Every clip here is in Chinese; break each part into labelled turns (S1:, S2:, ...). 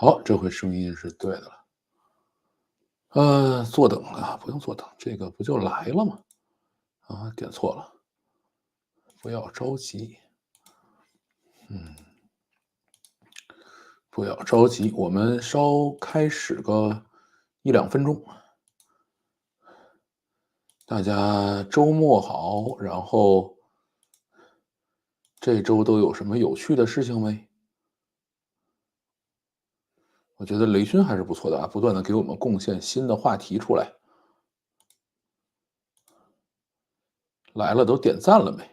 S1: 好，这回声音是对的了。坐等啊，不用坐等，这个不就来了吗？啊，点错了，不要着急，嗯，不要着急，我们稍开始个1、2分钟。大家周末好，然后这周都有什么有趣的事情没？我觉得雷军还是不错的啊，不断的给我们贡献新的话题出来。来了都点赞了没？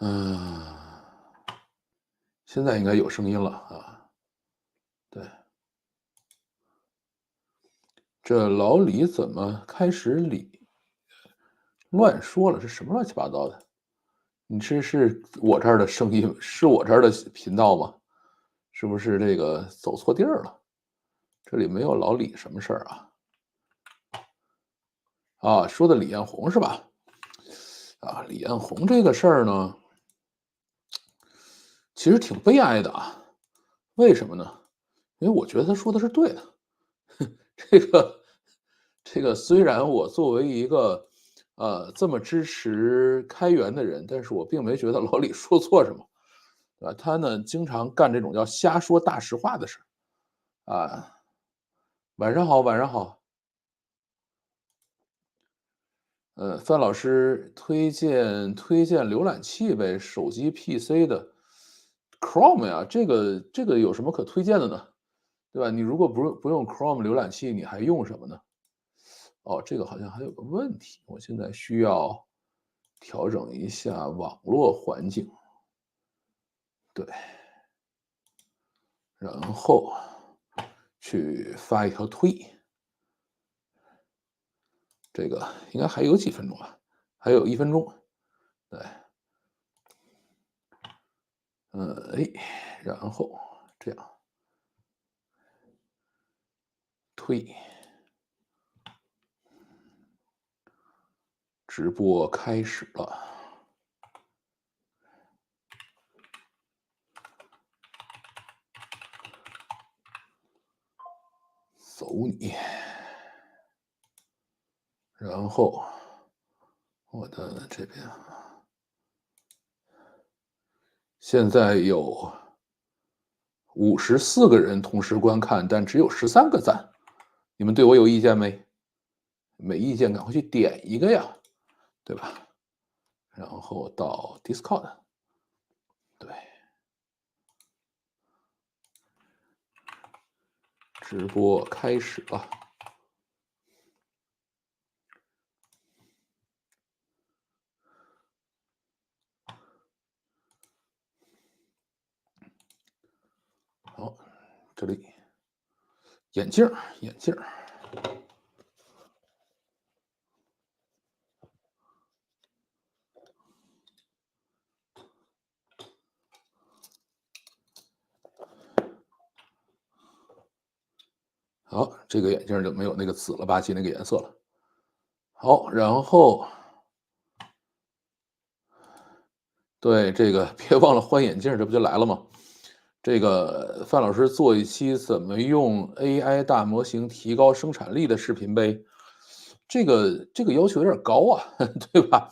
S1: 嗯，现在应该有声音了啊。对，这老李怎么开始乱说了？这什么乱七八糟的？你这是我这儿的声音，是我这儿的频道吗？是不是这个走错地儿了？这里没有老李什么事儿啊？啊，说的李彦宏是吧？啊，李彦宏这个事儿呢，其实挺悲哀的啊。为什么呢？因为我觉得他说的是对的。这个虽然我作为一个这么支持开源的人，但是我并没觉得老李说错什么，对吧？他呢经常干这种叫瞎说大实话的事儿啊。晚上好，晚上好。范老师推荐浏览器呗，手机 PC 的 Chrome 呀，这个有什么可推荐的呢？对吧？你如果不用 Chrome 浏览器，你还用什么呢？哦，这个好像还有个问题，我现在需要调整一下网络环境。对，然后去发一条推，这个应该还有几分钟啊？还有1分钟。对，哎，然后这样推，直播开始了，走你，然后我的这边现在有54个人同时观看，但只有13个赞，你们对我有意见没？没意见赶快去点一个呀，对吧？然后到 Discord，对，直播开始了。好，这里眼镜眼镜好，这个眼镜就没有那个紫了吧唧那个颜色了。好，然后对这个别忘了换眼镜，这不就来了吗？这个范老师做一期怎么用 AI 大模型提高生产力的视频呗。这个要求有点高啊，对吧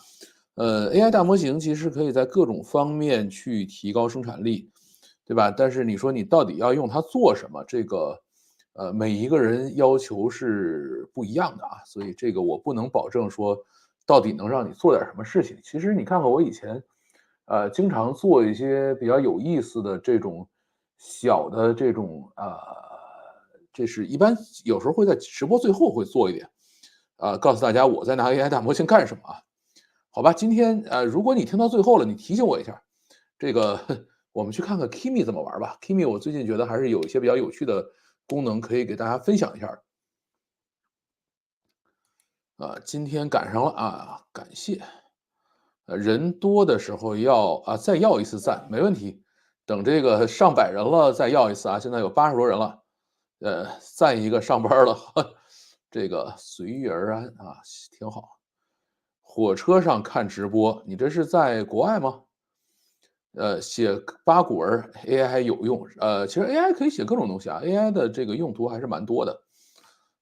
S1: ？AI 大模型其实可以在各种方面去提高生产力，对吧？但是你说你到底要用它做什么？这个，每一个人要求是不一样的啊，所以这个我不能保证说到底能让你做点什么事情。其实你看看我以前，经常做一些比较有意思的这种小的这种这是一般有时候会在直播最后会做一点，告诉大家我在拿 AI 大模型干什么啊？好吧，今天如果你听到最后了，你提醒我一下，这个我们去看看 Kimi 怎么玩吧。Kimi 我最近觉得还是有一些比较有趣的功能可以给大家分享一下今天赶上了啊，感谢。人多的时候再要一次赞，没问题。等这个上百人了再要一次啊，现在有80多人了，赞一个上班了，这个随遇而安啊，挺好。火车上看直播，你这是在国外吗？写八股文 AI 还有用，其实 AI 可以写各种东西啊，AI 的这个用途还是蛮多的。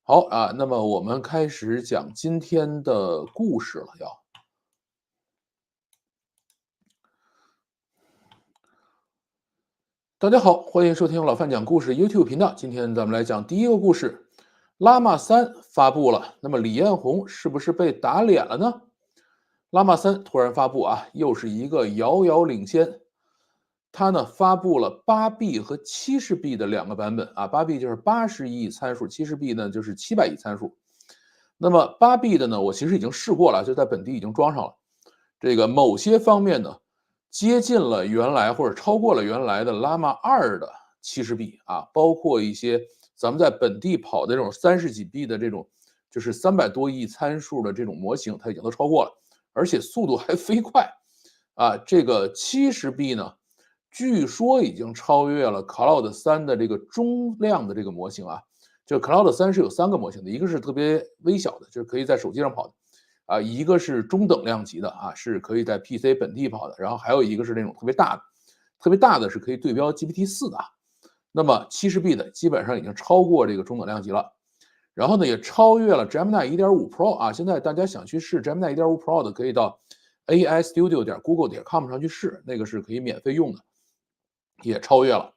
S1: 好啊，那么我们开始讲今天的故事了，要。大家好，欢迎收听老范讲故事 YouTube 频道。今天咱们来讲第一个故事，拉玛三发布了，那么李彦宏是不是被打脸了呢？拉玛三突然发布啊，又是一个遥遥领先。它呢发布了8B 和70B 的两个版本啊，8B 就是80亿参数，70B 呢就是700亿参数。那么8B 的呢，我其实已经试过了，就在本地已经装上了。这个某些方面呢，接近了原来或者超过了原来的 Llama 2的70B 啊，包括一些咱们在本地跑的这种30几 B 的这种，就是300多亿参数的这种模型，它已经都超过了，而且速度还飞快啊。这个70B 呢，据说已经超越了 Cloud 3的这个中量的这个模型啊。这 Cloud 3是有3个模型的，一个是特别微小的，就是可以在手机上跑的。啊，一个是中等量级的啊，是可以在 PC 本地跑的，然后还有一个是那种特别大的，特别大的是可以对标 GPT-4的啊。那么70B 的基本上已经超过这个中等量级了，然后呢也超越了 Gemini 1.5 Pro 啊。现在大家想去试 Gemini 1.5 Pro 的，可以到 aistudio.google.com 上去试，那个是可以免费用的，也超越了。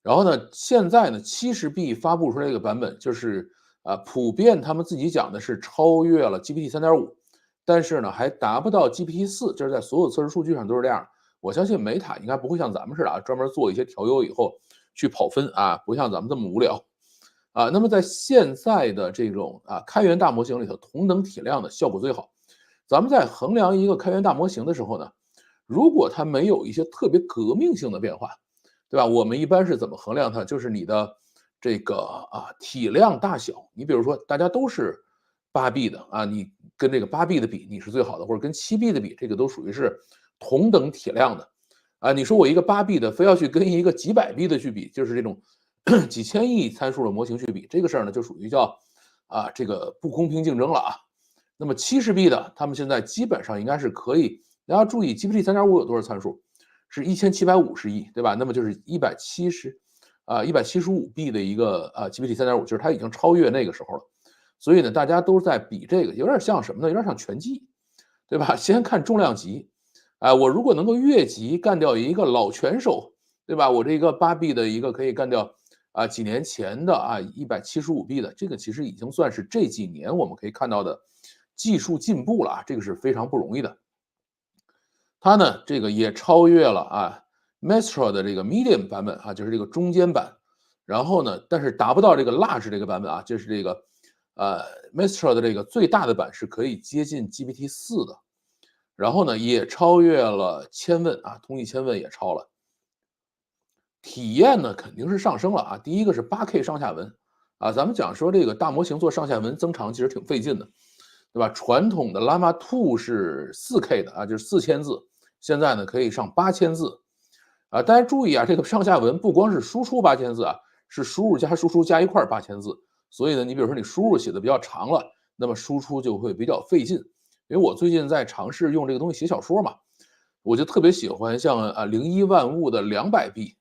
S1: 然后呢，现在呢70B 发布出来这个版本，就是普遍他们自己讲的是超越了 GPT 3.5，但是呢还达不到 GPT-4，就是在所有测试数据上都是这样。我相信美塔应该不会像咱们似的啊，专门做一些调优以后去跑分啊，不像咱们这么无聊啊。那么在现在的这种开源大模型里头，同等体量的效果最好。咱们在衡量一个开源大模型的时候呢，如果它没有一些特别革命性的变化，对吧？我们一般是怎么衡量它？就是你的这个体量大小。你比如说，大家都是8B 的啊，你跟这个8B 的比，你是最好的，或者跟7B 的比，这个都属于是同等体量的啊。你说我一个8B 的非要去跟一个几百 B 的去比，就是这种几千亿参数的模型去比，这个事儿呢就属于叫这个不公平竞争了啊。那么70B 的，他们现在基本上应该是可以。大家注意，GPT 3.5有多少参数？是1750亿，对吧？那么就是175B 的一个GPT 3.5，就是它已经超越那个时候了。所以呢，大家都在比这个，有点像什么呢？有点像拳击，对吧？先看重量级，我如果能够越级干掉一个老拳手，对吧？我这个8B 的一个可以干掉几年前的175B 的，这个其实已经算是这几年我们可以看到的技术进步了啊，这个是非常不容易的。它呢，这个也超越了Mistral 的这个 Medium 版本啊，就是这个中间版。然后呢，但是达不到这个 Large 这个版本啊，就是这个Mistral 的这个最大的版是可以接近 GPT-4的。然后呢，也超越了千问啊，通义千问也超了。体验呢肯定是上升了啊。第一个是8K 上下文啊，咱们讲说这个大模型做上下文增长其实挺费劲的，对吧？传统的 Llama 2是4K 的啊，就是4000字，现在呢可以上8000字啊。大家注意啊，这个上下文不光是输出8000字啊，是输入加输出加一块8000字。所以呢，你比如说你输入写的比较长了，那么输出就会比较费劲。因为我最近在尝试用这个东西写小说嘛，我就特别喜欢像零一万物的200B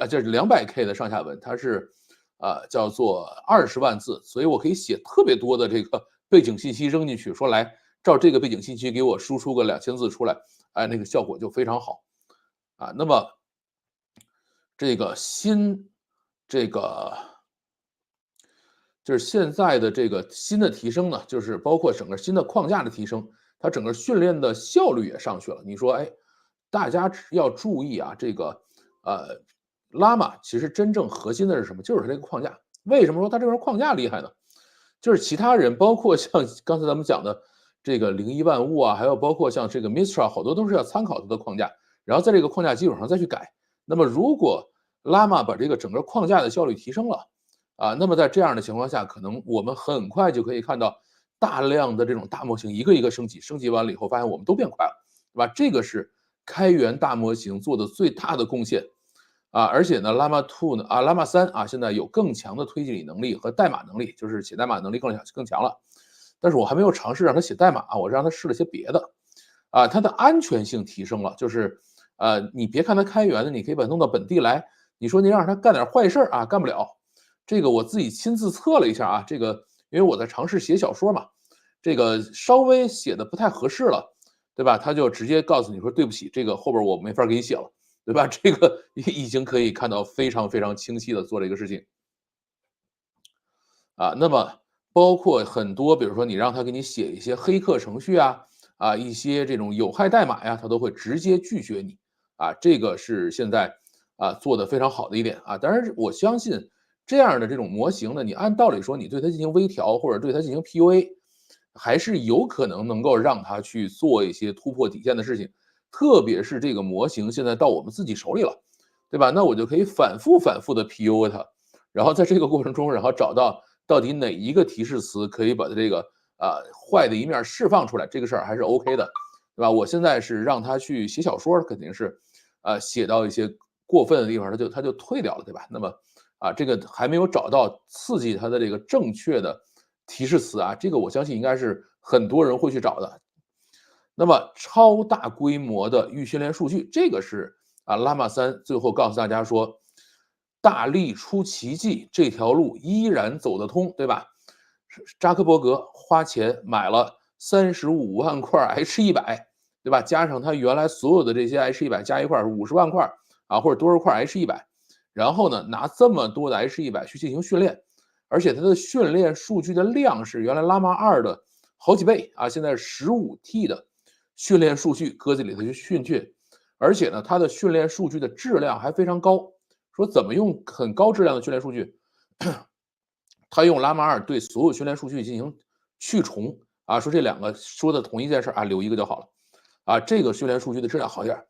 S1: 就是200K 的上下文，它是叫做20万字，所以我可以写特别多的这个背景信息扔进去，说来照这个背景信息给我输出个2000字出来，那个效果就非常好啊。那么这个这个就是现在的这个新的提升呢，就是包括整个新的框架的提升，它整个训练的效率也上去了。你说，哎，大家要注意啊，这个拉玛其实真正核心的是什么？就是它这个框架。为什么说它这个框架厉害呢？就是其他人，包括像刚才咱们讲的这个零一万物啊，还有包括像这个 Mistral，好多都是要参考它的框架，然后在这个框架基础上再去改。那么如果拉玛把这个整个框架的效率提升了，那么在这样的情况下，可能我们很快就可以看到大量的这种大模型一个一个升级，升级完了以后发现我们都变快了，对吧？这个是开源大模型做的最大的贡献而且呢，Llama 2呢，Llama 3现在有更强的推理能力和代码能力，就是写代码能力更强了。但是我还没有尝试让它写代码，我让它试了些别的。它的安全性提升了，就是你别看它开源的，你可以把它弄到本地来，你说你让它干点坏事啊，干不了。这个我自己亲自测了一下啊，这个因为我在尝试写小说嘛，这个稍微写的不太合适了，对吧？他就直接告诉你说对不起，这个后边我没法给你写了，对吧？这个已经可以看到非常非常清晰的做了一个事情。那么包括很多，比如说你让他给你写一些黑客程序啊，一些这种有害代码呀，他都会直接拒绝你。这个是现在做的非常好的一点啊。当然我相信这样的这种模型呢，你按道理说你对它进行微调或者对它进行 PUA，还是有可能能够让它去做一些突破底线的事情。特别是这个模型现在到我们自己手里了，对吧？那我就可以反复反复的 PUA 它，然后在这个过程中，然后找到到底哪一个提示词可以把它这个坏的一面释放出来，这个事儿还是 OK 的，对吧？我现在是让他去写小说，肯定是写到一些过分的地方，他就退掉了，对吧？那么这个还没有找到刺激他的这个正确的提示词这个我相信应该是很多人会去找的。那么超大规模的预训练数据，这个是Llama 3最后告诉大家说，大力出奇迹，这条路依然走得通，对吧？扎克伯格花钱买了35万块 H100，对吧？加上他原来所有的这些 H100加一块是50万块或者多少块 H100，然后呢，拿这么多的 H100去进行训练，而且它的训练数据的量是原来 Llama 2的好几倍现在是15T 的训练数据搁在里头去训训，而且呢，它的训练数据的质量还非常高。说怎么用很高质量的训练数据？他用 Llama 2对所有训练数据进行去重说这两个说的同一件事留一个就好了这个训练数据的质量好一点，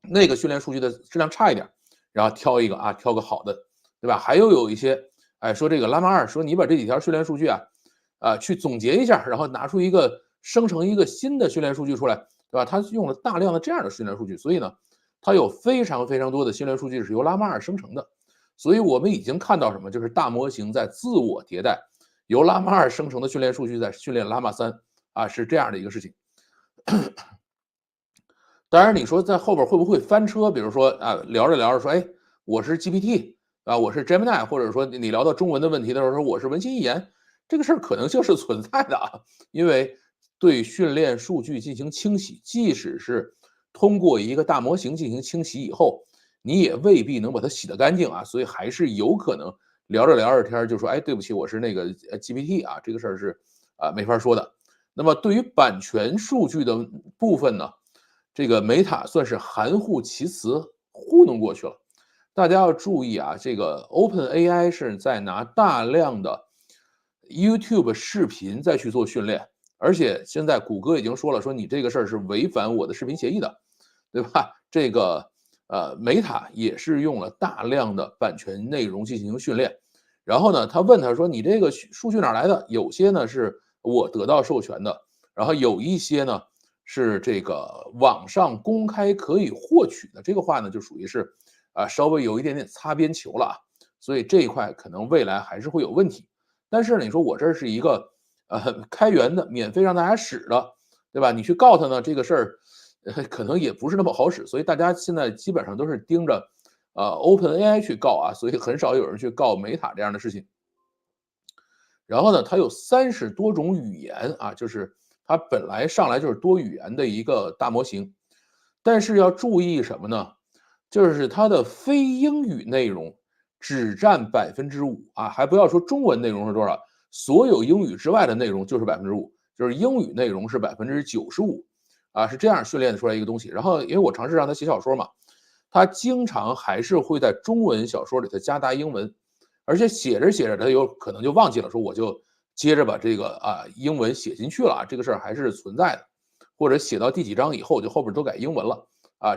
S1: 那个训练数据的质量差一点，然后挑一个挑个好的，对吧？还有一些说这个 Llama 2说你把这几条训练数据去总结一下，然后拿出一个生成一个新的训练数据出来，对吧？它用了大量的这样的训练数据，所以呢，它有非常非常多的训练数据是由 Llama 2生成的。所以我们已经看到什么？就是大模型在自我迭代，由 Llama 2生成的训练数据在训练 Llama 3是这样的一个事情。当然，你说在后边会不会翻车？比如说聊着聊着说，哎，我是 GPT 我是 Gemini，或者说你聊到中文的问题的时候说我是文心一言，这个事儿可能性是存在的因为对训练数据进行清洗，即使是通过一个大模型进行清洗以后，你也未必能把它洗得干净所以还是有可能聊着聊着天就说，哎，对不起，我是那个GPT 这个事儿是没法说的。那么对于版权数据的部分呢？这个美塔算是含糊其辞糊弄过去了。大家要注意这个 OpenAI 是在拿大量的 YouTube 视频再去做训练，而且现在谷歌已经说了，说你这个事儿是违反我的视频协议的，对吧？这个美塔也是用了大量的版权内容进行训练，然后呢，他问他说你这个数据哪来的？有些呢是我得到授权的，然后有一些呢是这个网上公开可以获取的，这个话呢就属于是稍微有一点点擦边球了所以这一块可能未来还是会有问题。但是你说我这是一个开源的，免费让大家使的，对吧？你去告他呢，这个事儿可能也不是那么好使，所以大家现在基本上都是盯着OpenAI 去告所以很少有人去告美塔这样的事情。然后呢，它有30多种语言就是它本来上来就是多语言的一个大模型，但是要注意什么呢？就是它的非英语内容只占5%还不要说中文内容是多少，所有英语之外的内容就是5%，就是英语内容是95%是这样训练出来一个东西。然后因为我尝试让它写小说嘛，它经常还是会在中文小说里头加大英文。而且写着写着，他有可能就忘记了，说我就接着把这个英文写进去了这个事儿还是存在的，或者写到第几章以后，就后边都改英文了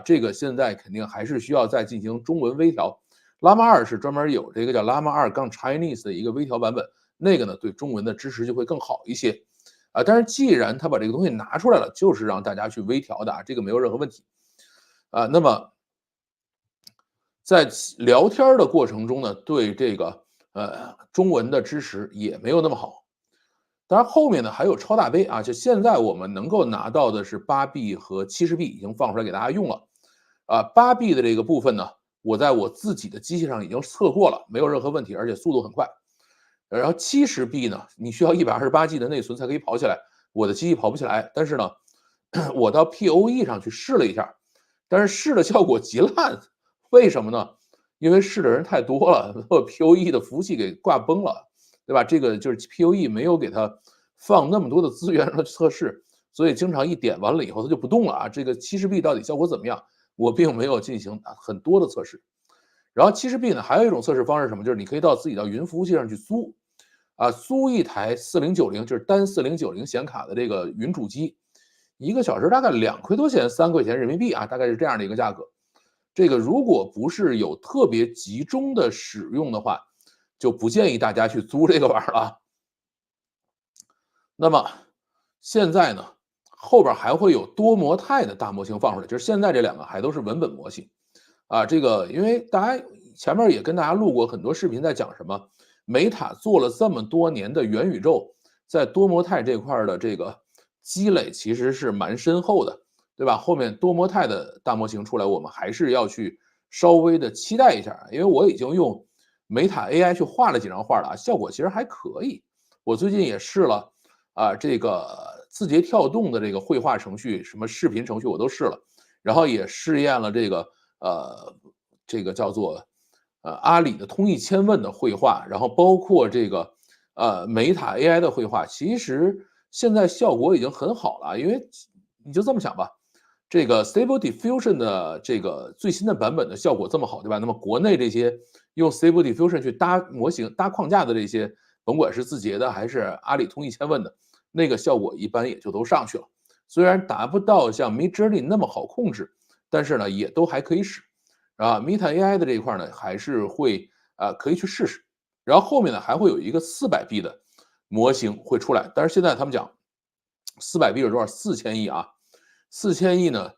S1: 这个现在肯定还是需要再进行中文微调。Llama 2是专门有这个叫 Llama 2-Chinese 的一个微调版本，那个呢对中文的支持就会更好一些但是既然他把这个东西拿出来了，就是让大家去微调的这个没有任何问题那么在聊天的过程中呢，对这个中文的支持也没有那么好。当然后面呢还有超大杯啊，就现在我们能够拿到的是8B 和70B已经放出来给大家用了。8B 的这个部分呢，我在我自己的机器上已经测过了，没有任何问题，而且速度很快。然后70B 呢，你需要128G 的内存才可以跑起来，我的机器跑不起来。但是呢，我到 PoE 上去试了一下，但是试的效果极烂，为什么呢？因为试的人太多了，把 PoE 的服务器给挂崩了，对吧？这个就是 PoE 没有给它放那么多的资源让它去测试，所以经常一点完了以后它就不动了啊。这个 70B 到底效果怎么样？我并没有进行很多的测试。然后 70B 呢，还有一种测试方式是什么？就是你可以到自己到云服务器上去租，租一台4090，就是单4090显卡的这个云主机，1个小时大概2块多钱、3块钱人民币啊，大概是这样的一个价格。这个如果不是有特别集中的使用的话，就不建议大家去租这个玩意儿了。那么现在呢，后边还会有多模态的大模型放出来，就是现在这两个还都是文本模型。这个因为大家前面也跟大家录过很多视频，在讲什么，Meta 做了这么多年的元宇宙，在多模态这块的这个积累其实是蛮深厚的，对吧？后面多模态的大模型出来，我们还是要去稍微的期待一下，因为我已经用 Meta AI 去画了几张画了啊，效果其实还可以。我最近也试了这个字节跳动的这个绘画程序，什么视频程序我都试了，然后也试验了这个叫做阿里的通义千问的绘画，然后包括这个Meta AI 的绘画，其实现在效果已经很好了，因为你就这么想吧，这个 Stable Diffusion 的这个最新的版本的效果这么好，对吧？那么国内这些用 Stable Diffusion 去搭模型、搭框架的这些，甭管是字节的还是阿里通义千问的，那个效果一般也就都上去了。虽然达不到像 Midjourney 那么好控制，但是呢，也都还可以使。Meta AI 的这一块呢，还是会可以去试试。然后后面呢，还会有一个400B 的模型会出来，但是现在他们讲400B 是多少？4000亿啊，4000亿呢，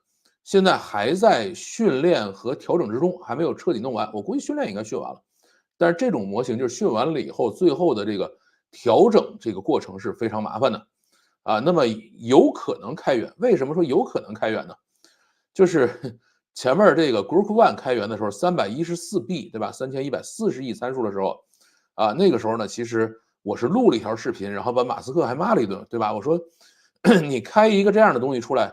S1: 现在还在训练和调整之中，还没有彻底弄完。我估计训练应该训完了，但是这种模型就是训完了以后，最后的这个调整这个过程是非常麻烦的那么有可能开源。为什么说有可能开源呢？就是前面这个 Group One 开源的时候314B 对吧？3140亿参数的时候那个时候呢，其实我是录了一条视频，然后把马斯克还骂了一顿，对吧？我说你开一个这样的东西出来，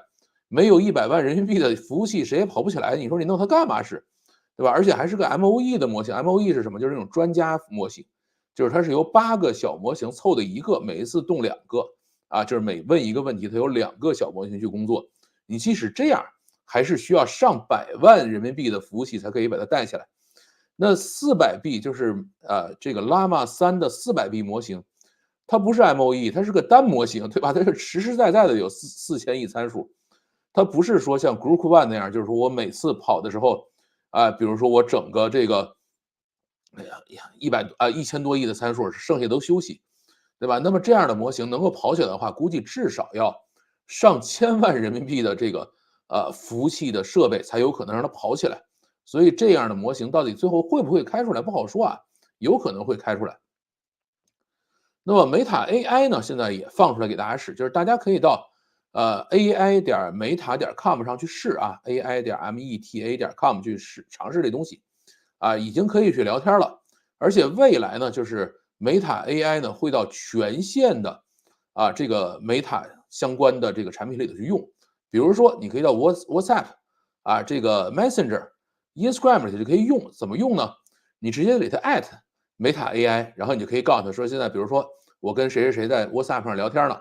S1: 没有100万人民币的服务器，谁也跑不起来。你说你弄它干嘛使，对吧？而且还是个 MOE 的模型。MOE 是什么？就是那种专家模型，就是它是由8个小模型凑的一个，每一次动2个就是每问一个问题，它有2个小模型去工作。你即使这样，还是需要上百万人民币的服务器才可以把它带起来。那400B 就是这个 Llama 3的400B 模型，它不是 MOE，它是个单模型，对吧？它是实实在在的有4000亿参数，它不是说像 Group One 那样，就是说我每次跑的时候比如说我整个这个，哎呀1000多亿的参数，剩下都休息，对吧？那么这样的模型能够跑起来的话，估计至少要上千万人民币的这个服务器的设备才有可能让它跑起来。所以这样的模型到底最后会不会开出来不好说啊，有可能会开出来。那么 Meta AI 呢，现在也放出来给大家使，就是大家可以到ai.meta.com 上去试ai.meta.com 去尝试这东西已经可以去聊天了。而且未来呢，就是 Meta AI 呢会到全线的这个 Meta 相关的这个产品里头去用。比如说，你可以到 WhatsApp 这个 Messenger、Instagram 里头就可以用。怎么用呢？你直接给它 Meta AI，然后你就可以告诉他说，现在比如说我跟谁谁谁在 WhatsApp 上聊天呢，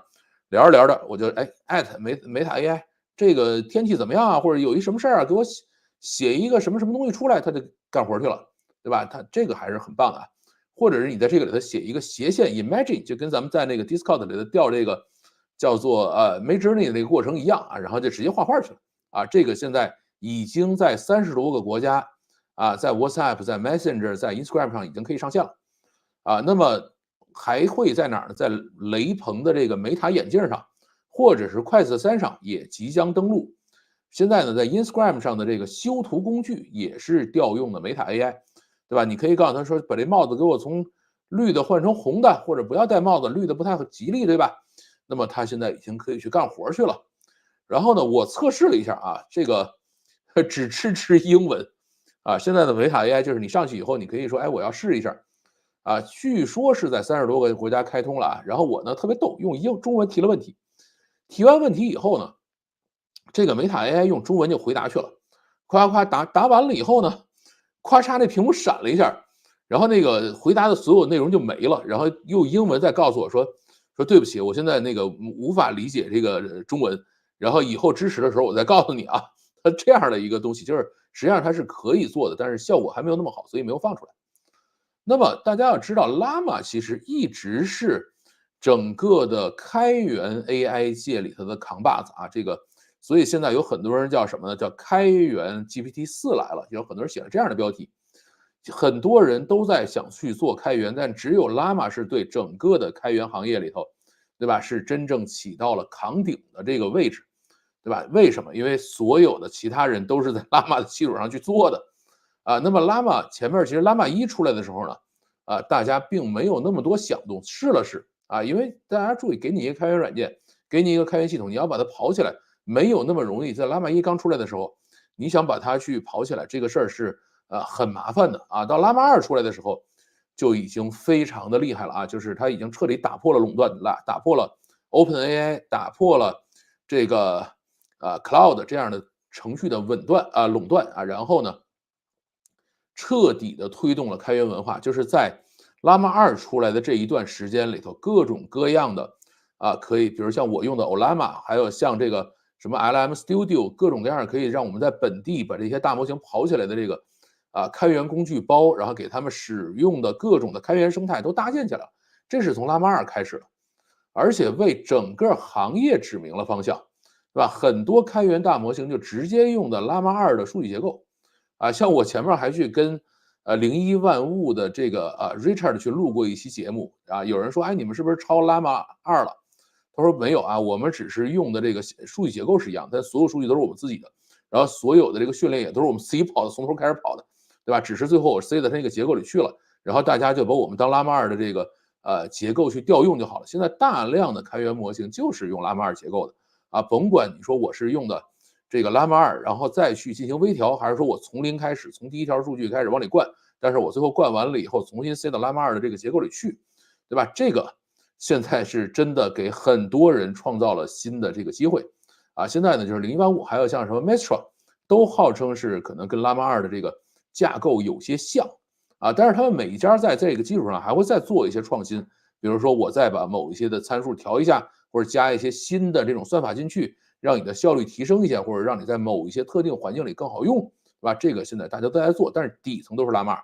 S1: 聊着聊着我就Meta AI 这个天气怎么样啊，或者有一什么事儿给我写一个什么什么东西出来，他就干活去了，对吧？他这个还是很棒的或者是你在这个里头写一个斜线 Imagine，就跟咱们在那个 Discord 里头调这个叫做Midjourney 的那个过程一样然后就直接画画去了这个现在已经在30多个国家在 WhatsApp、在 Messenger、在 Instagram 上已经可以上线了那么还会在哪儿呢？在雷朋的这个美塔眼镜上，或者是快色3上也即将登陆。现在呢，在 Instagram 上的这个修图工具也是调用的美塔 AI，对吧？你可以告诉他说，把这帽子给我从绿的换成红的，或者不要戴帽子，绿的不太吉利，对吧？那么它现在已经可以去干活去了。然后呢，我测试了一下啊，这个只支持英文啊。现在的维塔 AI 就是你上去以后，你可以说，哎，我要试一下啊。据说是在30多个国家开通了啊。然后我呢特别逗，用中文提了问题，提完问题以后呢，这个维塔 AI 用中文就回答去了，夸夸答完了以后呢，咔嚓那屏幕闪了一下，然后那个回答的所有内容就没了，然后用英文再告诉我说对不起，我现在那个无法理解这个中文，然后以后支持的时候我再告诉你啊。它这样的一个东西，就是实际上它是可以做的，但是效果还没有那么好，所以没有放出来。那么大家要知道，Llama 其实一直是整个的开源 AI 界里头的扛把子啊。这个，所以现在有很多人叫什么呢？叫开源 GPT-4来了，有很多人写了这样的标题。很多人都在想去做开源，但只有 Llama 是对整个的开源行业里头，对吧？是真正起到了扛鼎的这个位置，对吧？为什么？因为所有的其他人都是在 Llama 的基础上去做的。啊，那么 Llama 前面其实 Llama 1出来的时候呢，啊，大家并没有那么多响动，试了试啊。因为大家注意，给你一个开源软件，给你一个开源系统，你要把它跑起来，没有那么容易。在 Llama 1刚出来的时候，你想把它去跑起来，这个事儿是很麻烦的啊。到 Llama 2出来的时候，就已经非常的厉害了啊，就是它已经彻底打破了垄断了，打破了 OpenAI，打破了这个Cloud 这样的程序的垄断啊。然后呢，彻底的推动了开源文化。就是在 Llama 2出来的这一段时间里头，各种各样的可以，比如像我用的 Ollama，还有像这个什么 LM Studio，各种各样可以让我们在本地把这些大模型跑起来的这个开源工具包，然后给他们使用的各种的开源生态都搭建起来了。这是从 Llama 2开始的，而且为整个行业指明了方向，对吧？很多开源大模型就直接用的 Llama 2的数据结构。啊，像我前面还去跟01万物的这个Richard 去录过一期节目啊。有人说，哎，你们是不是抄 Llama 2了？他说没有啊，我们只是用的这个数据结构是一样，但所有数据都是我们自己的，然后所有的这个训练也都是我们自己跑的，从头开始跑的，对吧？只是最后我塞到它那个结构里去了，然后大家就把我们当 Llama 2的这个结构去调用就好了。现在大量的开源模型就是用 Llama 2结构的啊，甭管你说我是用的这个 Llama 2，然后再去进行微调，还是说我从零开始，从第一条数据开始往里灌，但是我最后灌完了以后，重新塞到 Llama 2的这个结构里去，对吧？这个现在是真的给很多人创造了新的这个机会啊。现在呢，就是01万物，还有像什么 Mistral，都号称是可能跟 Llama 2的这个架构有些像啊，但是他们每一家在这个基础上还会再做一些创新，比如说我再把某一些的参数调一下，或者加一些新的这种算法进去，让你的效率提升一些，或者让你在某一些特定环境里更好用，对吧？这个现在大家都在做，但是底层都是 Llama 2，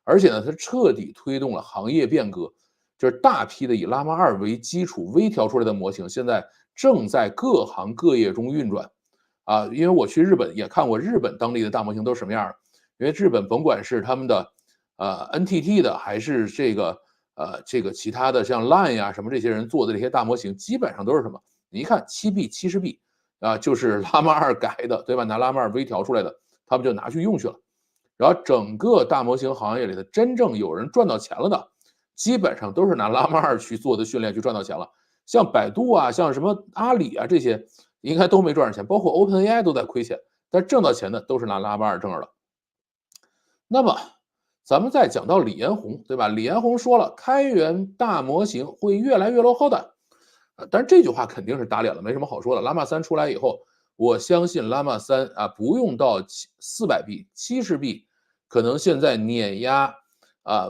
S1: 而且呢，它彻底推动了行业变革，就是大批的以 Llama 2为基础微调出来的模型，现在正在各行各业中运转。啊，因为我去日本也看过日本当地的大模型都是什么样的，因为日本甭管是他们的NTT 的，还是这个其他的像 Line 呀什么这些人做的这些大模型，基本上都是什么？你一看7B、70B 啊，就是 Llama 2改的，对吧？拿 Llama 2微调出来的，他们就拿去用去了。然后整个大模型行业里的真正有人赚到钱了的，基本上都是拿 Llama 2去做的训练去赚到钱了。像百度啊，像什么阿里啊这些，应该都没赚着钱，包括 OpenAI 都在亏钱，但挣到钱的都是拿 Llama 2挣着的。那么咱们再讲到李彦宏，对吧？李彦宏说了，开源大模型会越来越落后的。但是这句话肯定是打脸了，没什么好说的。Llama 3出来以后，我相信 Llama 3啊，不用到400B、70B，可能现在碾压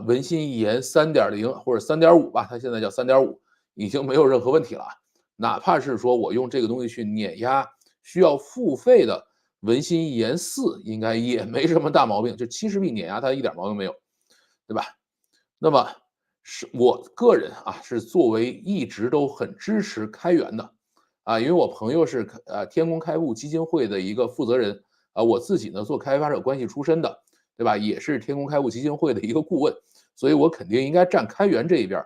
S1: 文心一言3.0或者3.5吧，它现在叫3.5，已经没有任何问题了。哪怕是说我用这个东西去碾压需要付费的文心一言4，应该也没什么大毛病，就70B 碾压它一点毛病没有，对吧？那么是我个人啊，是作为一直都很支持开源的啊。因为我朋友是天工开物基金会的一个负责人啊，我自己呢做开发者关系出身的，对吧？也是天工开物基金会的一个顾问，所以我肯定应该站开源这一边。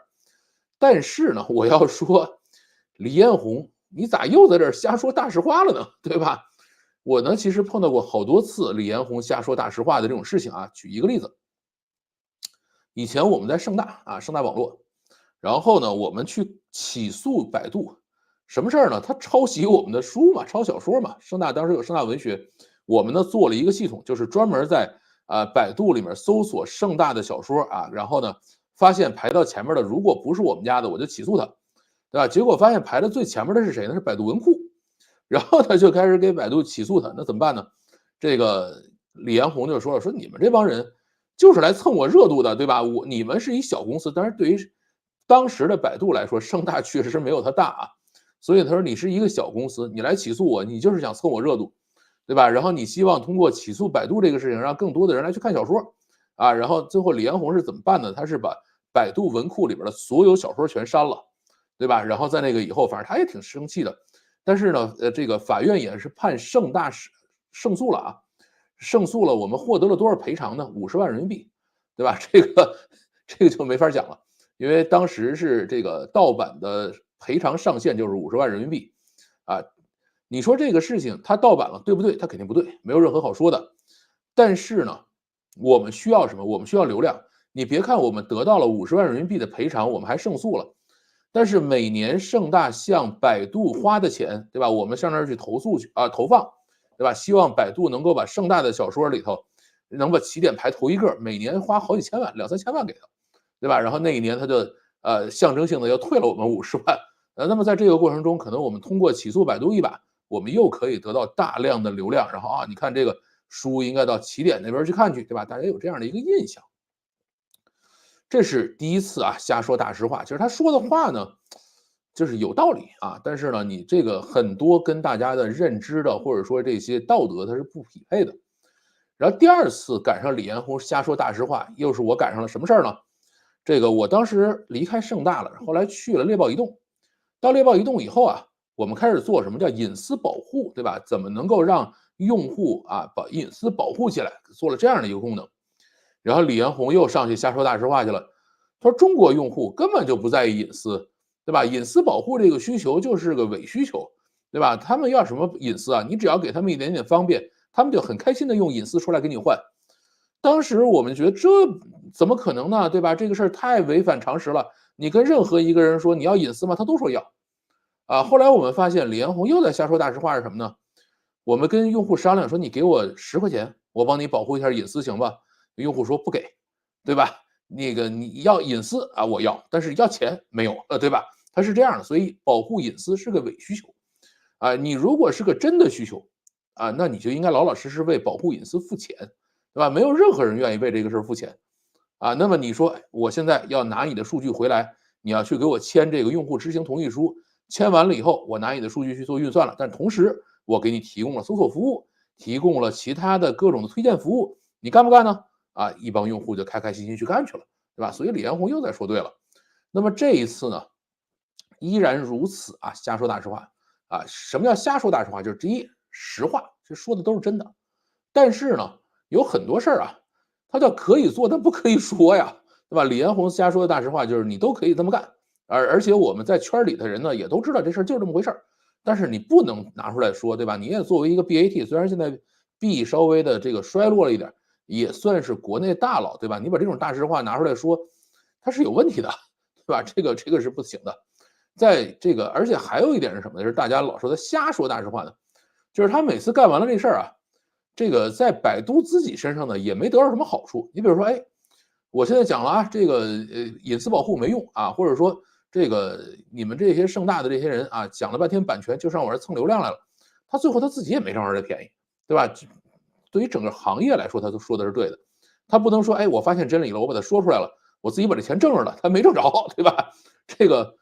S1: 但是呢，我要说，李彦宏，你咋又在这儿瞎说大实话了呢？对吧？我呢，其实碰到过好多次李彦宏瞎说大实话的这种事情啊。举一个例子，以前我们在盛大啊，盛大网络，然后呢，我们去起诉百度，什么事儿呢？他抄袭我们的书嘛，抄小说嘛。盛大当时有盛大文学，我们呢做了一个系统，就是专门在百度里面搜索盛大的小说啊，然后呢发现排到前面的，如果不是我们家的，我就起诉他，对吧？结果发现排的最前面的是谁呢？是百度文库，然后他就开始给百度起诉他，那怎么办呢？这个李彦宏就说了，说你们这帮人就是来蹭我热度的，对吧？你们是一小公司，但是对于当时的百度来说，盛大确实没有它大啊，所以他说你是一个小公司，你来起诉我，你就是想蹭我热度，对吧？然后你希望通过起诉百度这个事情，让更多的人来去看小说啊。然后最后李彦宏是怎么办呢？他是把百度文库里边的所有小说全删了，对吧？然后在那个以后，反正他也挺生气的。但是呢，这个法院也是判盛大胜诉了啊，胜诉了，我们获得了多少赔偿呢？50万人民币，对吧？这个就没法讲了，因为当时是这个盗版的赔偿上限就是50万人民币，啊，你说这个事情它盗版了，对不对？它肯定不对，没有任何好说的。但是呢，我们需要什么？我们需要流量。你别看我们得到了50万人民币的赔偿，我们还胜诉了，但是每年盛大向百度花的钱，对吧？我们上那儿去投诉去啊，投放，对吧？希望百度能够把盛大的小说里头能把起点排头一个，每年花好几千万、2、3千万给他，对吧？然后那一年他就象征性的要退了我们50万。那么在这个过程中，可能我们通过起诉百度一把，我们又可以得到大量的流量，然后啊，你看这个书应该到起点那边去看去，对吧？大家有这样的一个印象。这是第一次啊，瞎说大实话。其实他说的话呢，就是有道理啊，但是呢，你这个很多跟大家的认知的，或者说这些道德，它是不匹配的。然后第二次赶上李彦宏瞎说大实话，又是我赶上了什么事儿呢？这个我当时离开盛大了，后来去了猎豹移动。到猎豹移动以后啊，我们开始做什么叫隐私保护，对吧？怎么能够让用户啊把隐私保护起来？做了这样的一个功能。然后李彦宏又上去瞎说大实话去了，他说中国用户根本就不在意隐私，对吧？隐私保护这个需求就是个伪需求，对吧？他们要什么隐私啊？你只要给他们一点点方便，他们就很开心的用隐私出来给你换。当时我们觉得这怎么可能呢？对吧？这个事儿太违反常识了。你跟任何一个人说你要隐私吗？他都说要。啊，后来我们发现李彦宏又在瞎说大实话是什么呢？我们跟用户商量说，你给我10块钱，我帮你保护一下隐私，行吧？用户说不给，对吧？那个你要隐私啊，我要，但是要钱没有，对吧？它是这样的，所以保护隐私是个伪需求啊。你如果是个真的需求啊，那你就应该老老实实为保护隐私付钱，对吧？没有任何人愿意为这个事儿付钱啊。那么你说我现在要拿你的数据回来，你要去给我签这个用户知情同意书，签完了以后，我拿你的数据去做运算了，但同时我给你提供了搜索服务，提供了其他的各种的推荐服务，你干不干呢？啊，一帮用户就开开心心去干去了，对吧？所以李彦宏又在说对了。那么这一次呢，依然如此啊，瞎说大实话啊。什么叫瞎说大实话？就是第一，实话，这说的都是真的。但是呢，有很多事儿啊，它叫可以做，但不可以说呀，对吧？李彦宏瞎说的大实话就是你都可以这么干，而且我们在圈里的人呢，也都知道这事儿就这么回事儿。但是你不能拿出来说，对吧？你也作为一个 BAT，虽然现在 B 稍微的这个衰落了一点，也算是国内大佬，对吧？你把这种大实话拿出来说，它是有问题的，对吧？这个是不行的。在这个，而且还有一点是什么呢？就是大家老说他瞎说大实话呢，就是他每次干完了这事儿啊，这个在百度自己身上呢也没得到什么好处。你比如说，哎，我现在讲了啊，这个隐私保护没用啊，或者说这个你们这些盛大的这些人啊，讲了半天版权，就上我这蹭流量来了，他最后他自己也没占着这便宜，对吧？对于整个行业来说，他都说的是对的。他不能说，哎，我发现真理了，我把它说出来了，我自己把这钱挣着了，他没挣着，对吧？这个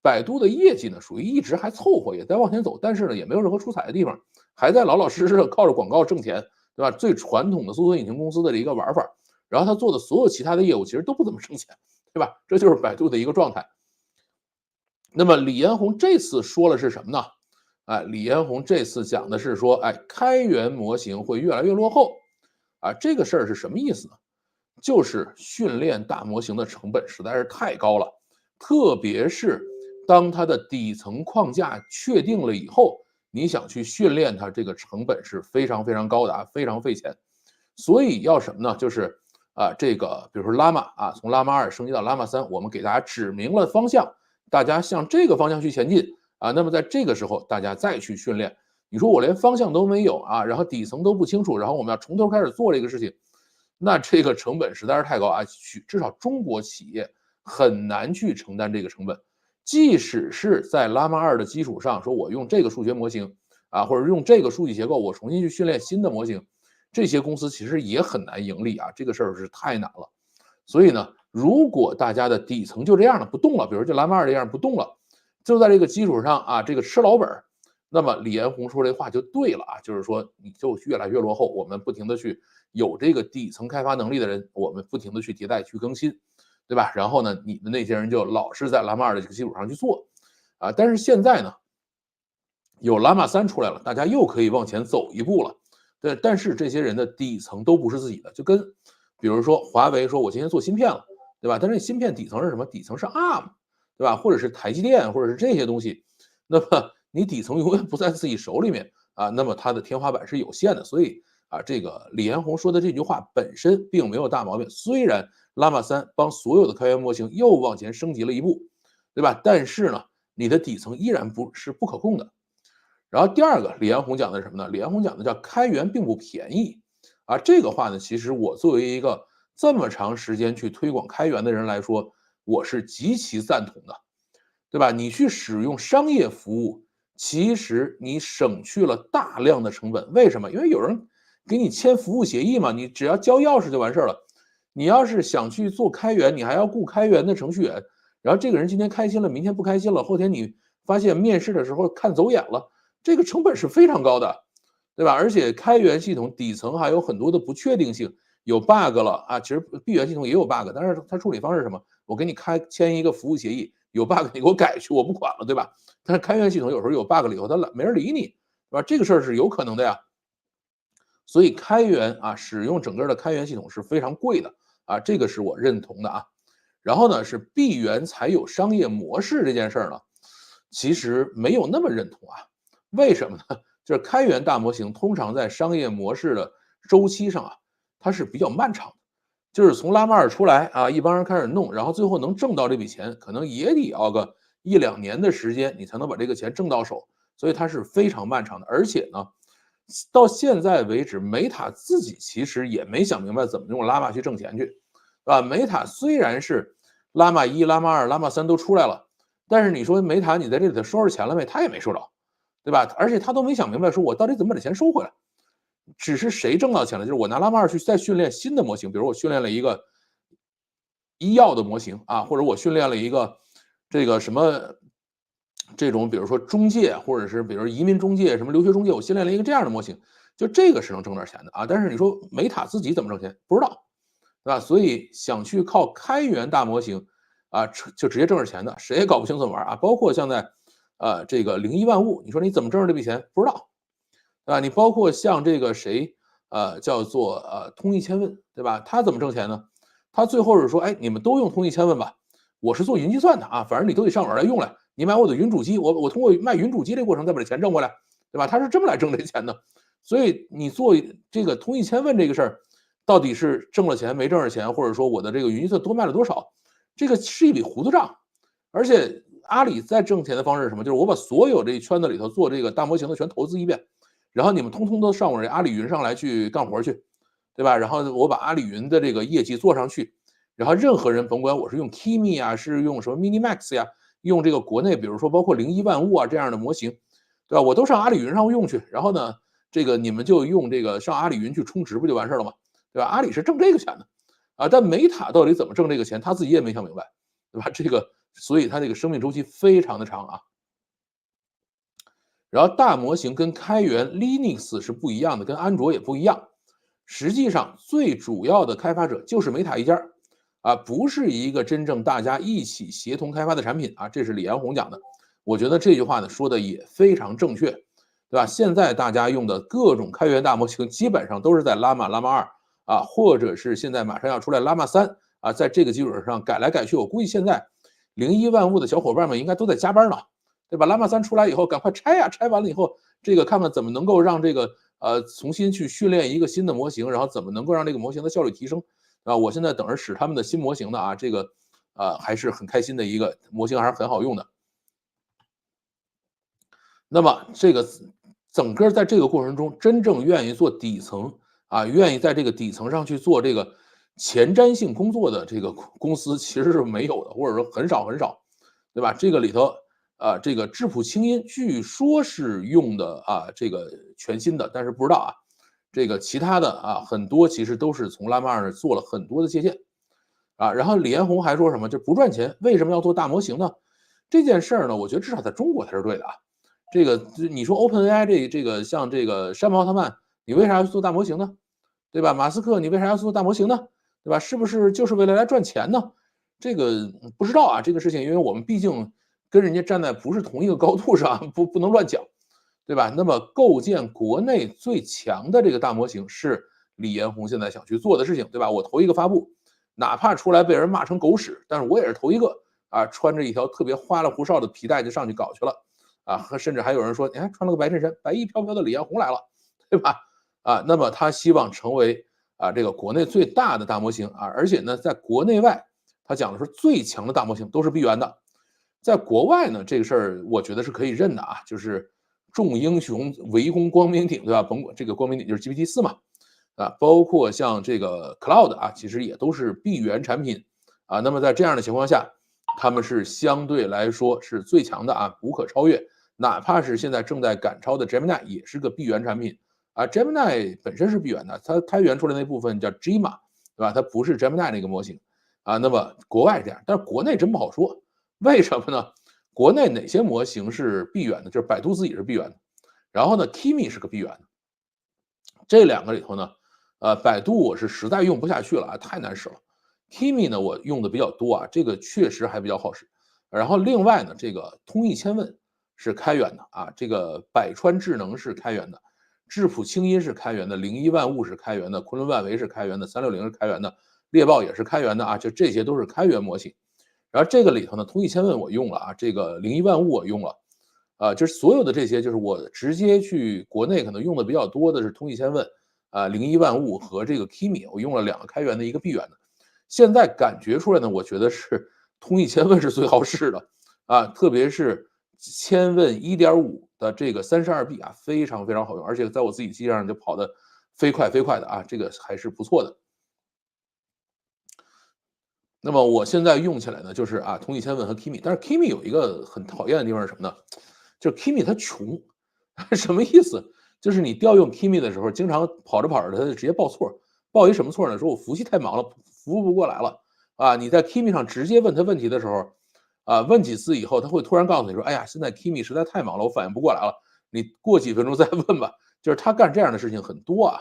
S1: 百度的业绩呢，属于一直还凑合，也在往前走，但是呢，也没有任何出彩的地方，还在老老实实的靠着广告挣钱，对吧？最传统的搜索引擎公司的一个玩法。然后他做的所有其他的业务其实都不怎么挣钱，对吧？这就是百度的一个状态。那么李彦宏这次说了是什么呢？哎，李彦宏这次讲的是说，哎，开源模型会越来越落后啊。这个事儿是什么意思呢？就是训练大模型的成本实在是太高了，特别是当它的底层框架确定了以后，你想去训练它，这个成本是非常非常高的啊，非常费钱。所以要什么呢？就是这个比如说 Llama 啊，从 Llama 2升级到 Llama 3，我们给大家指明了方向，大家向这个方向去前进啊。那么在这个时候，大家再去训练。你说我连方向都没有啊，然后底层都不清楚，然后我们要从头开始做这个事情，那这个成本实在是太高啊，至少中国企业很难去承担这个成本。即使是在 Llama 2的基础上，说我用这个数学模型啊，或者用这个数据结构，我重新去训练新的模型，这些公司其实也很难盈利啊，这个事儿是太难了。所以呢，如果大家的底层就这样了，不动了，比如这 Llama 2这样不动了，就在这个基础上啊，这个吃老本，那么李彦宏说这话就对了啊，就是说你就越来越落后，我们不停的去有这个底层开发能力的人，我们不停的去迭代去更新，对吧？然后呢，你们那些人就老是在 Llama 2的这个基础上去做啊，但是现在呢，有 Llama 3出来了，大家又可以往前走一步了。对，但是这些人的底层都不是自己的，就跟比如说华为说，我今天做芯片了，对吧？但是芯片底层是什么？底层是 ARM，对吧？或者是台积电，或者是这些东西，那么你底层永远不在自己手里面啊，那么它的天花板是有限的。所以啊，这个李彦宏说的这句话本身并没有大毛病。虽然 Llama 3帮所有的开源模型又往前升级了一步，对吧？但是呢，你的底层依然不可控的。然后第二个，李彦宏讲的是什么呢？李彦宏讲的叫开源并不便宜啊。这个话呢，其实我作为一个这么长时间去推广开源的人来说，我是极其赞同的，对吧？你去使用商业服务，其实你省去了大量的成本。为什么？因为有人给你签服务协议嘛，你只要交钥匙就完事儿了。你要是想去做开源，你还要雇开源的程序员，然后这个人今天开心了，明天不开心了，后天你发现面试的时候看走眼了。这个成本是非常高的，对吧？而且开源系统底层还有很多的不确定性，有 bug 了啊。其实闭源系统也有 bug，但是它处理方式是什么？我给你签一个服务协议，有 bug 你给我改去，我不管了，对吧？但是开源系统有时候有 bug 了以后，它没人理你，对吧？这个事儿是有可能的呀。所以开源啊，使用整个的开源系统是非常贵的啊，这个是我认同的啊。然后呢，是闭源才有商业模式这件事儿呢，其实没有那么认同啊。为什么呢？就是开源大模型通常在商业模式的周期上啊，它是比较漫长的。就是从拉马尔出来啊，一帮人开始弄，然后最后能挣到这笔钱，可能也得要个1、2年的时间，你才能把这个钱挣到手。所以它是非常漫长的。而且呢，到现在为止，美塔自己其实也没想明白怎么用拉玛去挣钱去，啊，美塔虽然是拉玛1、拉玛2、拉玛3都出来了，但是你说美塔你在这里头收着钱了没？他也没收着。对吧？而且他都没想明白，说我到底怎么把这钱收回来？只是谁挣到钱了？就是我拿拉玛2去再训练新的模型，比如我训练了一个医药的模型啊，或者我训练了一个这个什么这种，比如说中介，或者是比如移民中介、什么留学中介，我训练了一个这样的模型，就这个是能挣点钱的啊。但是你说美塔自己怎么挣钱？不知道，对吧？所以想去靠开源大模型啊，就直接挣着钱的，谁也搞不清怎么玩啊。包括像在这个零一万物，你说你怎么挣着这笔钱？不知道，对吧？你包括像这个谁，叫做通义千问，对吧？他怎么挣钱呢？他最后是说，哎，你们都用通义千问吧，我是做云计算的啊，反正你都得上网来用来，你买我的云主机，我通过卖云主机这个过程再把这钱挣回来，对吧？他是这么来挣这钱的。所以你做这个通义千问这个事儿，到底是挣了钱没挣着钱，或者说我的这个云计算多卖了多少，这个是一笔糊涂账。而且阿里再挣钱的方式是什么？就是我把所有这一圈子里头做这个大模型的全投资一遍，然后你们通通都上我这阿里云上来去干活去，对吧？然后我把阿里云的这个业绩做上去，然后任何人甭管我是用 Kimi 啊，是用什么 Minimax 呀，用这个国内比如说包括零一万物啊这样的模型，对吧？我都上阿里云上用去，然后呢，这个你们就用这个上阿里云去充值不就完事了吗？对吧？阿里是挣这个钱的啊，但美塔到底怎么挣这个钱，他自己也没想明白，对吧？这个所以它这个生命周期非常的长啊。然后大模型跟开源 Linux 是不一样的，跟安卓也不一样。实际上，最主要的开发者就是美塔一家啊，不是一个真正大家一起协同开发的产品啊。这是李彦宏讲的，我觉得这句话呢说的也非常正确，对吧？现在大家用的各种开源大模型，基本上都是在 Llama 2啊，或者是现在马上要出来 Llama 3啊，在这个基础上改来改去，我估计现在01万物的小伙伴们应该都在加班呢。对吧？Llama 3出来以后，赶快拆呀！拆完了以后，这个看看怎么能够让这个重新去训练一个新的模型，然后怎么能够让这个模型的效率提升，啊，我现在等着使他们的新模型呢啊，这个还是很开心的一个模型，还是很好用的。那么这个整个在这个过程中，真正愿意做底层啊，愿意在这个底层上去做这个前瞻性工作的这个公司其实是没有的，或者说很少很少，对吧？这个里头这个质朴清音据说是用的这个全新的，但是不知道啊，这个其他的很多其实都是从拉 a 2那做了很多的借鉴然后李彦宏还说什么就不赚钱，为什么要做大模型呢？这件事儿呢，我觉得至少在中国才是对的啊。这个你说 OpenAI 这个像这个山姆奥特曼，你为啥要做大模型呢？对吧？马斯克，你为啥要做大模型呢？对吧？是不是就是为了来赚钱呢？这个不知道啊，这个事情，因为我们毕竟跟人家站在不是同一个高度上，不能乱讲，对吧？那么构建国内最强的这个大模型是李彦宏现在想去做的事情，对吧？我头一个发布，哪怕出来被人骂成狗屎，但是我也是头一个穿着一条特别花里胡哨的皮带就上去搞去了。甚至还有人说，你看穿了个白衬衫，白衣飘飘的李彦宏来了，对吧？那么他希望成为这个国内最大的大模型而且呢，在国内外，他讲的是最强的大模型都是闭源的。在国外呢，这个事儿我觉得是可以认的就是众英雄围攻光明顶，对吧？甭管这个光明顶就是 GPT-4嘛，包括像这个 Cloud 其实也都是闭源产品那么在这样的情况下，他们是相对来说是最强的无可超越。哪怕是现在正在赶超的 Gemini 也是个闭源产品Gemini 本身是闭源的，它开源出来那部分叫 Gemma，对吧？它不是 Gemini 那个模型那么国外是这样，但是国内真不好说，为什么呢？国内哪些模型是闭源的？就是百度自己是闭源的，然后呢，Kimi 是个闭源的。这两个里头呢，百度我是实在用不下去了太难使了。Kimi 呢，我用的比较多这个确实还比较好使。然后另外呢，这个通义千问是开源的这个百川智能是开源的，质朴清音是开源的，零一万物是开源的，昆仑万维是开源的，360是开源的，猎豹也是开源的就这些都是开源模型。然后这个里头呢，通义千问我用了这个零一万物我用了。就是所有的这些，就是我直接去国内可能用的比较多的是通义千问零一万物和这个 Kimi， 我用了2个开源的，一个闭源的。现在感觉出来呢，我觉得是通义千问是最好使的特别是千问 1.5 的这个 32B 非常非常好用，而且在我自己机上就跑得飞快飞快的这个还是不错的。那么我现在用起来呢，就是通义千问和 Kimi， 但是 Kimi 有一个很讨厌的地方是什么呢？就是 Kimi 它穷，什么意思？就是你调用 Kimi 的时候，经常跑着跑着它就直接报错，报一什么错呢？说我服务器太忙了，服务不过来了你在 Kimi 上直接问他问题的时候问几次以后，他会突然告诉你说，哎呀，现在 Kimi 实在太忙了，我反应不过来了，你过几分钟再问吧。就是他干这样的事情很多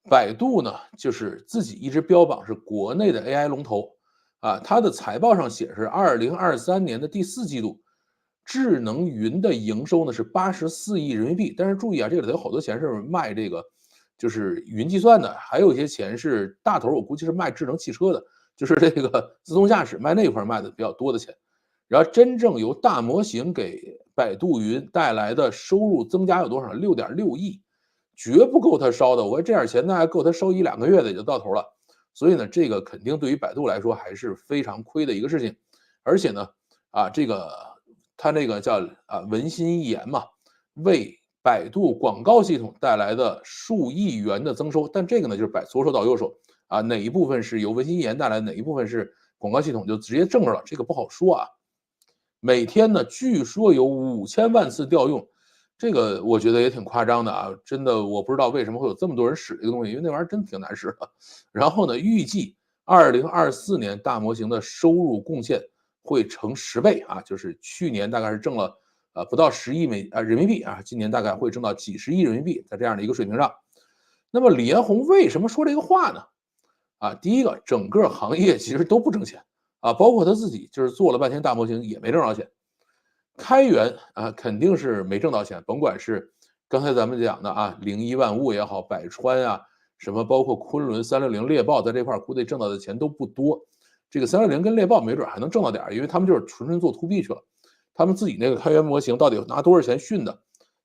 S1: 百度呢，就是自己一直标榜是国内的 AI 龙头它的财报上显示，2023年的第4季度，智能云的营收呢是84亿人民币。但是注意这里头有好多钱是卖这个，就是云计算的，还有一些钱是大头，我估计是卖智能汽车的，就是这个自动驾驶卖那块卖的比较多的钱。然后真正由大模型给百度云带来的收入增加有多少？6.6亿。绝不够他烧的，我说这点钱那还够他烧1-2个月的也就到头了。所以呢，这个肯定对于百度来说还是非常亏的一个事情。而且呢，这个他那个叫文心一言嘛，为百度广告系统带来的数亿元的增收，但这个呢就是左手倒右手哪一部分是由文心一言带来的，哪一部分是广告系统就直接挣着了，这个不好说每天呢，据说有5000万次调用，这个我觉得也挺夸张的真的我不知道为什么会有这么多人使这个东西，因为那玩意儿真挺难使的。然后呢，预计2024年大模型的收入贡献会成10倍就是去年大概是挣了不到10亿人民币今年大概会挣到几十亿人民币，在这样的一个水平上。那么李彦宏为什么说这个话呢？第一个，整个行业其实都不挣钱包括他自己，就是做了半天大模型也没挣着钱。开源肯定是没挣到钱，甭管是刚才咱们讲的零一万物也好，百川什么包括昆仑、360、猎豹在这块估计挣到的钱都不多。这个360跟猎豹没准还能挣到点因为他们就是纯纯做 to B 去了。他们自己那个开源模型到底拿多少钱训的，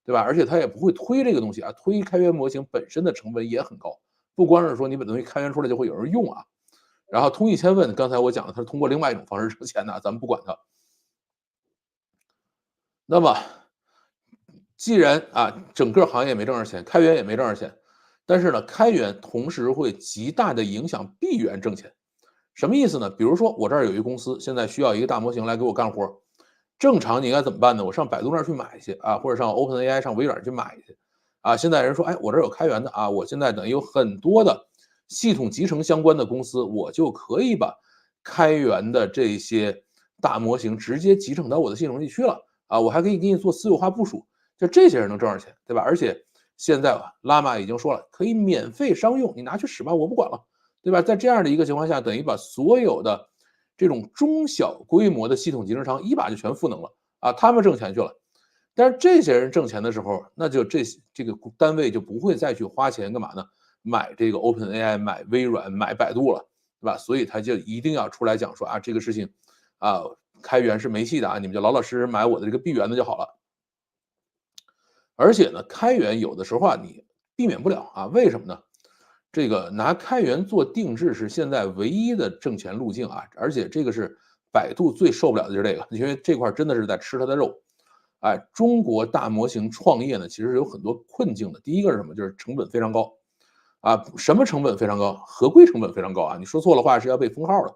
S1: 对吧？而且他也不会推这个东西推开源模型本身的成本也很高，不光是说你把东西开源出来就会有人用啊。然后通义千问，刚才我讲了，它是通过另外一种方式挣钱的，咱们不管它。那么，既然整个行业没挣着钱，开源也没挣着钱，但是呢，开源同时会极大的影响闭源挣钱。什么意思呢？比如说我这儿有一个公司，现在需要一个大模型来给我干活，正常你应该怎么办呢？我上百度那儿去买去啊，或者上 OpenAI 上微软去买去啊。现在人说，哎，我这儿有开源的啊，我现在等于有很多的系统集成相关的公司，我就可以把开源的这些大模型直接集成到我的系统里去了啊，我还可以给你做私有化部署，就这些人能挣着钱，对吧？而且现在拉玛已经说了，可以免费商用，你拿去使吧，我不管了。对吧？在这样的一个情况下，等于把所有的这种中小规模的系统集成商一把就全赋能了啊，他们挣钱去了。但是这些人挣钱的时候，那就这个单位就不会再去花钱干嘛呢？买这个 OpenAI、买微软、买百度了，对吧？所以他就一定要出来讲说啊，这个事情啊，开源是没戏的啊，你们就老老实实买我的这个闭源的就好了。而且呢，开源有的时候你避免不了啊，为什么呢？这个拿开源做定制是现在唯一的挣钱路径啊，而且这个是百度最受不了的就是这个，因为这块真的是在吃它的肉。哎，中国大模型创业呢，其实有很多困境的。第一个是什么？就是成本非常高啊，什么成本非常高？合规成本非常高啊，你说错了话是要被封号的，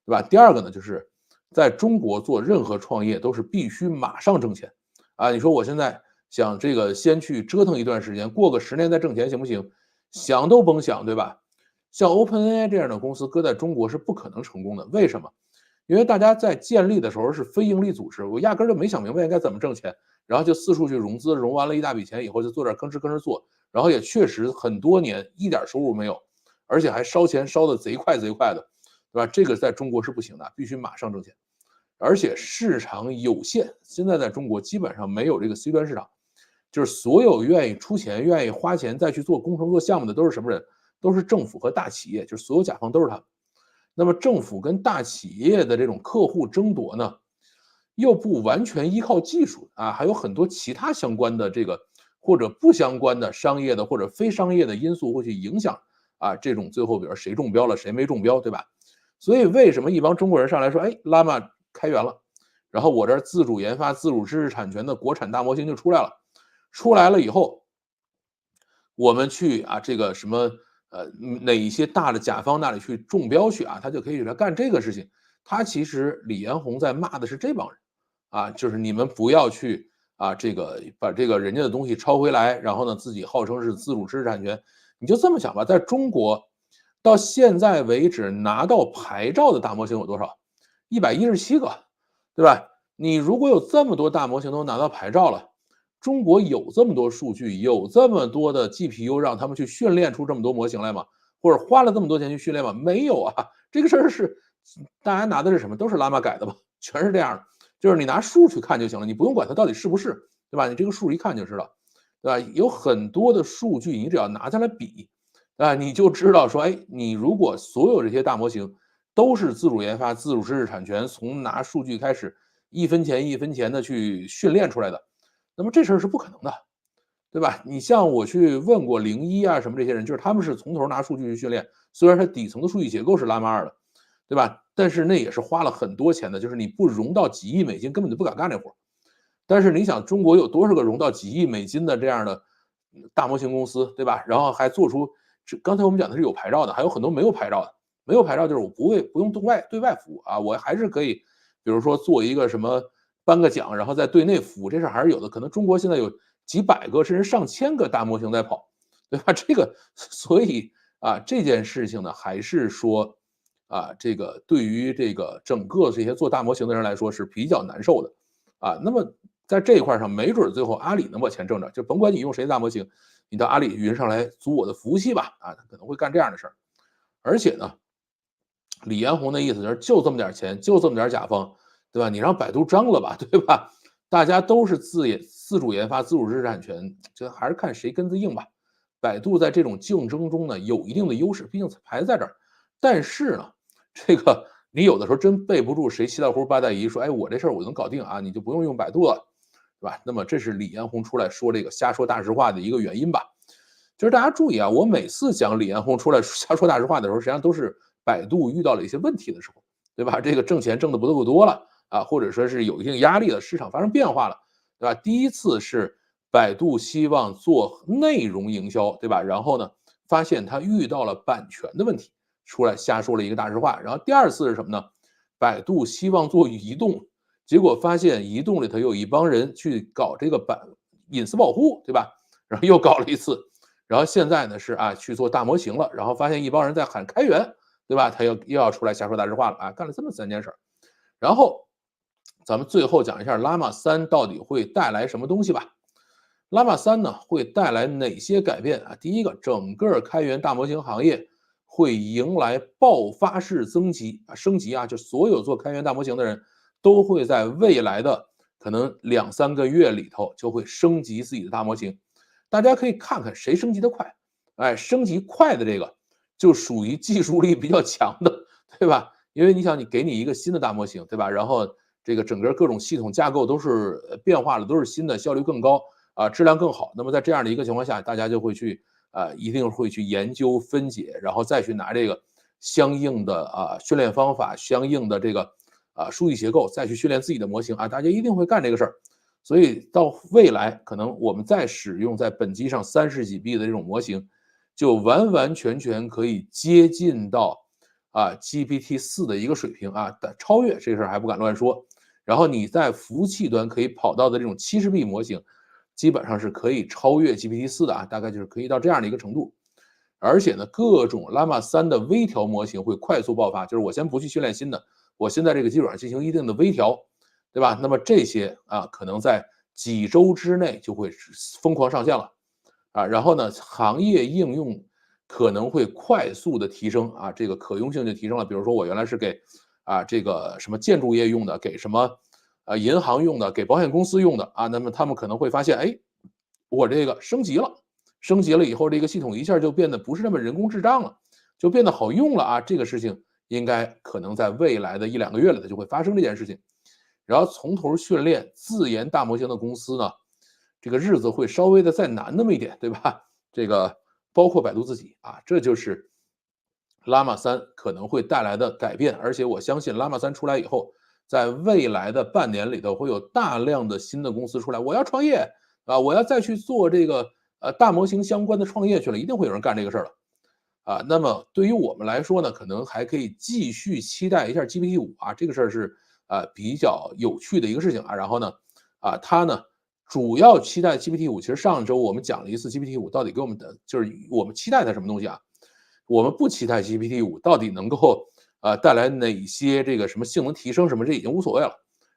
S1: 对吧？第二个呢，就是在中国做任何创业都是必须马上挣钱啊。你说我现在想这个先去折腾一段时间，过个10年再挣钱行不行？想都甭想，对吧？像 OpenAI 这样的公司搁在中国是不可能成功的，为什么？因为大家在建立的时候是非盈利组织，我压根就没想明白应该怎么挣钱，然后就四处去融资，融完了一大笔钱以后就做点吭哧吭哧做，然后也确实很多年一点收入没有，而且还烧钱烧的贼快贼快的，对吧？这个在中国是不行的，必须马上挣钱，而且市场有限，现在在中国基本上没有这个 C 端市场，就是所有愿意出钱、愿意花钱再去做工程、做项目的都是什么人？都是政府和大企业，就是所有甲方都是他们。那么政府跟大企业的这种客户争夺呢，又不完全依靠技术啊，还有很多其他相关的这个或者不相关的商业的或者非商业的因素会去影响啊，这种最后比如谁中标了，谁没中标，对吧？所以为什么一帮中国人上来说，哎，拉玛开源了，然后我这儿自主研发、自主知识产权的国产大模型就出来了，出来了以后，我们去这个什么哪一些大的甲方那里去中标去啊，他就可以来干这个事情。他其实李彦宏在骂的是这帮人啊，就是你们不要去这个把这个人家的东西抄回来，然后呢自己号称是自主知识产权。你就这么想吧，在中国到现在为止拿到牌照的大模型有多少？117个，对吧？你如果有这么多大模型都拿到牌照了，中国有这么多数据，有这么多的 GPU 让他们去训练出这么多模型来吗？或者花了这么多钱去训练吗？没有啊，这个事儿是大家拿的是什么？都是拉玛改的吧？全是这样的，就是你拿数去看就行了，你不用管它到底是不是，对吧？你这个数一看就知道，对吧？有很多的数据，你只要拿下来比，你就知道说，哎，你如果所有这些大模型都是自主研发、自主知识产权，从拿数据开始，一分钱一分钱的去训练出来的。那么这事儿是不可能的，对吧？你像我去问过01什么这些人，就是他们是从头拿数据去训练，虽然它底层的数据结构是拉玛2的，对吧？但是那也是花了很多钱的，就是你不融到几亿美金，根本就不敢干这活。但是你想，中国有多少个融到几亿美金的这样的大模型公司，对吧？然后还做出刚才我们讲的是有牌照的，还有很多没有牌照的。没有牌照就是我不用对外服务啊，我还是可以，比如说做一个什么颁个奖，然后在对内服务，这事还是有的。可能中国现在有几百个甚至上千个大模型在跑，对吧？这个所以这件事情呢，还是说这个对于这个整个这些做大模型的人来说是比较难受的那么在这一块上，没准最后阿里能把钱挣着，就甭管你用谁大模型，你到阿里云上来租我的服务器吧他可能会干这样的事儿。而且呢，李彦宏的意思就是就这么点钱，就这么点甲方，对吧？你让百度张了吧，对吧？大家都是自主研发、自主知识产权，这还是看谁根子硬吧。百度在这种竞争中呢，有一定的优势，毕竟排在这儿。但是呢，这个你有的时候真背不住谁七大姑八大姨说，哎，我这事儿我能搞定啊，你就不用百度了，对吧？那么这是李彦宏出来说这个瞎说大实话的一个原因吧。就是大家注意啊，我每次讲李彦宏出来瞎说大实话的时候，实际上都是百度遇到了一些问题的时候，对吧？这个挣钱挣的不够多了啊，或者说是有一定压力了，市场发生变化了，对吧？第一次是百度希望做内容营销，对吧？然后呢，发现他遇到了版权的问题，出来瞎说了一个大实话。然后第二次是什么呢？百度希望做移动，结果发现移动里头有一帮人去搞这个隐私保护，对吧？然后又搞了一次，然后现在呢是啊去做大模型了，然后发现一帮人在喊开源，对吧？他又要出来瞎说大实话了啊，干了这么3件事儿。然后咱们最后讲一下 Llama 3到底会带来什么东西吧。Llama 3呢会带来哪些改变啊？第一个，整个开源大模型行业会迎来爆发式升级啊，就所有做开源大模型的人都会在未来的可能2、3个月里头就会升级自己的大模型。大家可以看看谁升级的快，哎，升级快的这个就属于技术力比较强的，对吧？因为你想，你给你一个新的大模型，对吧？然后这个整个各种系统架构都是变化了，都是新的，效率更高啊，质量更好。那么在这样的一个情况下，大家就会去一定会去研究分解，然后再去拿这个相应的训练方法、相应的这个数据结构，再去训练自己的模型啊，大家一定会干这个事儿。所以到未来，可能我们再使用在本机上30几 B 的这种模型，就完完全全可以接近到GPT-4的一个水平啊，超越这事儿还不敢乱说。然后你在服务器端可以跑到的这种70B 模型，基本上是可以超越 GPT-4的啊，大概就是可以到这样的一个程度。而且呢，各种 Llama 3的微调模型会快速爆发，就是我先不去训练新的，我先在这个基础上进行一定的微调，对吧？那么这些可能在几周之内就会疯狂上线了啊。然后呢，行业应用可能会快速的提升啊，这个可用性就提升了。比如说我原来是给这个什么建筑业用的，给什么银行用的，给保险公司用的啊，那么他们可能会发现，哎，我这个升级了。升级了以后，这个系统一下就变得不是那么人工智障了，就变得好用了啊！这个事情应该可能在未来的1、2个月里头就会发生这件事情。然后从头训练自研大模型的公司呢，这个日子会稍微的再难那么一点，对吧？这个包括百度自己啊，这就是 Llama 3可能会带来的改变。而且我相信 Llama 3出来以后，在未来的半年里头会有大量的新的公司出来，我要创业啊，我要再去做这个大模型相关的创业去了，一定会有人干这个事儿了啊。那么对于我们来说呢，可能还可以继续期待一下 GPT-5啊，这个事儿是比较有趣的一个事情啊。然后呢，它呢主要期待 GPT-5，其实上周我们讲了一次 GPT-5到底给我们的，就是我们期待它什么东西啊？我们不期待 GPT-5到底能够带来哪些这个什么性能提升什么，这已经无所谓了。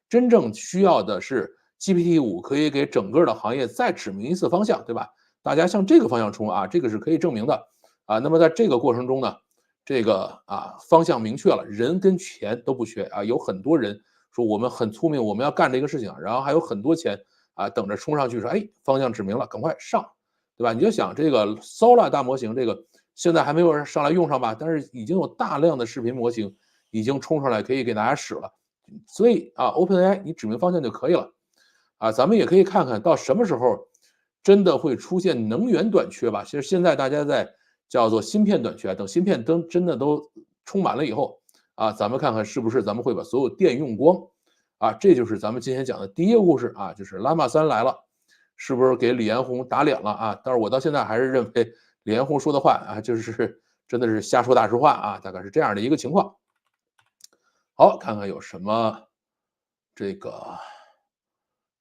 S1: 真正需要的是 GPT-5可以给整个的行业再指明一次方向，对吧？大家向这个方向冲啊，这个是可以证明的啊。那么在这个过程中呢，这个方向明确了，人跟钱都不缺啊。有很多人说我们很聪明，我们要干这个事情，然后还有很多钱等着冲上去说，哎，方向指明了，赶快上，对吧？你就想这个 Sola 大模型，这个现在还没有人上来用上吧，但是已经有大量的视频模型已经冲上来，可以给大家使了。所以OpenAI 你指明方向就可以了咱们也可以看看到什么时候真的会出现能源短缺吧。其实现在大家在叫做芯片短缺，等芯片真的都充满了以后咱们看看是不是咱们会把所有电用光这就是咱们今天讲的第一个故事就是 Llama 3来了，是不是给李彦宏打脸了但是我到现在还是认为李彦宏说的话就是真的是瞎说大实话大概是这样的一个情况。好，看看有什么这个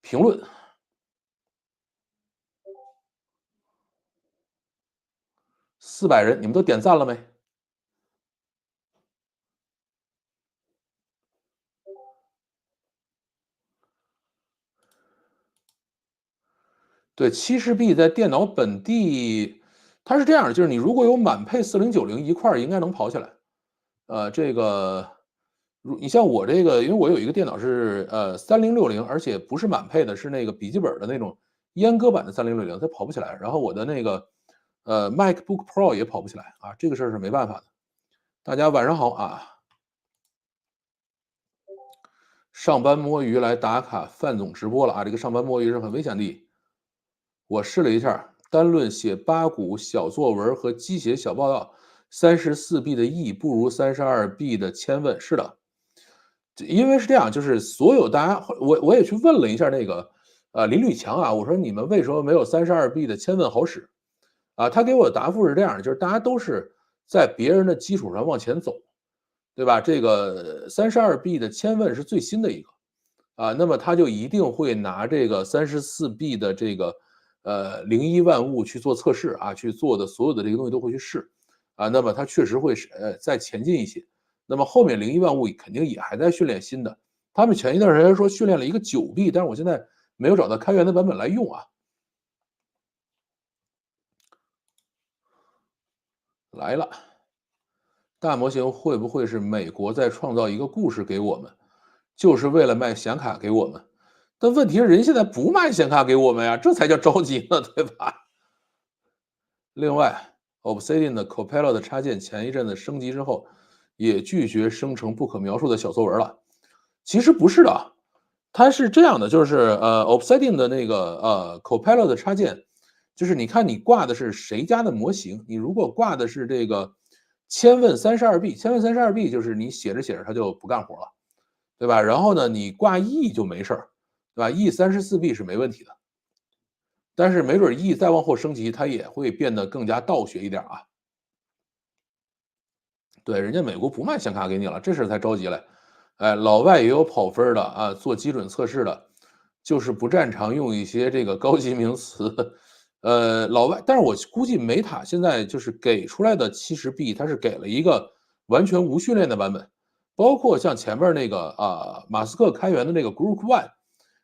S1: 评论。400人，你们都点赞了没？对，70B 在电脑本地，它是这样就是你如果有满配4090一块儿应该能跑起来。这个你像我这个，因为我有一个电脑是3060，而且不是满配的，是那个笔记本的那种阉割版的3060，它跑不起来。然后我的那个MacBook Pro 也跑不起来这个事儿是没办法的。大家晚上好上班摸鱼来打卡范总直播了这个上班摸鱼是很危险的。我试了一下单论写八股小作文和鸡血小报告，34B 的意不如32B 的千问。是的，因为是这样，就是所有大家，我也去问了一下那个林吕强啊，我说你们为什么没有32B 的千问好使啊？他给我的答复是这样，就是大家都是在别人的基础上往前走，对吧？这个32B 的千问是最新的一个啊，那么他就一定会拿这个34B 的这个01万物去做测试啊，去做的所有的这个东西都会去试啊，那么它确实会是再前进一些。那么后面01万物肯定也还在训练新的，他们前一段时间说训练了一个9B，但是我现在没有找到开源的版本来用啊。来了，大模型会不会是美国在创造一个故事给我们，就是为了卖显卡给我们？但问题是人现在不卖显卡给我们呀，这才叫着急呢，对吧？另外，Obsidian 的 Copilot 插件前一阵子升级之后，也拒绝生成不可描述的小作文了。其实不是的，它是这样的，就是Obsidian 的那个Copilot 的插件，就是你看你挂的是谁家的模型，你如果挂的是这个千问 32B，千问 32B 就是你写着写着它就不干活了，对吧？然后呢，你挂 E 就没事儿，对吧？E34B 是没问题的。但是没准 E 再往后升级，它也会变得更加倒学一点啊。对，人家美国不卖显卡给你了，这事才着急嘞。哎，老外也有跑分的啊，做基准测试的，就是不擅长用一些这个高级名词。老外，但是我估计美塔现在就是给出来的70B，它是给了一个完全无训练的版本，包括像前面那个马斯克开源的那个 Group One，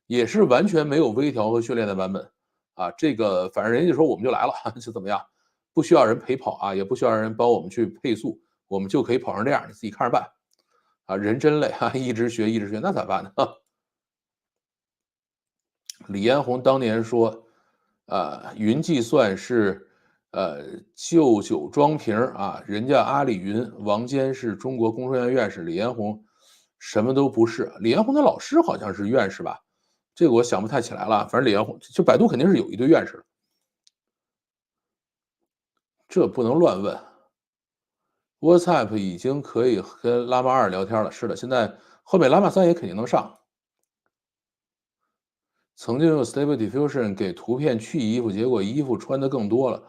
S1: 也是完全没有微调和训练的版本。啊，这个反正人家就说我们就来了，就怎么样，不需要人陪跑啊，也不需要人帮我们去配速，我们就可以跑成这样，你自己看着办。啊，人真累啊，一直学一直学，那咋办呢？李彦宏当年说，云计算是旧酒装瓶啊，人家阿里云，王坚是中国工程院院士，李彦宏什么都不是。李彦宏的老师好像是院士吧？这个我想不太起来了，反正李彦宏就百度肯定是有一堆院士的，这不能乱问。WhatsApp 已经可以跟 Llama 2聊天了，是的，现在后面 Llama 3也肯定能上。曾经用 Stable Diffusion 给图片去衣服，结果衣服穿的更多了，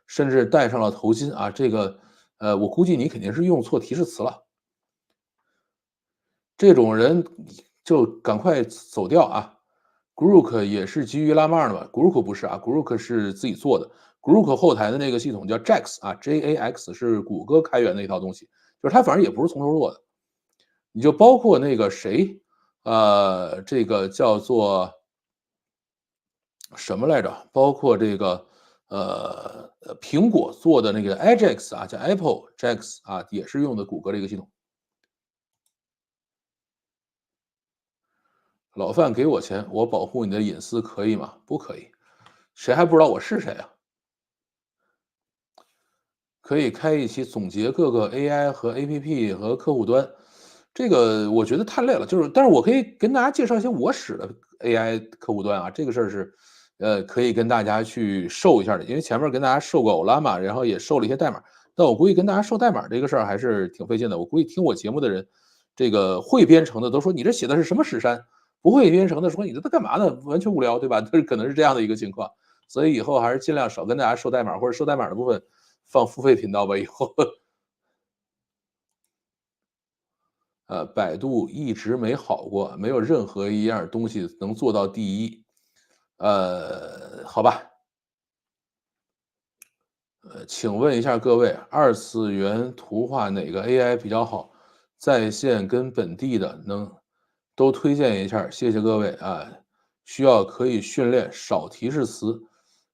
S1: 甚至戴上了头巾啊！这个，我估计你肯定是用错提示词了。这种人就赶快走掉啊！Grok 也是基于 Llama 2的吧？Grok 不是啊，Grok 是自己做的。Grok 后台的那个系统叫 JAX 啊，JAX 是谷歌开源的一套东西，就是它反正也不是从头做的。你就包括那个谁，这个叫做什么来着？包括这个苹果做的那个 Ajax 啊，叫 Apple Jax 啊，也是用的谷歌这个系统。老范给我钱，我保护你的隐私可以吗？不可以。谁还不知道我是谁啊？可以开一期总结各个 AI 和 APP 和客户端。这个我觉得太累了，就是但是我可以跟大家介绍一些我使的 AI 客户端啊，这个事儿是，可以跟大家去授一下的。因为前面跟大家授过 Ollama，然后也授了一些代码，但我估计跟大家授代码这个事儿还是挺费劲的。我估计听我节目的人，这个会编程的都说你这写的是什么史山，不会编程的说你这都干嘛呢？完全无聊，对吧？这可能是这样的一个情况。所以以后还是尽量少跟大家授代码，或者授代码的部分放付费频道吧，以后。百度一直没好过，没有任何一样东西能做到第一。好吧，请问一下各位，二次元图画哪个 AI 比较好？在线跟本地的能都推荐一下，谢谢各位啊。需要可以训练少提示词，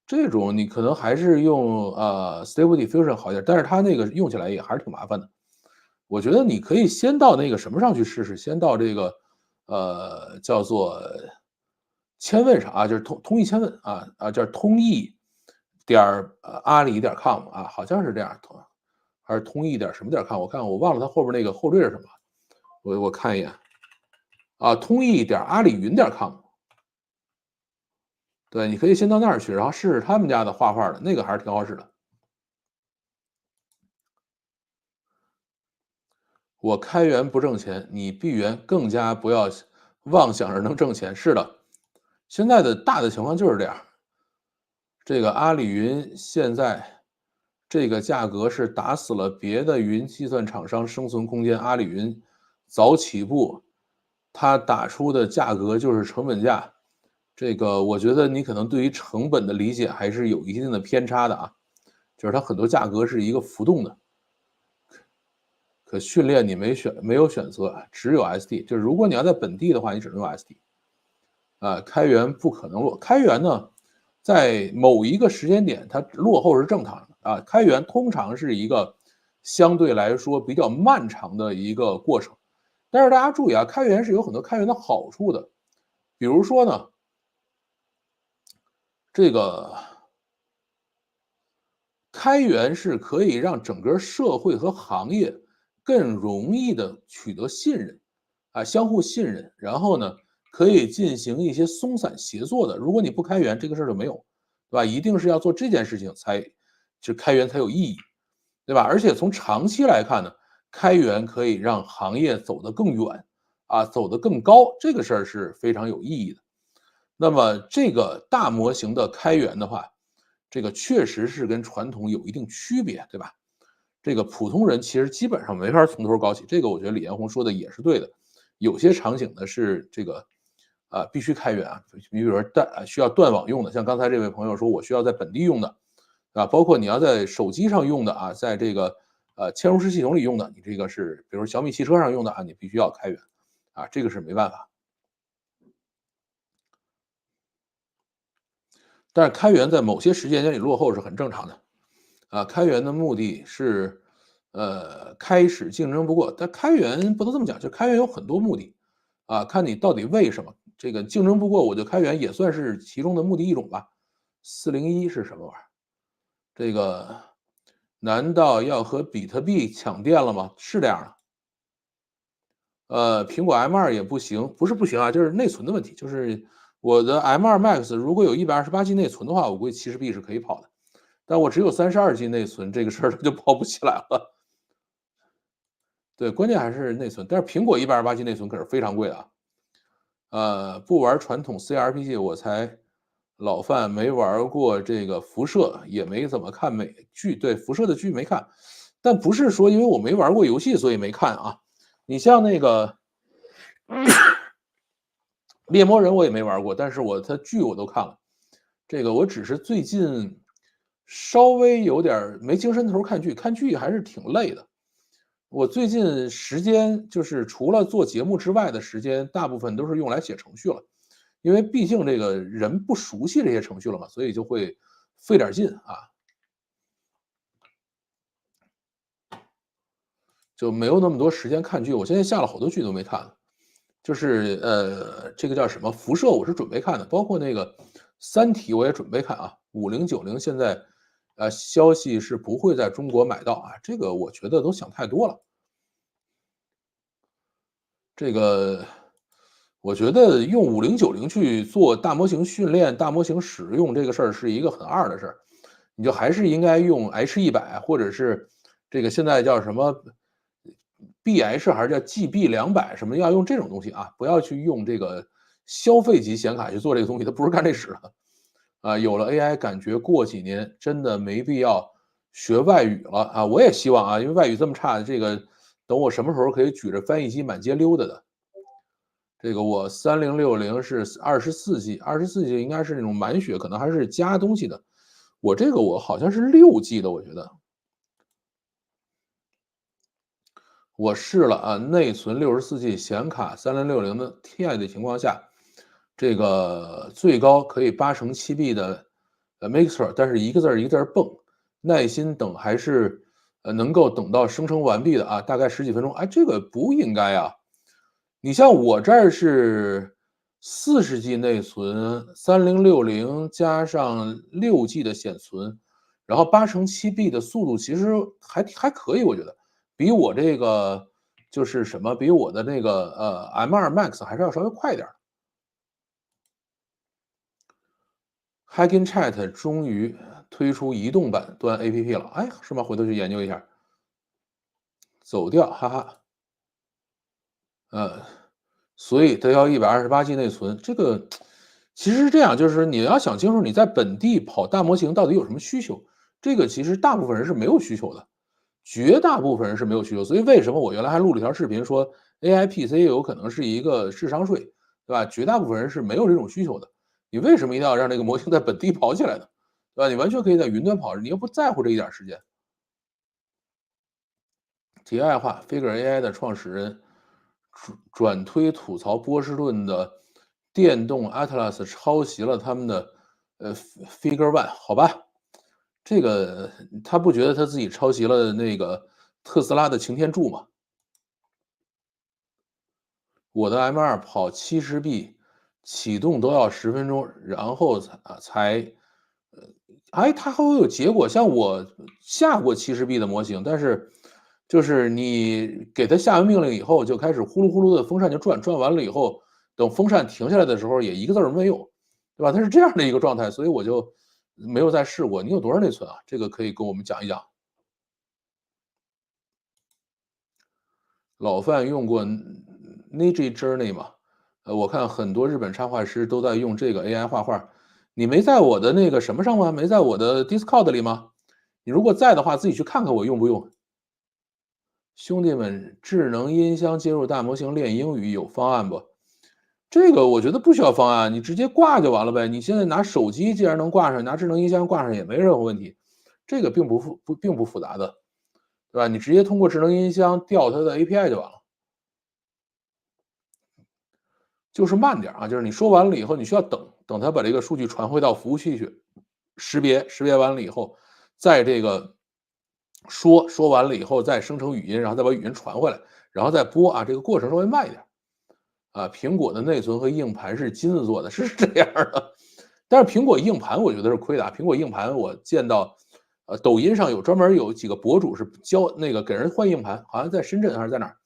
S1: 这种你可能还是用Stable Diffusion 好一点，但是它那个用起来也还是挺麻烦的。我觉得你可以先到那个什么上去试试，先到这个，叫做千问上啊，就是通义千问啊，叫通义点阿里点 com 啊，好像是这样，还是通义点什么点 com，我看我忘了它后边那个后缀是什么，我看一眼啊，通义点阿里云点 com。对，你可以先到那儿去，然后试试他们家的画画的，那个还是挺好使的。我开源不挣钱，你闭源更加不要妄想着能挣钱。是的，现在的大的情况就是这样。这个阿里云现在这个价格是打死了别的云计算厂商生存空间。阿里云早起步，它打出的价格就是成本价。这个我觉得你可能对于成本的理解还是有一定的偏差的啊，就是它很多价格是一个浮动的。可训练你没有选择，只有 SD。就是如果你要在本地的话，你只能用 SD。开源不可能落。开源呢，在某一个时间点它落后是正常的啊。开源通常是一个相对来说比较漫长的一个过程。但是大家注意啊，开源是有很多开源的好处的。比如说呢，这个开源是可以让整个社会和行业更容易的取得信任，相互信任，然后呢，可以进行一些松散协作的。如果你不开源，这个事儿就没有，对吧？一定是要做这件事情就开源才有意义，对吧？而且从长期来看呢，开源可以让行业走得更远，走得更高，这个事儿是非常有意义的。那么这个大模型的开源的话，这个确实是跟传统有一定区别，对吧？这个普通人其实基本上没法从头搞起，这个我觉得李彦宏说的也是对的。有些场景呢是这个，必须开源啊，你比如说需要断网用的，像刚才这位朋友说我需要在本地用的，包括你要在手机上用的在这个嵌入式系统里用的，你这个是比如小米汽车上用的你必须要开源，这个是没办法。但是开源在某些时间点里落后是很正常的。开源的目的是，开始竞争不过，但开源不能这么讲，就开源有很多目的，看你到底为什么。这个竞争不过我就开源也算是其中的目的一种吧。401是什么玩意儿？这个难道要和比特币抢电了吗？是这样的。苹果 M2也不行，不是不行就是内存的问题。就是我的 M2 Max 如果有128G 内存的话，我估计70 B 是可以跑的。但我只有32G 内存，这个事儿它就跑不起来了。对，关键还是内存，但是苹果128G 内存可是非常贵的啊。不玩传统 CRPG，我才老范没玩过这个辐射，也没怎么看美剧。对，辐射的剧没看，但不是说因为我没玩过游戏所以没看啊。你像那个猎魔人我也没玩过，但是它剧我都看了。这个我只是最近稍微有点儿没精神头看剧，看剧还是挺累的。我最近时间就是除了做节目之外的时间，大部分都是用来写程序了。因为毕竟这个人不熟悉这些程序了嘛，所以就会费点劲，就没有那么多时间看剧。我现在下了好多剧都没看。就是这个叫什么辐射，我是准备看的，包括那个三体我也准备看5090现在消息是不会在中国买到这个我觉得都想太多了。这个我觉得用5090去做大模型训练、大模型使用这个事儿是一个很二的事儿，你就还是应该用 H100或者是这个现在叫什么 BH 还是叫 GB200什么，要用这种东西不要去用这个消费级显卡去做这个东西，它不是干这使的。有了 AI，感觉过几年真的没必要学外语了我也希望因为外语这么差，这个等我什么时候可以举着翻译机满街溜达的。这个我3060是24G，24G 应该是那种满血，可能还是加东西的。我这个我好像是6G 的，我觉得。我试了内存64G，显卡3060的 Ti 的情况下，这个最高可以8乘7B 的Mixer，但是一个字儿一个字儿蹦，耐心等还是能够等到生成完毕的大概十几分钟。这个不应该你像我这儿是40G 内存，3060加上6G 的显存，然后8乘7B 的速度其实还可以，我觉得比我这个就是什么，比我的那个M2 Max 还是要稍微快一点儿。Hugging Chat 终于推出移动版端 APP 了，哎，是吗？回头去研究一下。走调，哈哈。呃，所以它要128G 内存，这个其实是这样，就是你要想清楚你在本地跑大模型到底有什么需求，这个其实大部分人是没有需求的，绝大部分人是没有需求。所以为什么我原来还录了一条视频说 AI PC 有可能是一个智商税，对吧？绝大部分人是没有这种需求的，你为什么一定要让这个模型在本地跑起来呢？对吧？你完全可以在云端跑，你又不在乎这一点时间。题外话，Figure AI 的创始人转推吐槽波士顿的电动 Atlas 抄袭了他们的Figure One，好吧，这个他不觉得他自己抄袭了那个特斯拉的擎天柱吗？我的 M2 跑70B 启动都要10分钟，然后才哎，它还会有结果。像我下过70B 的模型，但是就是你给它下完命令以后，就开始呼噜呼噜的风扇就转，转完了以后，等风扇停下来的时候，也一个字儿没有，对吧？它是这样的一个状态，所以我就没有再试过。你有多少内存啊？这个可以跟我们讲一讲。老范用过 Niji Journey 吗？我看很多日本插画师都在用这个 AI 画画。你没在我的那个什么上吗？没在我的 Discord 里吗？你如果在的话，自己去看看我用不用。兄弟们，智能音箱接入大模型练英语有方案不？这个我觉得不需要方案，你直接挂就完了呗。你现在拿手机既然能挂上，拿智能音箱挂上也没任何问题，这个并不复杂的，对吧？你直接通过智能音箱调它的 API 就完了。就是慢点啊，就是你说完了以后，你需要等它把这个数据传回到服务器去，识别完了以后，再这个说完了以后再生成语音，然后再把语音传回来，然后再播啊，这个过程稍微慢一点啊。苹果的内存和硬盘是金子做的，是这样的。但是苹果硬盘我觉得是亏的啊，苹果硬盘我见到，抖音上专门有几个博主是教那个给人换硬盘，好像在深圳还是在哪儿，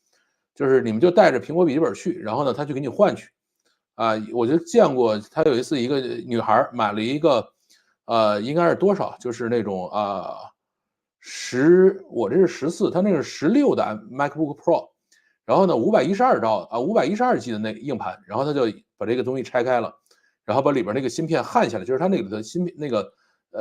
S1: 就是你们就带着苹果笔记本去，然后呢他去给你换去。啊，我就见过他有一次一个女孩买了一个，应该是多少，就是那种我这是14，他那个是16的 MacBook Pro，然后呢512G 的那硬盘，然后他就把这个东西拆开了，然后把里边那个芯片焊下来，就是他那里的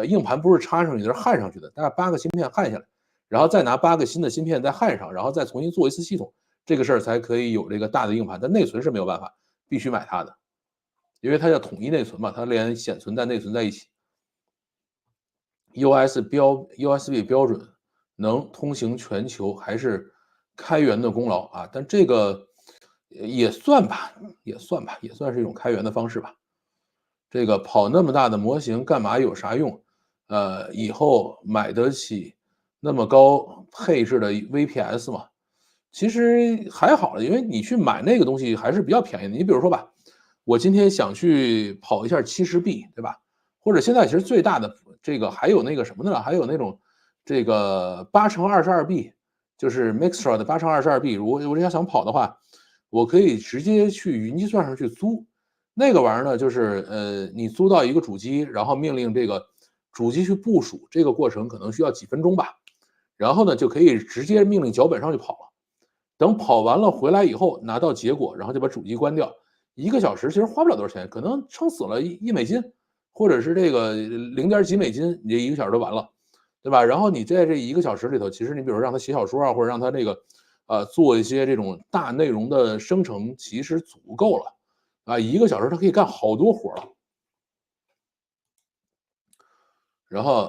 S1: 硬盘不是插上去，是焊上去的，大概8个芯片焊下来，然后再拿8个新的芯片再焊上，然后再重新做一次系统，这个事儿才可以有这个大的硬盘，但内存是没有办法。必须买它的，因为它叫统一内存嘛，它连显存带内存在一起。USB 标准能通行全球，还是开源的功劳啊？但这个也算吧，也算吧，也算是一种开源的方式吧。这个跑那么大的模型干嘛有啥用？以后买得起那么高配置的 VPS 吗？其实还好了，因为你去买那个东西还是比较便宜的。你比如说吧，我今天想去跑一下70B，对吧？或者现在其实最大的这个还有那个什么的了，还有那种这个8×22B，就是 Mixtra 的8×22B。如果我想跑的话，我可以直接去云计算上去租。那个玩意儿呢，就是你租到一个主机，然后命令这个主机去部署，这个过程可能需要几分钟吧。然后呢，就可以直接命令脚本上去跑了。等跑完了回来以后，拿到结果，然后就把主机关掉。1个小时其实花不了多少钱，可能撑死了1美金，或者是这个0点几美金，你这1个小时就完了，对吧？然后你在这1个小时里头，其实你比如说让他写小说啊，或者让他这个做一些这种大内容的生成，其实足够了啊。1个小时他可以干好多活了。然后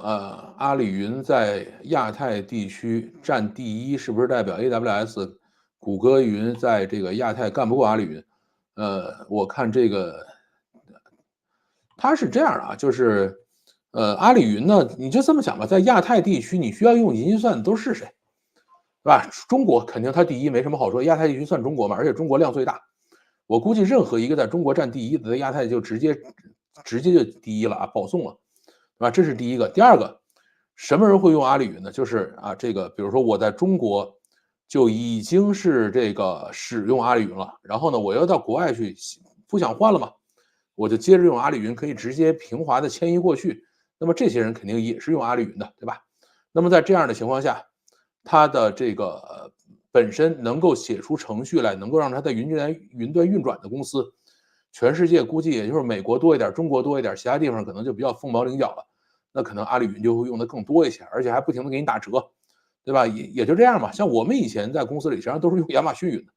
S1: 阿里云在亚太地区占第一，是不是代表 AWS、谷歌云在这个亚太干不过阿里云？我看这个它是这样的啊，就是阿里云呢，你就这么想吧，在亚太地区你需要用云计算的都是谁，对吧？中国肯定它第一，没什么好说，亚太地区算中国嘛，而且中国量最大。我估计任何一个在中国占第一的，在亚太就直接就第一了啊，保送了。对吧？这是第一个。第二个，什么人会用阿里云呢？就是这个比如说我在中国就已经是这个使用阿里云了，然后呢，我要到国外去，不想换了嘛，我就接着用阿里云可以直接平滑的迁移过去，那么这些人肯定也是用阿里云的，对吧？那么在这样的情况下，它的这个本身能够写出程序来，能够让它在云端运转的公司，全世界估计也就是美国多一点，中国多一点，其他地方可能就比较凤毛麟角了。那可能阿里云就会用的更多一些，而且还不停的给你打折，对吧？也就这样嘛。像我们以前在公司里，实际上都是用亚马逊云的，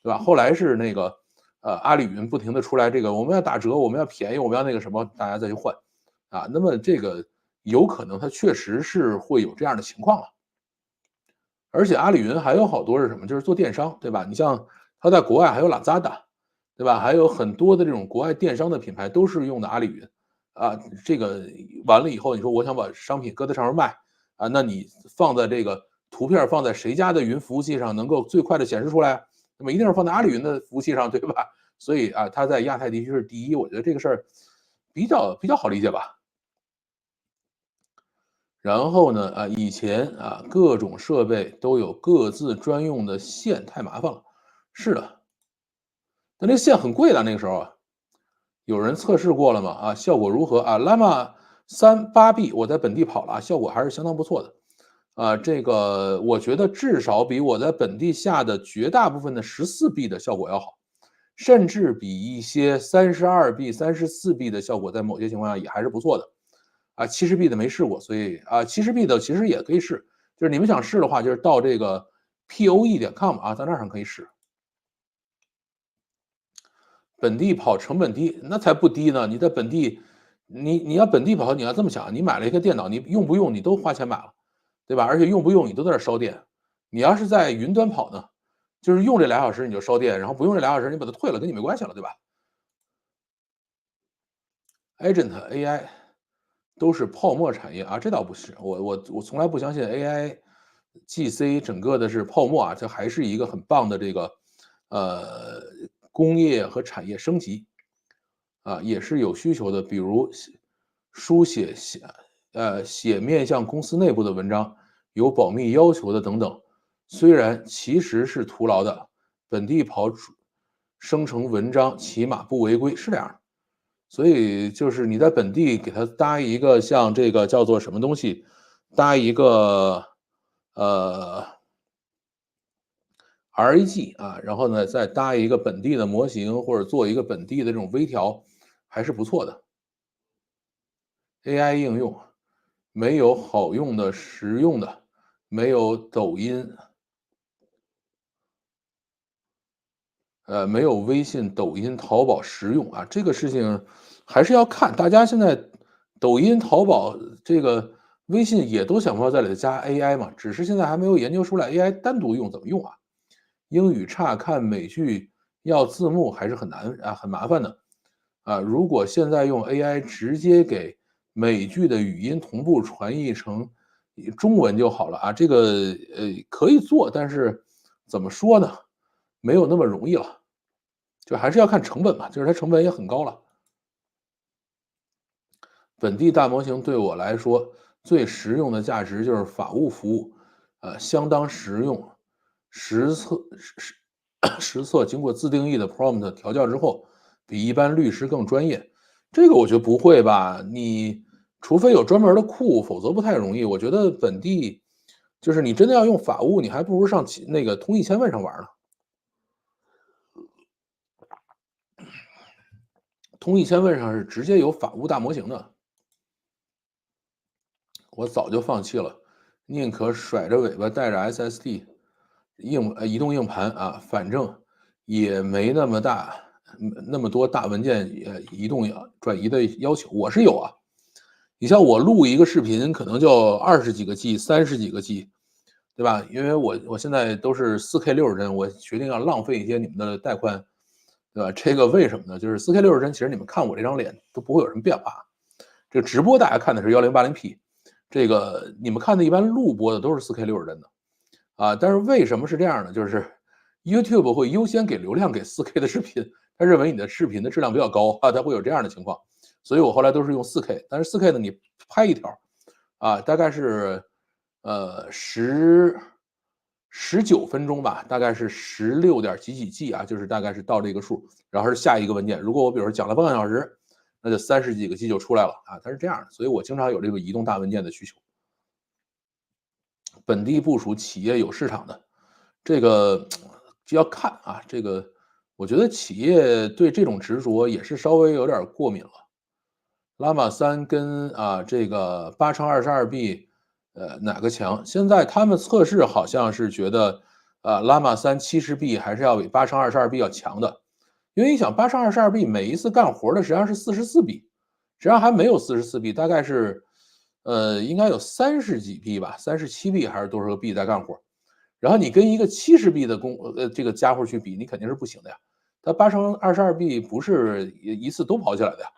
S1: 对吧？后来是那个阿里云不停的出来这个我们要打折，我们要便宜，我们要那个什么，大家再去换啊。那么这个有可能它确实是会有这样的情况啊。而且阿里云还有好多是什么？就是做电商，对吧？你像它在国外还有 Lazada，对吧？还有很多的这种国外电商的品牌都是用的阿里云啊。这个完了以后，你说我想把商品搁在上面卖啊，那你放在这个图片放在谁家的云服务器上能够最快的显示出来？那么一定是放在阿里云的服务器上，对吧？所以啊，它在亚太地区是第一，我觉得这个事儿比较好理解吧。然后呢，以前各种设备都有各自专用的线，太麻烦了。是的，那这个线很贵的，那个时候啊，有人测试过了吗？效果如何啊？Llama 3 8B 我在本地跑了啊，效果还是相当不错的。这个我觉得至少比我在本地下的绝大部分的14B 的效果要好，甚至比一些32B、34B 的效果在某些情况下也还是不错的。70B 的没试过，所以70B 的其实也可以试，就是你们想试的话，就是到这个 POE.com 在那上可以试。本地跑成本低，那才不低呢。你在本地，你要本地跑，你要这么想，你买了一个电脑，你用不用你都花钱买了，对吧？而且用不用你都在那烧电。你要是在云端跑呢，就是用这2小时你就烧电，然后不用这2小时你把它退了，跟你没关系了，对吧？Agent AI 都是泡沫产业啊，这倒不是，我从来不相信 AI GC 整个的是泡沫啊，这还是一个很棒的这个呃工业和产业升级也是有需求的，比如书写面向公司内部的文章，有保密要求的等等，虽然其实是徒劳的，本地跑生成文章起码不违规，是这样的。所以就是你在本地给它搭一个像这个叫做什么东西，搭一个呃 RAG 然后呢再搭一个本地的模型，或者做一个本地的这种微调，还是不错的。AI 应用没有好用的、实用的，没有抖音没有微信、抖音、淘宝实用这个事情还是要看。大家现在抖音、淘宝这个微信也都想办法在里头加 AI 嘛，只是现在还没有研究出来 AI 单独用怎么用啊。英语差看美剧要字幕还是很难很麻烦的如果现在用 AI 直接给美剧的语音同步传译成中文就好了这个可以做，但是怎么说呢，没有那么容易了。就还是要看成本嘛，就是它成本也很高了。本地大模型对我来说最实用的价值就是法务服务，相当实用，实测实实测经过自定义的 prompt 调教之后，比一般律师更专业。这个我觉得不会吧？你除非有专门的库，否则不太容易。我觉得本地就是你真的要用法务，你还不如上那个通义千问上玩呢。通义千问上是直接有法务大模型的。我早就放弃了，宁可甩着尾巴带着 SSD 移动硬盘反正也没那么多大文件移动转移的要求。我是有你像我录一个视频可能就20几个 G、30几个 G，对吧？因为我现在都是4K 60帧，我决定要浪费一些你们的带宽，对吧？这个为什么呢？就是4K 60帧，其实你们看我这张脸都不会有什么变化。这个直播大家看的是1080P，这个你们看的一般录播的都是4K 60帧的但是为什么是这样呢？就是 YouTube 会优先给流量给 4K 的视频，他认为你的视频的质量比较高它会有这样的情况，所以我后来都是用 4K，但是 4K 呢，你拍一条大概是19分钟吧，大概是16点几几 G就是大概是到这个数，然后是下一个文件。如果我比如说讲了半个小时那就30几个 G 就出来了啊，它是这样的，所以我经常有这个移动大文件的需求。本地部署企业有市场的，这个就要看啊，这个我觉得企业对这种执着也是稍微有点过敏了。Llama 3跟这个8x22B，哪个强？现在他们测试好像是觉得Llama 3 70B 还是要比8x22B 要强的，因为你想8x22B 每一次干活的实际上是44B，实际上还没有44B，大概是应该有30几 B 吧，37B 还是多少个 B 在干活。然后你跟一个70B 的这个家伙去比，你肯定是不行的呀。它8x22B 不是一次都跑起来的呀，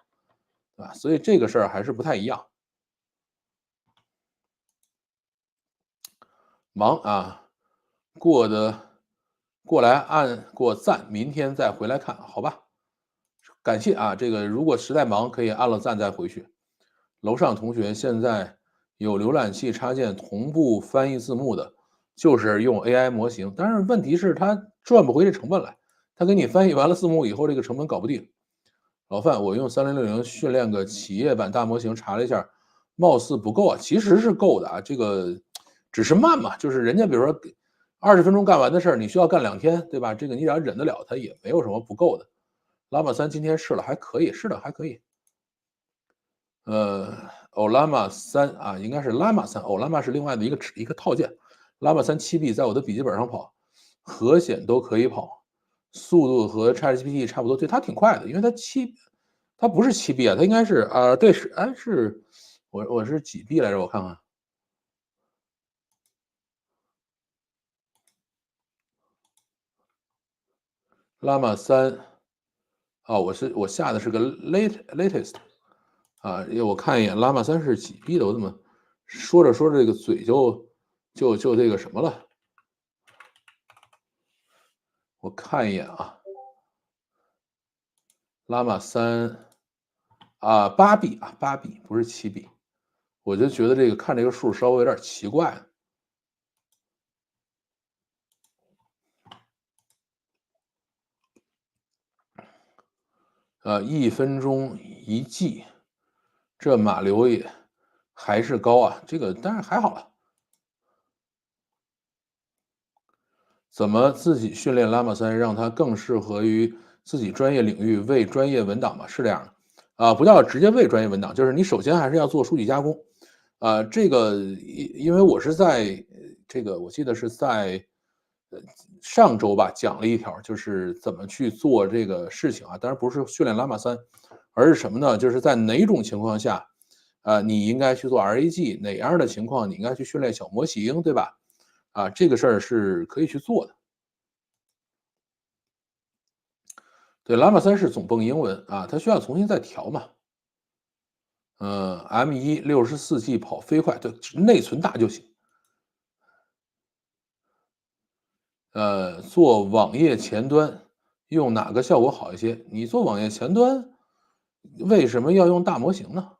S1: 对吧？所以这个事儿还是不太一样。忙啊，过的过来按过赞，明天再回来看，好吧？感谢啊，这个如果实在忙，可以按了赞再回去。楼上同学现在有浏览器插件同步翻译字幕的，就是用 AI 模型，但是问题是它赚不回这成本来，它给你翻译完了字幕以后，这个成本搞不定。老范，我用3060训练个企业版大模型，查了一下，貌似不够啊，其实是够的啊，这个只是慢嘛，就是人家比如说20分钟干完的事儿，你需要干2天，对吧？这个你只要忍得了，它也没有什么不够的。拉玛三今天试了，还可以，是的，还可以。Llama 3啊，应该是 Llama 3，Llama 是另外的一个套件。Llama 3 7B 在我的笔记本上跑，核显都可以跑，速度和 ChatGPT 差不多，对，它挺快的，因为它不是7B 啊，它应该是对，是我是几 B 来着？我看看，Llama 3我下的是个 latest 因为我看一眼 Llama 3是几 B 的，我怎么说着说着这个嘴就这个什么了？我看一眼啊，Llama 38B 8B 不是7B，我就觉得这个看这个数稍微有点奇怪。1分钟1 G，这码流也还是高啊，这个但是还好了。怎么自己训练 Llama 3，让它更适合于自己专业领域为专业文档嘛？是这样的，不叫直接为专业文档，就是你首先还是要做数据加工。这个因为我是在这个我记得是在上周吧讲了一条，就是怎么去做这个事情啊。当然不是训练 Llama 3，而是什么呢？就是在哪种情况下，你应该去做 RAG，哪样的情况你应该去训练小模型，对吧？这个事儿是可以去做的。对，Llama 3是总泵英文啊，它需要重新再调嘛。M1 64G 跑飞快，对，内存大就行。做网页前端用哪个效果好一些？你做网页前端为什么要用大模型呢？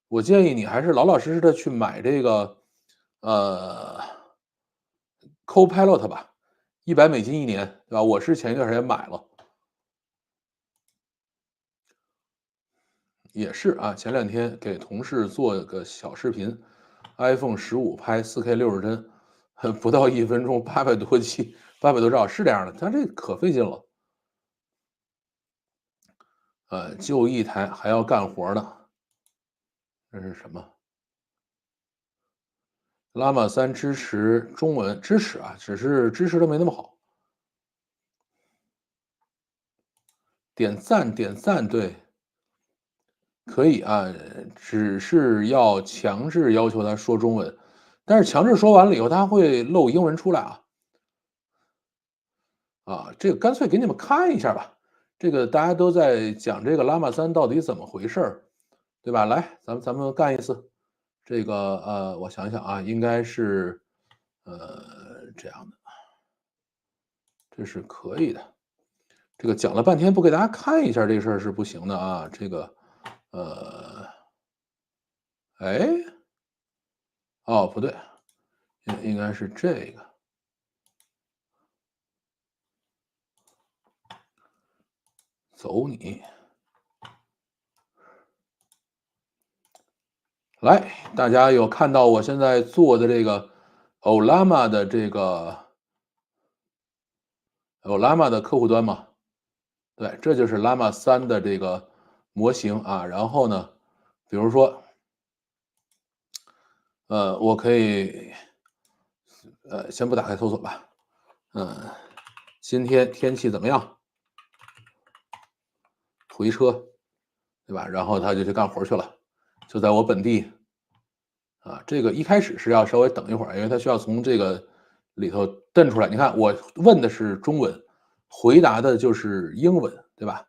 S1: 我建议你还是老老实实的去买这个，呃，Copilot 吧，$100一年，对吧？我是前一段时间买了，也是啊，前2天给同事做个小视频，iPhone 15拍4K 60帧，不到1分钟800多 G，800多兆，是这样的，它这可费劲了。就一台还要干活呢，这是什么？Llama 3支持中文，支持啊，只是支持的没那么好。点赞点赞，对，可以啊，只是要强制要求他说中文，但是强制说完了以后，他会漏英文出来啊。这个干脆给你们看一下吧，这个大家都在讲这个 Llama 3到底怎么回事儿，对吧？来，咱们干一次。这个我想想啊，应该是这样的，这是可以的。这个讲了半天不给大家看一下这事儿是不行的啊。这个呃，哎，哦不对，应该是这个。走你！来，大家有看到我现在做的这个 Ollama 的这个 Ollama 的客户端吗？对，这就是 Llama 3的这个模型啊。然后呢，比如说，我可以，先不打开搜索吧。嗯，今天天气怎么样？回车，对吧？然后他就去干活去了，就在我本地啊。这个一开始是要稍微等一会儿，因为他需要从这个里头蹬出来。你看，我问的是中文，回答的就是英文，对吧？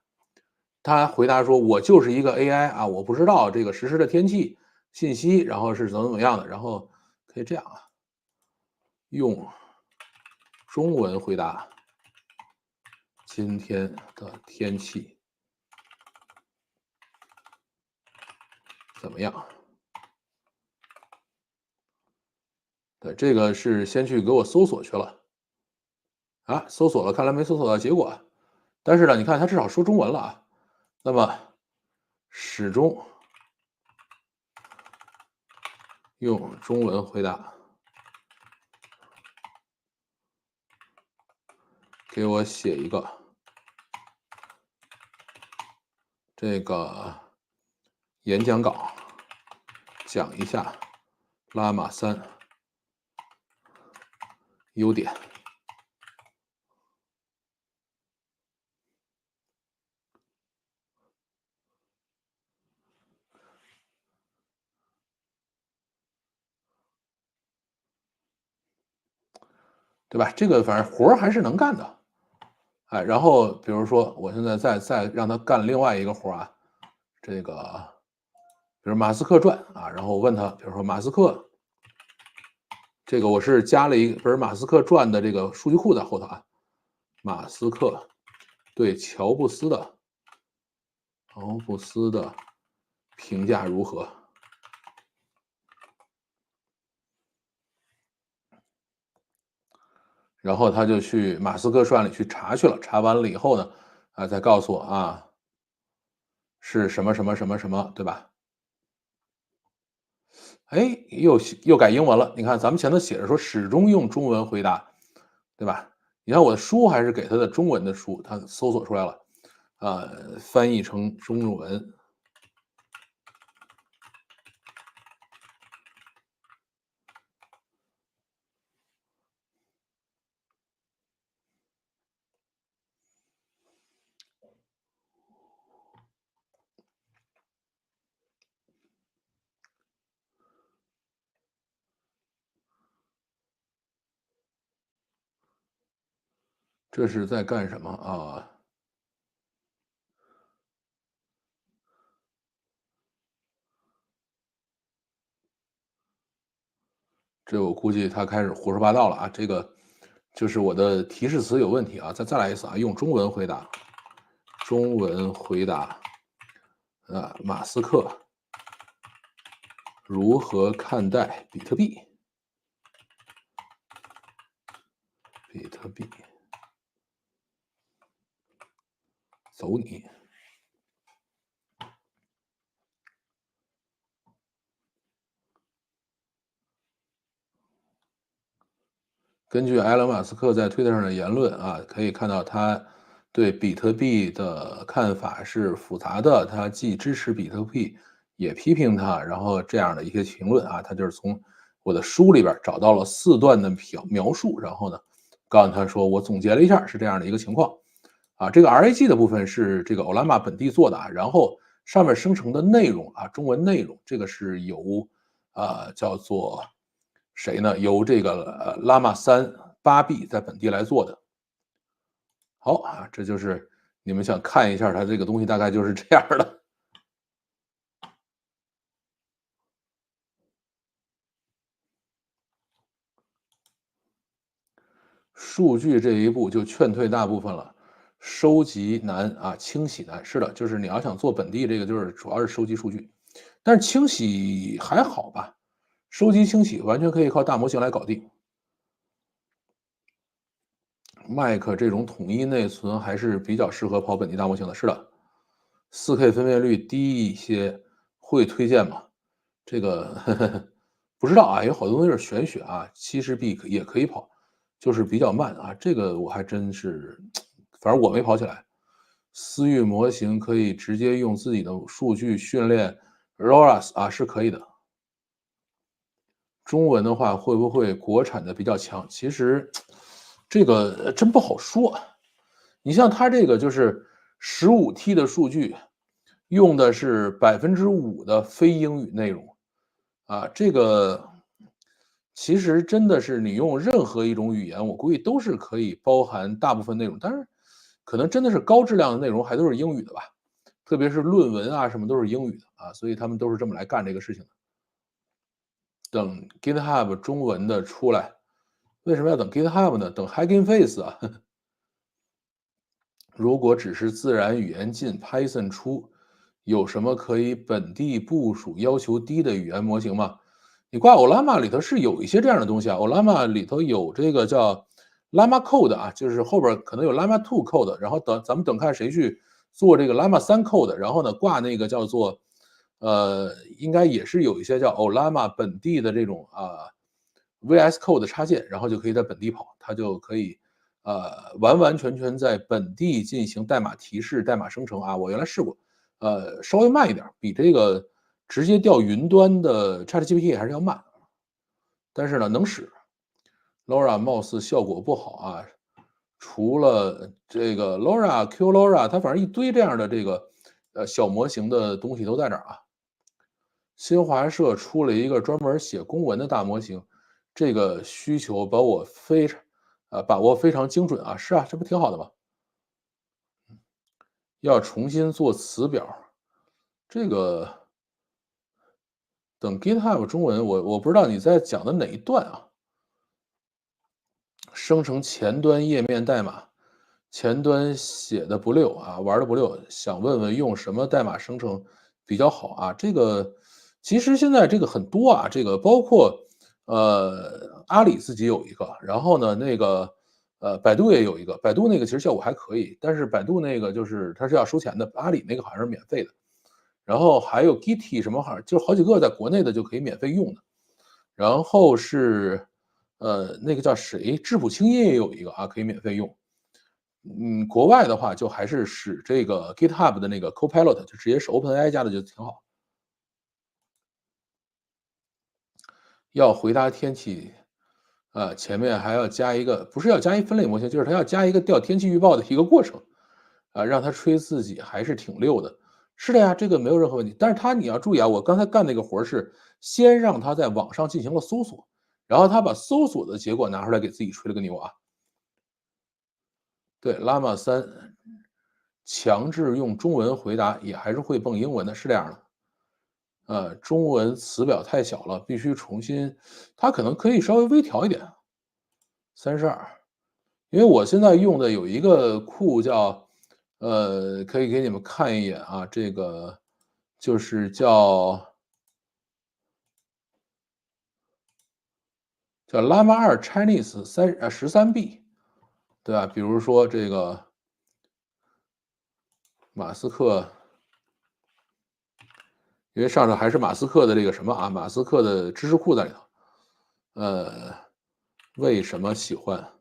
S1: 他回答说：“我就是一个 AI 啊，我不知道这个实时的天气信息，然后是怎么样的。”然后可以这样啊，用中文回答今天的天气怎么样？对，这个是先去给我搜索去了啊，搜索了，看来没搜索到结果啊。但是呢，你看他至少说中文了啊。那么始终用中文回答，给我写一个这个演讲稿，讲一下拉玛三优点。对吧？这个反正活儿还是能干的，哎，然后比如说我现在再让他干另外一个活儿啊，这个比如马斯克传啊，然后我问他，比如说马斯克，这个我是加了一本马斯克传的这个数据库在后头啊，马斯克对乔布斯的评价如何？然后他就去马斯克传里去查去了，查完了以后呢，啊，再告诉我啊，是什么什么什么什么，对吧？哎，又改英文了。你看咱们前头写着说始终用中文回答，对吧？你看我的书还是给他的中文的书，他搜索出来了，翻译成中文，这是在干什么啊？这我估计他开始胡说八道了啊！这个就是我的提示词有问题啊！再来一次啊，用中文回答，中文回答，马斯克如何看待比特币？比特币，走你！根据埃隆·马斯克在推特上的言论啊，可以看到他对比特币的看法是复杂的，他既支持比特币，也批评它，然后这样的一些评论啊，他就是从我的书里边找到了4段的描述，然后呢，告诉他说我总结了一下是这样的一个情况啊。这个 RAG 的部分是这个 Ollama 本地做的啊，然后上面生成的内容啊，中文内容这个是由叫做谁呢？由这个Llama 3 8B 在本地来做的。好啊，这就是你们想看一下它这个东西大概就是这样的。数据这一步就劝退大部分了，收集难啊，清洗难。是的，就是你要想做本地这个，就是主要是收集数据，但是清洗还好吧？收集清洗完全可以靠大模型来搞定。Mac 这种统一内存还是比较适合跑本地大模型的。是的，4K 分辨率低一些，会推荐吗？这个不知道啊，有好多东西是玄学啊，70B 也可以跑，就是比较慢啊，这个我还真是，反正我没跑起来。私域模型可以直接用自己的数据训练 ROAS 啊，是可以的。中文的话会不会国产的比较强？其实这个真不好说。你像它这个就是15T 的数据，用的是5%的非英语内容，啊，这个其实真的是你用任何一种语言，我估计都是可以包含大部分内容，但是可能真的是高质量的内容还都是英语的吧，特别是论文啊什么都是英语的啊，所以他们都是这么来干这个事情的。等 GitHub 中文的出来，为什么要等 GitHub 呢？等 Hugging Face 啊。如果只是自然语言进 Python 出，有什么可以本地部署要求低的语言模型吗？你挂 Ollama 里头是有一些这样的东西啊，Ollama 里头有这个叫 Llama Code 啊，就是后边可能有 Llama 2 Code，然后咱们等看谁去做这个 Llama 3 Code，然后呢挂那个叫做应该也是有一些叫 Ollama 本地的这种VS Code 插件，然后就可以在本地跑，它就可以完完全全在本地进行代码提示、代码生成啊。我原来试过，稍微慢一点，比这个直接调云端的 ChatGPT 还是要慢，但是呢能使。Laura 貌似效果不好啊，除了这个 Laura、QLaura，它反正一堆这样的这个小模型的东西都在这儿啊。新华社出了一个专门写公文的大模型，这个需求把握非常精准啊，是啊，这不挺好的吗？要重新做词表，这个等 GitHub 中文，我不知道你在讲的哪一段啊？生成前端页面代码，前端写的不溜啊，玩的不溜，想问问用什么代码生成比较好啊？这个其实现在这个很多啊，这个包括阿里自己有一个，然后呢那个百度也有一个，百度那个其实效果还可以，但是百度那个就是它是要收钱的，阿里那个好像是免费的。然后还有 Gitee 什么好像就是好几个在国内的就可以免费用的。然后是，那个叫谁，质朴清音也有一个啊，可以免费用。国外的话就还是使这个 GitHub 的那个 Copilot，就直接是 OpenAI 加的就挺好。要回答天气，前面还要加一个，不是要加一分类模型，就是它要加一个调天气预报的一个过程，啊，让它吹自己还是挺溜的。是的呀，这个没有任何问题。但是你要注意啊，我刚才干那个活儿是先让它在网上进行了搜索，然后它把搜索的结果拿出来给自己吹了个牛啊。对，Llama 3强制用中文回答也还是会蹦英文的，是这样的。中文词表太小了，必须重新它可能可以稍微微调一点32。因为我现在用的有一个库叫可以给你们看一眼啊，这个就是叫 Llama 2 Chinese 13B，对吧？比如说这个马斯克因为上头还是马斯克的这个什么啊，马斯克的知识库在里头。呃，为什么喜欢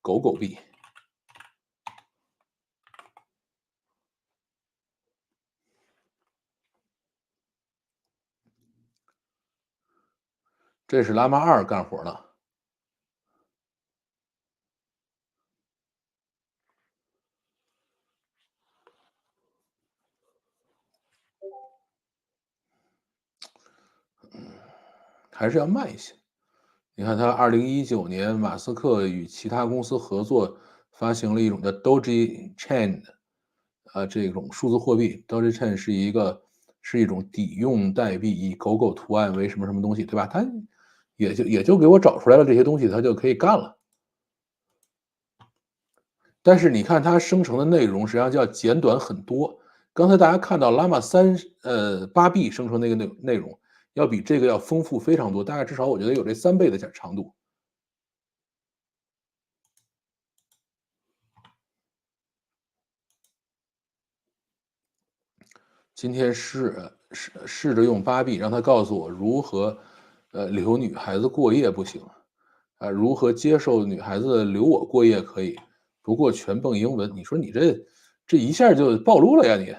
S1: 狗狗币？这是拉玛二干活的，还是要慢一些。你看他2019年，马斯克与其他公司合作，发行了一种叫 Doge Chain 的，这种数字货币。Doge Chain 是一种抵用代币，以狗狗图案为什么什么东西，对吧？他也就给我找出来了这些东西，他就可以干了。但是你看它生成的内容实际上就要简短很多。刚才大家看到 Llama 38B 生成那个内容，要比这个要丰富非常多，大概至少我觉得有这3倍的长度。今天试着用芭比让他告诉我如何留女孩子过夜不行，如何接受女孩子留我过夜可以，不过全蹦英文。你说你这一下就暴露了呀你。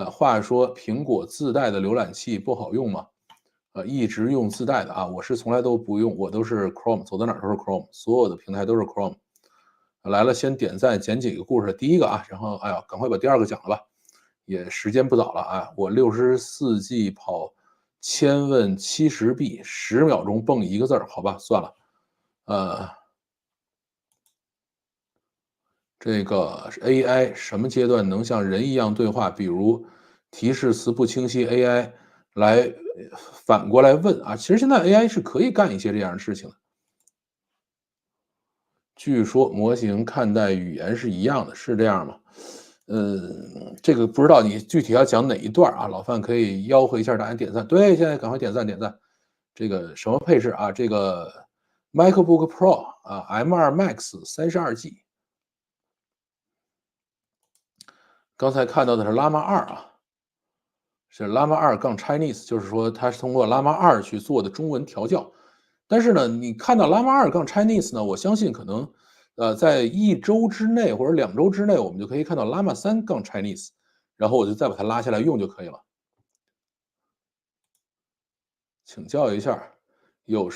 S1: 话说苹果自带的浏览器不好用吗？一直用自带的啊，我是从来都不用，我都是 Chrome，走到哪儿都是 Chrome，所有的平台都是 Chrome。来了，先点赞，捡几个故事。第一个啊，然后哎呀，赶快把第二个讲了吧，也时间不早了啊。我64G 跑千问70B，10秒钟蹦一个字儿，好吧，算了。呃，这个 AI 什么阶段能像人一样对话？比如提示词不清晰，AI 来反过来问啊。其实现在 AI 是可以干一些这样的事情的。据说模型看待语言是一样的，是这样吗？这个不知道你具体要讲哪一段啊？老范可以吆喝一下大家点赞。对，现在赶快点赞点赞。这个什么配置啊？这个 MacBook Pro 啊，M2 Max 32G。刚才看到的是 Llama 2啊，是 Llama 2杠 Chinese，就是说它是通过 Llama 2去做的中文调教。但是呢，你看到 Llama 2杠 Chinese 呢，我相信可能，在1周之内或者2周之内，我们就可以看到 Llama 3杠 Chinese，然后我就再把它拉下来用就可以了。请教一下，有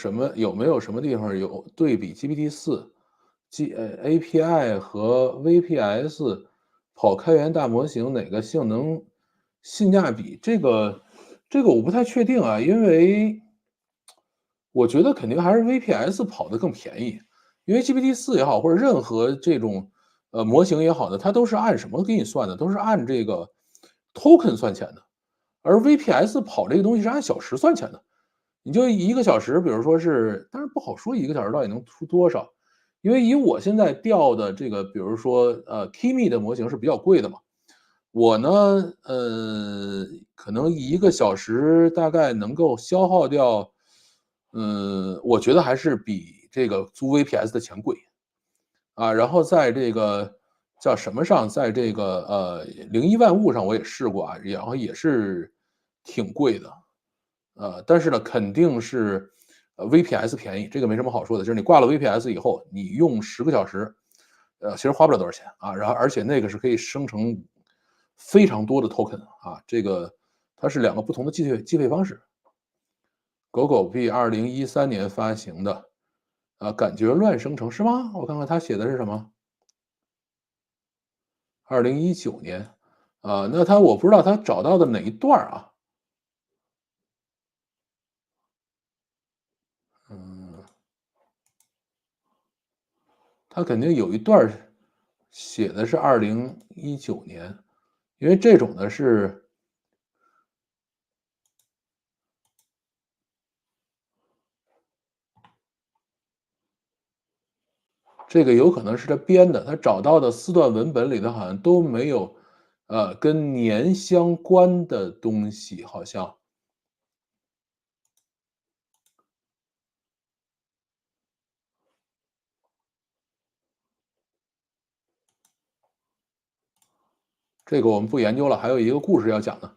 S1: 没有什么地方有对比 GPT-4、API 和 VPS 跑开源大模型哪个性能性价比？这个我不太确定啊，因为我觉得肯定还是 VPS 跑得更便宜，因为 GPT-4也好，或者任何这种模型也好呢，它都是按什么给你算的？都是按这个 token 算钱的，而 VPS 跑这个东西是按小时算钱的。你就1个小时，比如说是，但是不好说1个小时到底能出多少，因为以我现在调的这个，比如说Kimi 的模型是比较贵的嘛，我呢，可能1个小时大概能够消耗掉，我觉得还是比这个租 VPS 的钱贵。啊，然后在这个叫什么上，在这个零一万物上我也试过啊，然后也是挺贵的。但是呢，肯定是VPS 便宜，这个没什么好说的。就是你挂了 VPS 以后，你用10个小时，其实花不了多少钱啊。然后而且那个是可以生成非常多的 token 啊，这个它是两个不同的计费方式。狗狗币2013年发行的，感觉乱生成是吗？我看看他写的是什么。2019年，那我不知道他找到的哪一段儿啊？嗯，他肯定有一段儿写的是2019年，因为这种的是这个有可能是他编的，他找到的4段文本里头好像都没有，跟年相关的东西，好像。这个我们不研究了，还有一个故事要讲呢。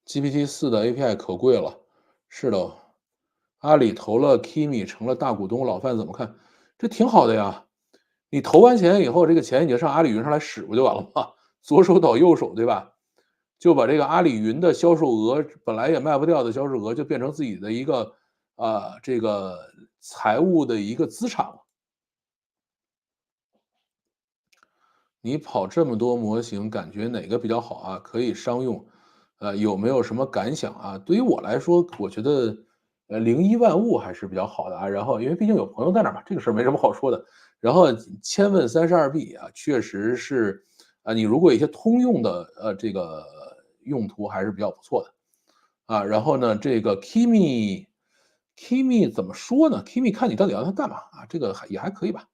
S1: GPT-4的 API 可贵了，是的，阿里投了 Kimi 成了大股东，老范怎么看？这挺好的呀，你投完钱以后，这个钱你就上阿里云上来使不就完了吗？左手倒右手，对吧？就把这个阿里云的销售额本来也卖不掉的销售额，就变成自己的一个这个财务的一个资产了。你跑这么多模型，感觉哪个比较好啊？可以商用，有没有什么感想啊？对于我来说，我觉得，零一万物还是比较好的啊。然后，因为毕竟有朋友在那儿嘛，这个事儿没什么好说的。然后，千问32B 啊，确实是，你如果有一些通用的，这个用途还是比较不错的，啊。然后呢，这个 Kimi 怎么说呢？Kimi 看你到底要它干嘛啊？这个也还可以吧。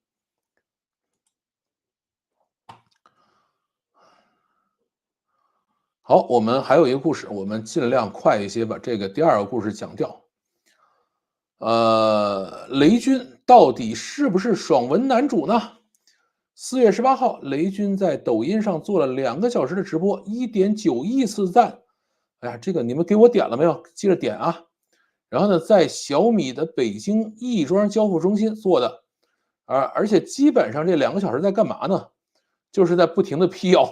S1: 好，我们还有一个故事，我们尽量快一些把这个第二个故事讲掉。雷军到底是不是爽文男主呢？ 4月18号，雷军在抖音上做了2个小时的直播，1.9亿次赞。哎呀，这个你们给我点了没有？记着点啊！然后呢，在小米的北京亦庄交付中心做的，而且基本上这2个小时在干嘛呢？就是在不停的辟谣。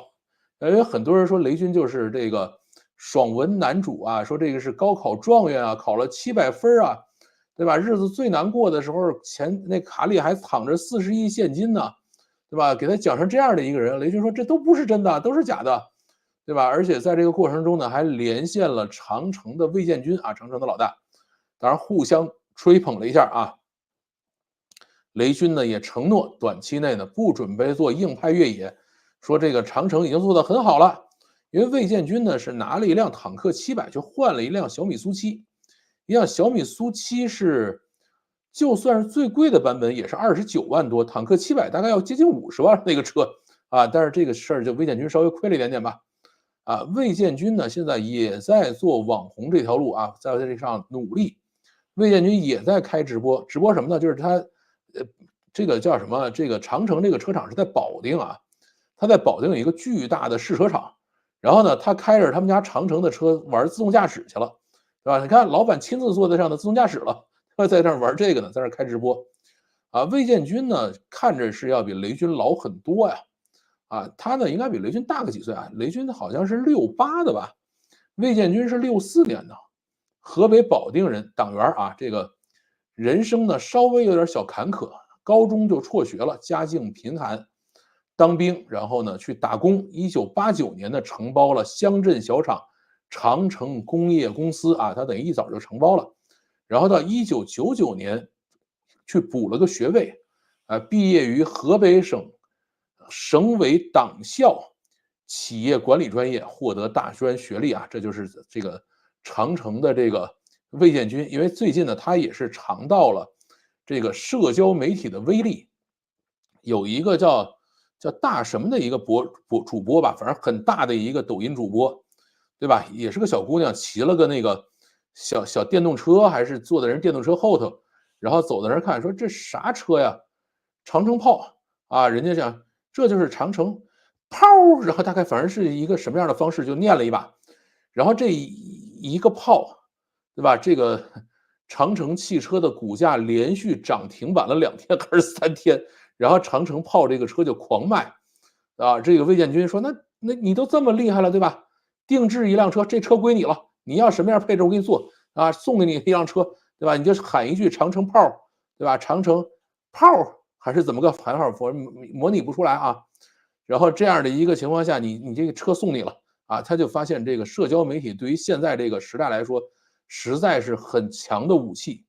S1: 因为很多人说雷军就是这个爽文男主啊，说这个是高考状元啊，考了700分啊，对吧？日子最难过的时候，那卡里还躺着40亿现金呢，对吧？给他讲成这样的一个人，雷军说这都不是真的，都是假的，对吧？而且在这个过程中呢，还连线了长城的魏建军啊，长城的老大，当然互相吹捧了一下啊。雷军呢也承诺短期内呢不准备做硬派越野，说这个长城已经做得很好了。因为魏建军呢是拿了一辆坦克700去换了一辆小米苏7，一辆小米苏7是就算是最贵的版本也是29万多，坦克700大概要接近50万那个车啊。但是这个事儿就魏建军稍微亏了一点点吧。啊，魏建军呢现在也在做网红这条路啊，在这上努力。魏建军也在开直播，直播什么呢？就是他，这个叫什么？这个长城这个车厂是在保定啊，他在保定有一个巨大的试车场，然后呢，他开着他们家长城的车玩自动驾驶去了，对吧？你看，老板亲自坐在上的自动驾驶了，他在那玩这个呢，在那开直播。啊，魏建军呢，看着是要比雷军老很多呀，啊，他呢应该比雷军大个几岁啊，雷军好像是68的吧，魏建军是64年的。河北保定人，党员啊，这个人生呢稍微有点小坎坷，高中就辍学了，家境贫寒，当兵，然后呢去打工。1989年呢承包了乡镇小厂长城工业公司啊，他等于一早就承包了。然后到1999年去补了个学位，毕业于河北省省委党校企业管理专业，获得大专学历啊，这就是这个长城的这个魏建军。因为最近呢，他也是尝到了这个社交媒体的威力，有一个叫大什么的一个主播吧，反正很大的一个抖音主播，对吧？也是个小姑娘，骑了个那个小电动车，还是坐在人电动车后头，然后走在那儿看，说这啥车呀？长城炮啊！人家讲这就是长城炮，然后大概反正是一个什么样的方式就念了一把，然后这一个炮，对吧？这个长城汽车的股价连续涨停板了2天还是3天，然后长城炮这个车就狂卖，啊，这个魏建军说那你都这么厉害了，对吧？定制一辆车，这车归你了，你要什么样配置我给你做啊，送给你一辆车，对吧？你就喊一句长城炮，对吧？长城炮还是怎么个喊法，我模拟不出来啊。然后这样的一个情况下，你这个车送你了啊，他就发现这个社交媒体对于现在这个时代来说，实在是很强的武器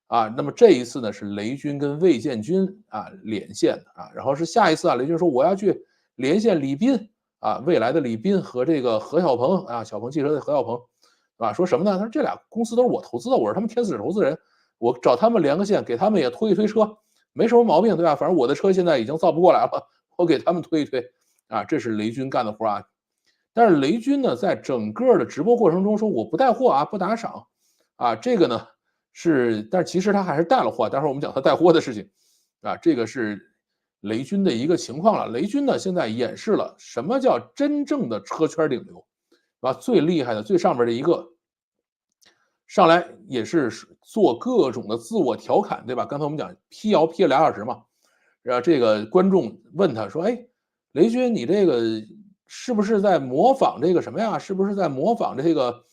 S1: 啊。那么这一次呢，是雷军跟魏建军啊连线的啊，然后是下一次啊，雷军说我要去连线李斌啊，未来的李斌和这个何小鹏啊，小鹏汽车的何小鹏，啊，说什么呢？他说这俩公司都是我投资的，我是他们天使投资人，我找他们连个线，给他们也推一推车，没什么毛病，对吧？反正我的车现在已经造不过来了，我给他们推一推啊，这是雷军干的活啊。但是雷军呢，在整个的直播过程中说我不带货啊，不打赏啊，这个呢是，但是其实他还是带了货。待会儿我们讲他带货的事情啊，这个是雷军的一个情况了。雷军呢现在演示了什么叫真正的车圈顶流，啊，最厉害的最上面的一个，上来也是做各种的自我调侃，对吧？刚才我们讲辟谣辟了2小时嘛，然后这个观众问他说：“哎，雷军，你这个是不是在模仿这个什么呀？是不是在模仿这个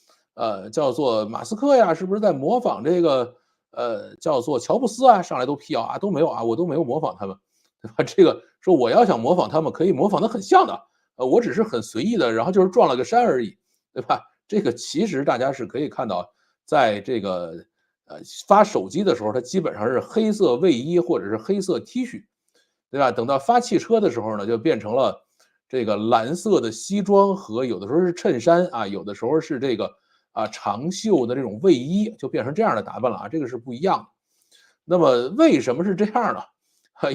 S1: 叫做马斯克呀？是不是在模仿这个叫做乔布斯啊？”上来都辟谣啊，都没有啊，我都没有模仿他们，对吧？这个说我要想模仿他们，可以模仿的很像的，我只是很随意的，然后就是撞了个衫而已，对吧？这个其实大家是可以看到，在这个发手机的时候，它基本上是黑色卫衣或者是黑色 T 恤，对吧？等到发汽车的时候呢，就变成了这个蓝色的西装和有的时候是衬衫啊，有的时候是这个长袖的这种卫衣，就变成这样的打扮了啊，这个是不一样的。那么为什么是这样呢？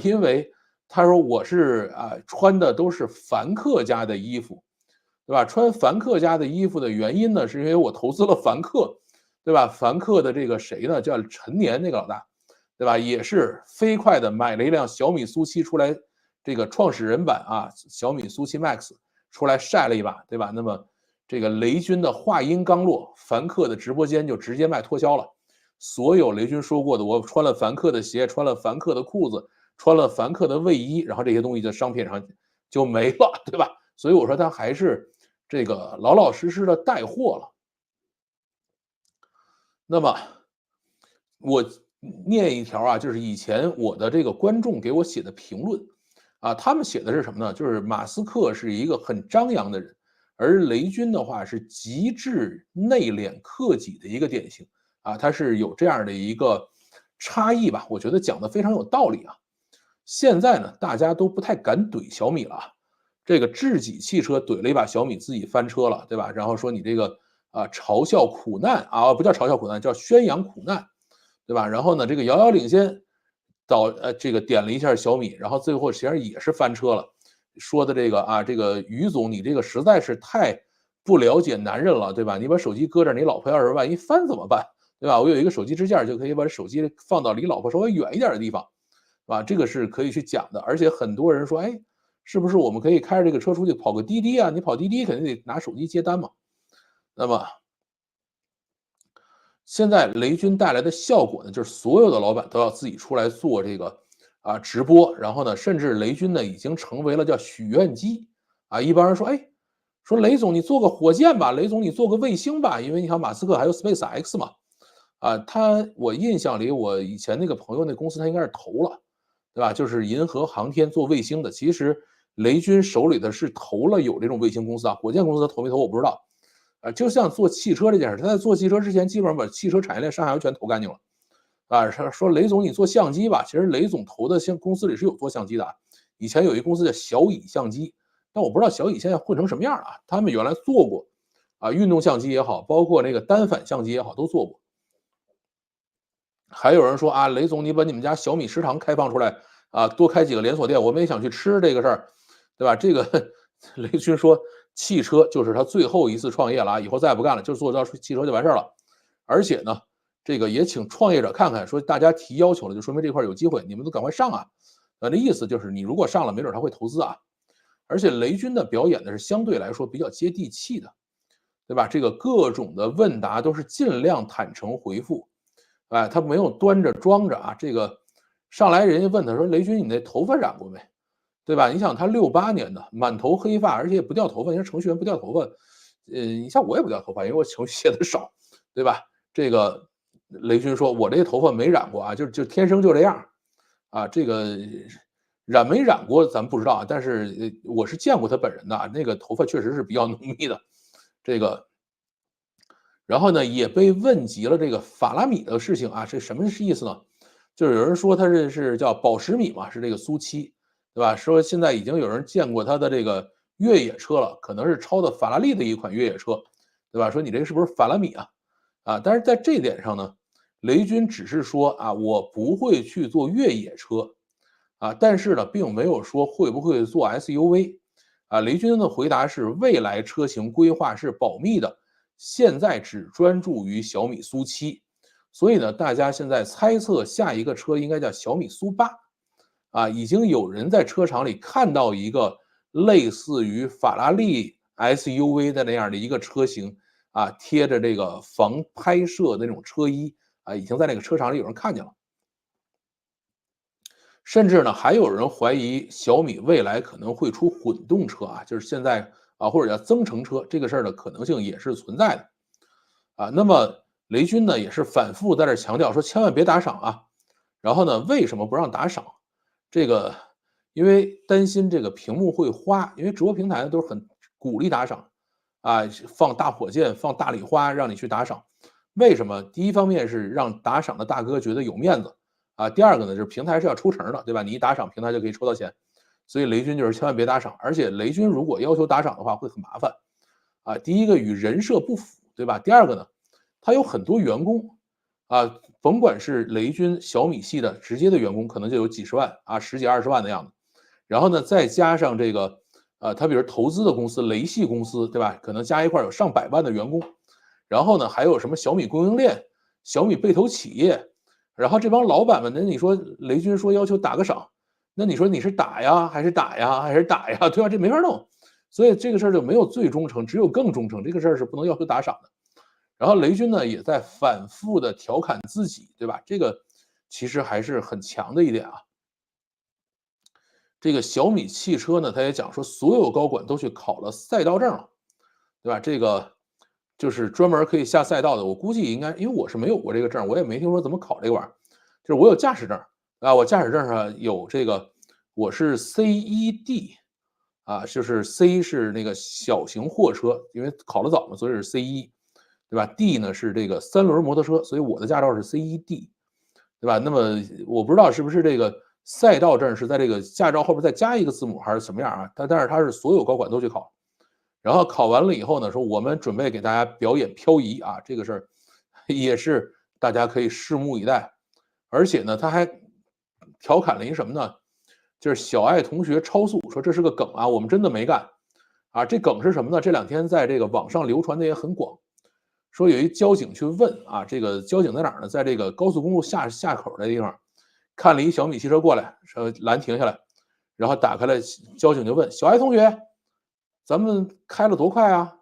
S1: 因为他说我是穿的都是凡客家的衣服，对吧？穿凡客家的衣服的原因呢，是因为我投资了凡客，对吧？凡客的这个谁呢？叫陈年那个老大，对吧？也是飞快的买了一辆小米苏7出来，这个创始人版啊小米苏7 Max 出来晒了一把，对吧？那么这个雷军的话音刚落，凡客的直播间就直接卖脱销了。所有雷军说过的，我穿了凡客的鞋，穿了凡客的裤子，穿了凡客的卫衣，然后这些东西在商品上就没了，对吧？所以我说他还是这个老老实实的带货了。那么我念一条啊，就是以前我的这个观众给我写的评论啊，他们写的是什么呢？就是马斯克是一个很张扬的人，而雷军的话是极致内敛克己的一个典型啊，他是有这样的一个差异吧？我觉得讲的非常有道理啊。现在呢，大家都不太敢怼小米了啊，这个智己汽车怼了一把小米，自己翻车了，对吧？然后说你这个嘲笑苦难啊，不叫嘲笑苦难，叫宣扬苦难，对吧？然后呢，这个遥遥领先这个点了一下小米，然后最后实际上也是翻车了，说的这个啊，这个于总你这个实在是太不了解男人了，对吧？你把手机搁这儿，你老婆要是万一翻怎么办？对吧？我有一个手机支架，就可以把手机放到离老婆稍微远一点的地方，啊，这个是可以去讲的。而且很多人说，哎，是不是我们可以开着这个车出去跑个滴滴啊？你跑滴滴肯定得拿手机接单嘛。那么现在雷军带来的效果呢，就是所有的老板都要自己出来做这个直播，然后呢，甚至雷军呢已经成为了叫许愿机啊。一帮人说，哎，说雷总你做个火箭吧，雷总你做个卫星吧，因为你看马斯克还有 SpaceX 嘛，啊，我印象里我以前那个朋友那公司他应该是投了，对吧？就是银河航天做卫星的，其实雷军手里的是投了有这种卫星公司啊，火箭公司他投没投我不知道。就像做汽车这件事，他在做汽车之前，基本上把汽车产业链上下游全投干净了。啊，说雷总你做相机吧，其实雷总投的公司里是有做相机的啊。以前有一公司叫小蚁相机，但我不知道小蚁现在混成什么样了啊。他们原来做过啊，运动相机也好，包括那个单反相机也好，都做过。还有人说啊，雷总你把你们家小米食堂开放出来啊，多开几个连锁店，我们也想去吃这个事儿，对吧？这个雷军说，汽车就是他最后一次创业了啊，以后再也不干了，就做到汽车就完事儿了。而且呢，这个也请创业者看看，说大家提要求了，就说明这块有机会，你们都赶快上啊。那意思就是你如果上了，没准他会投资啊。而且雷军的表演呢是相对来说比较接地气的，对吧？这个各种的问答都是尽量坦诚回复，哎，他没有端着装着啊。这个上来人家问他说：“雷军，你那头发染过没？”对吧？你想他68年的，满头黑发，而且也不掉头发。你说程序员不掉头发，你像我也不掉头发，因为我程序写的少，对吧？这个雷军说：“我这头发没染过啊，就天生就这样啊。这个染没染过咱不知道啊，但是我是见过他本人的啊，那个头发确实是比较浓密的。这个，然后呢，也被问及了这个法拉米的事情啊，这什么意思呢？就是有人说他是叫保时米嘛，是这个苏7，对吧？说现在已经有人见过他的这个越野车了，可能是抄的法拉利的一款越野车，对吧？说你这个是不是法拉米啊？啊，但是在这点上呢，雷军只是说啊，我不会去做越野车，啊，但是呢，并没有说会不会做 SUV，啊，雷军的回答是未来车型规划是保密的，现在只专注于小米苏7，所以呢，大家现在猜测下一个车应该叫小米苏8，啊，已经有人在车厂里看到一个类似于法拉利 SUV 的那样的一个车型，啊，贴着这个防拍摄的那种车衣，啊，已经在那个车厂里有人看见了。甚至呢，还有人怀疑小米未来可能会出混动车啊，就是现在啊，或者叫增程车，这个事儿的可能性也是存在的啊。那么雷军呢，也是反复在这强调说，千万别打赏啊。然后呢，为什么不让打赏？这个因为担心这个屏幕会花，因为直播平台都是很鼓励打赏啊，放大火箭，放大礼花，让你去打赏。为什么？第一方面是让打赏的大哥觉得有面子。啊，第二个呢，就是平台是要抽成的，对吧？你一打赏，平台就可以抽到钱，所以雷军就是千万别打赏，而且雷军如果要求打赏的话，会很麻烦。啊，第一个与人设不符，对吧？第二个呢，他有很多员工，啊，甭管是雷军小米系的直接的员工，可能就有几十万啊，十几20万的样子。然后呢，再加上这个，他比如投资的公司，雷系公司，对吧？可能加一块有上百万的员工。然后呢，还有什么小米供应链、小米被投企业。然后这帮老板们呢，你说雷军说要求打个赏，那你说你是打呀，还是打呀，还是打呀，对吧？这没法弄。所以这个事儿就没有最忠诚，只有更忠诚，这个事儿是不能要求打赏的。然后雷军呢，也在反复的调侃自己，对吧？这个其实还是很强的一点啊。这个小米汽车呢，他也讲说，所有高管都去考了赛道证了，对吧？这个就是专门可以下赛道的。我估计应该，因为我是没有过这个证，我也没听说怎么考这个玩意儿。就是我有驾驶证啊，我驾驶证上有这个，我是 C1D 啊，就是 C 是那个小型货车，因为考得早嘛，所以是 C1，对吧？D 呢是这个三轮摩托车，所以我的驾照是 C1D，对吧？那么我不知道是不是这个赛道证是在这个驾照后边再加一个字母还是什么样啊？但是它是所有高管都去考，然后考完了以后呢，说我们准备给大家表演漂移啊，这个事儿也是大家可以拭目以待。而且呢，他还调侃了一什么呢？就是小爱同学超速，说这是个梗啊，我们真的没干啊。这梗是什么呢？这两天在这个网上流传的也很广，说有一交警去问啊，这个交警在哪儿呢？在这个高速公路下口的地方，看了一小米汽车过来，说拦停下来，然后打开了，交警就问小爱同学，咱们开了多快啊？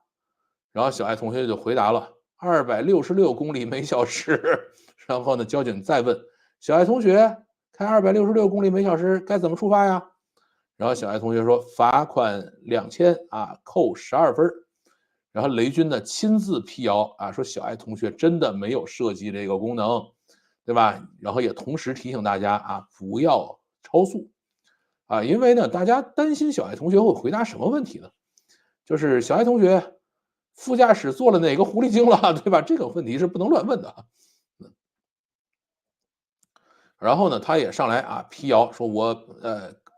S1: 然后小爱同学就回答了266公里每小时。然后呢，交警再问小爱同学，开266公里每小时该怎么处罚呀？然后小爱同学说罚款2000啊，扣12分。然后雷军呢亲自辟谣啊，说小爱同学真的没有设计这个功能，对吧？然后也同时提醒大家啊，不要超速啊，因为呢，大家担心小爱同学会回答什么问题呢？就是小爱同学，副驾驶坐了哪个狐狸精了，对吧？这个问题是不能乱问的。然后呢，他也上来啊辟谣，说我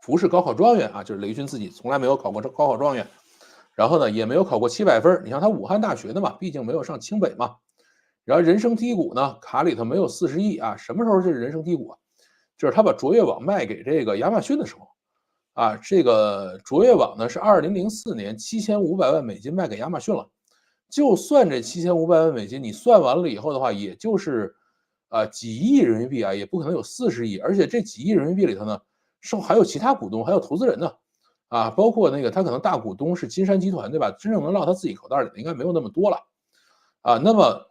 S1: 不是高考状元啊，就是雷军自己从来没有考过高考状元，然后呢也没有考过700分，你像他武汉大学的嘛，毕竟没有上清北嘛。然后人生低谷呢，卡里头没有40亿啊，什么时候是人生低谷啊？就是他把卓越网卖给这个亚马逊的时候啊，这个卓越网呢是2004年7500万美金卖给亚马逊了，就算这7500万美金你算完了以后的话，也就是几亿人民币啊，也不可能有40亿，而且这几亿人民币里头呢，还有其他股东，还有投资人呢，啊，包括那个他可能大股东是金山集团，对吧？真正能落他自己口袋里的应该没有那么多了，啊，那么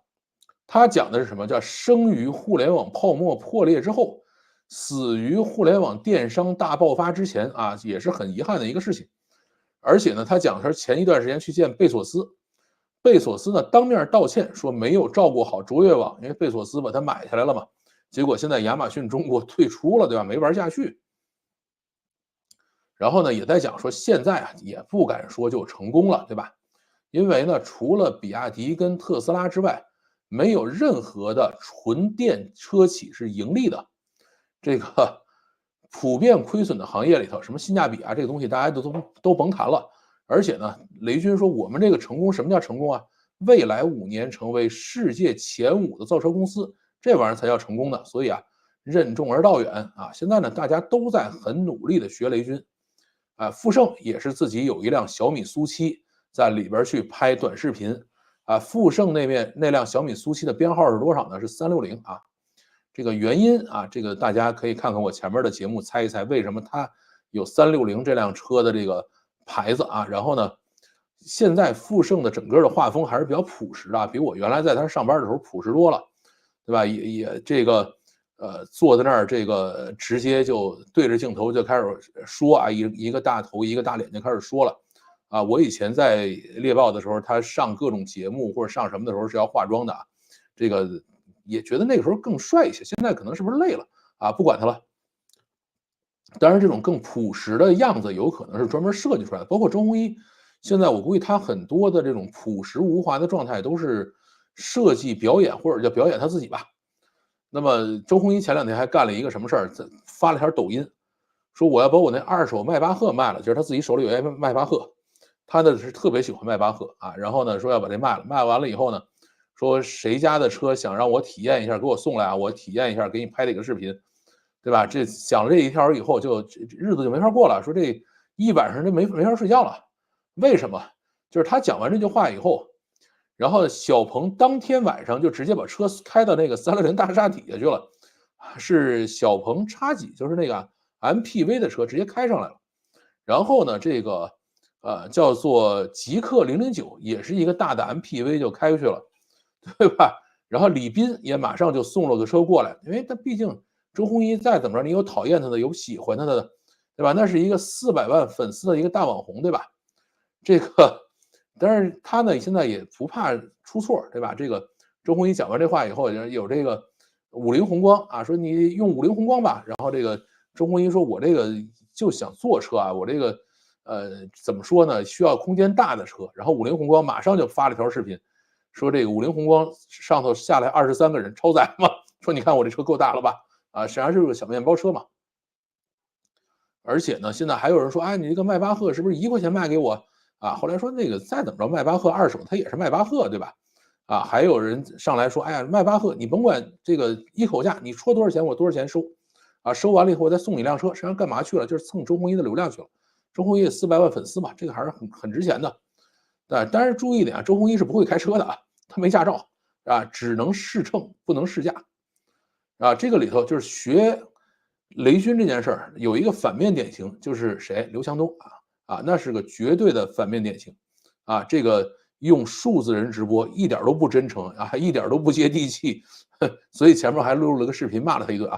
S1: 他讲的是什么？叫生于互联网泡沫破裂之后，死于互联网电商大爆发之前啊，也是很遗憾的一个事情。而且呢，他讲他前一段时间去见贝索斯，贝索斯呢当面道歉说没有照顾好卓越网，因为贝索斯把它买下来了嘛，结果现在亚马逊中国退出了，对吧？没玩下去。然后呢，也在讲说现在啊也不敢说就成功了，对吧？因为呢，除了比亚迪跟特斯拉之外，没有任何的纯电车企是盈利的。这个普遍亏损的行业里头，什么性价比啊，这个东西大家都甭谈了。而且呢，雷军说我们这个成功，什么叫成功啊？未来5年成为世界前5的造车公司，这玩意儿才叫成功的。所以啊，任重而道远啊。现在呢，大家都在很努力的学雷军，啊，富盛也是自己有一辆小米苏7，在里边去拍短视频，啊，富盛那辆小米苏7的编号是多少呢？是360啊。这个原因啊，这个大家可以看看我前面的节目，猜一猜为什么它有360这辆车的这个牌子啊。然后呢，现在富盛的整个的画风还是比较朴实的，比我原来在他上班的时候朴实多了，对吧？也这个坐在那儿，这个直接就对着镜头就开始说啊，一个大头一个大脸就开始说了啊。我以前在猎豹的时候，他上各种节目或者上什么的时候是要化妆的啊，这个也觉得那个时候更帅一些。现在可能是不是累了啊？不管他了。当然，这种更朴实的样子有可能是专门设计出来的，包括周鸿祎。现在我估计他很多的这种朴实无华的状态都是设计表演或者叫表演他自己吧。那么周鸿祎前2天还干了一个什么事儿？发了条抖音，说我要把我那二手迈巴赫卖了，就是他自己手里有一迈巴赫，他呢是特别喜欢迈巴赫啊，然后呢说要把这卖了，卖完了以后呢，说谁家的车想让我体验一下，给我送来啊，我体验一下，给你拍了一个视频，对吧？这想了这一条以后，就日子就没法过了，说这一晚上就没法睡觉了。为什么？就是他讲完这句话以后，然后小鹏当天晚上就直接把车开到那个360大厦底下去了，是小鹏X几，就是那个 MPV 的车直接开上来了。然后呢，这个叫做极氪009，也是一个大的 MPV 就开过去了，对吧？然后李斌也马上就送了个车过来，因为他毕竟周鸿祎再怎么着，你有讨厌他的，有喜欢他的，对吧？那是一个400万粉丝的一个大网红，对吧？这个，但是他呢现在也不怕出错，对吧？这个周鸿祎讲完这话以后，有这个五菱宏光啊，说你用五菱宏光吧。然后这个周鸿祎说，我这个就想坐车啊，我这个怎么说呢，需要空间大的车。然后五菱宏光马上就发了条视频，说这个五菱宏光上头下来23个人，超载嘛，说你看我这车够大了吧？啊，实际上是个小面包车嘛。而且呢，现在还有人说，哎，你这个迈巴赫是不是1块钱卖给我啊？后来说那个再怎么着，迈巴赫二手它也是迈巴赫，对吧？啊，还有人上来说，哎呀，迈巴赫你甭管这个一口价，你说多少钱我多少钱收，啊，收完了以后我再送你一辆车，实际上干嘛去了？就是蹭周鸿祎的流量去了。周鸿祎也400万粉丝嘛，这个还是很值钱的。啊，当然注意一点啊，周鸿祎是不会开车的啊，他没驾照啊，只能试乘不能试驾。啊，这个里头就是学雷军这件事儿有一个反面典型，就是谁？刘强东啊，那是个绝对的反面典型啊。这个用数字人直播一点都不真诚啊，一点都不接地气，所以前面还录了个视频骂了他一顿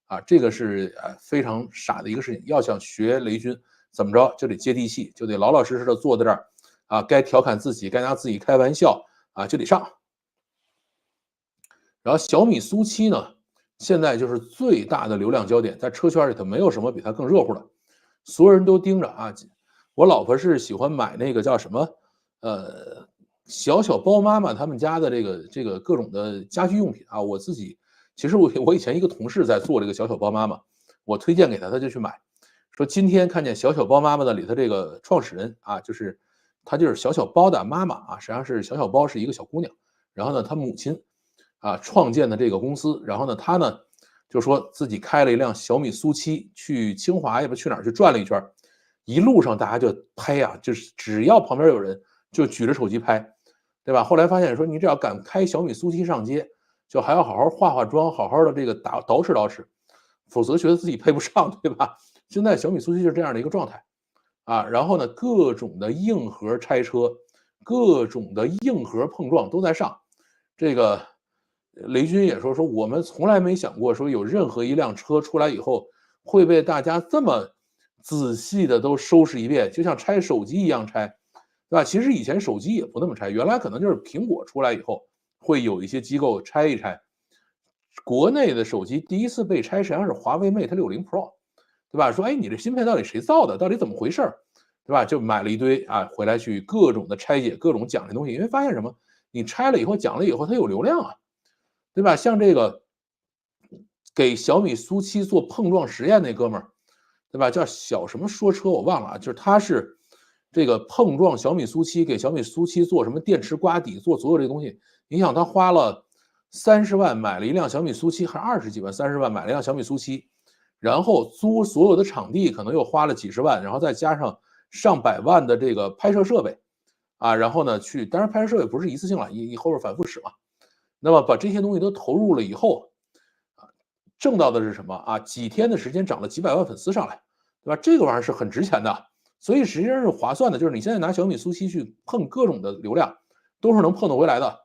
S1: 啊，这个是非常傻的一个事情。要想学雷军，怎么着就得接地气，就得老老实实的坐在这儿啊，该调侃自己，该拿自己开玩笑啊，就得上。然后小米苏7呢，现在就是最大的流量焦点，在车圈里头没有什么比它更热乎的，所有人都盯着啊。我老婆是喜欢买那个叫什么，小小包妈妈他们家的这个各种的家居用品啊。我自己其实我以前一个同事在做这个小小包妈妈，我推荐给他，他就去买，说今天看见小小包妈妈的里头这个创始人啊，就是他就是小小包的妈妈啊，实际上是小小包是一个小姑娘，然后呢，她母亲啊创建的这个公司，然后呢，他呢就说自己开了一辆小米苏7去清华也不去哪儿去转了一圈，一路上大家就拍呀，就是只要旁边有人就举着手机拍，对吧？后来发现说你只要敢开小米苏7上街，就还要好好化化妆，好好的这个捯饬捯饬，否则觉得自己配不上，对吧？现在小米苏7就是这样的一个状态啊。然后呢，各种的硬核拆车，各种的硬核碰撞都在上。这个雷军也说我们从来没想过说有任何一辆车出来以后会被大家这么仔细的都收拾一遍，就像拆手机一样拆，对吧？其实以前手机也不那么拆，原来可能就是苹果出来以后会有一些机构拆一拆。国内的手机第一次被拆实际上是华为 Mate 60 Pro，对吧？说哎，你这芯片到底谁造的？到底怎么回事？对吧？就买了一堆啊，回来去各种的拆解，各种讲这东西，因为发现什么？你拆了以后讲了以后，它有流量啊，对吧？像这个给小米苏7做碰撞实验那哥们儿，对吧？叫小什么说车我忘了啊，就是他是这个碰撞小米苏7，给小米苏7做什么电池刮底，做所有这东西。你想他花了30万买了一辆小米苏7，还20几万，30万买了一辆小米苏7，然后租所有的场地可能又花了几十万，然后再加上上百万的这个拍摄设备啊，然后呢当然拍摄设备不是一次性了，以后边反复使嘛。那么把这些东西都投入了以后，啊，挣到的是什么啊？几天的时间涨了几百万粉丝上来，对吧？这个玩意儿是很值钱的，所以实际上是划算的。就是你现在拿小米苏7去碰各种的流量，都是能碰得回来的。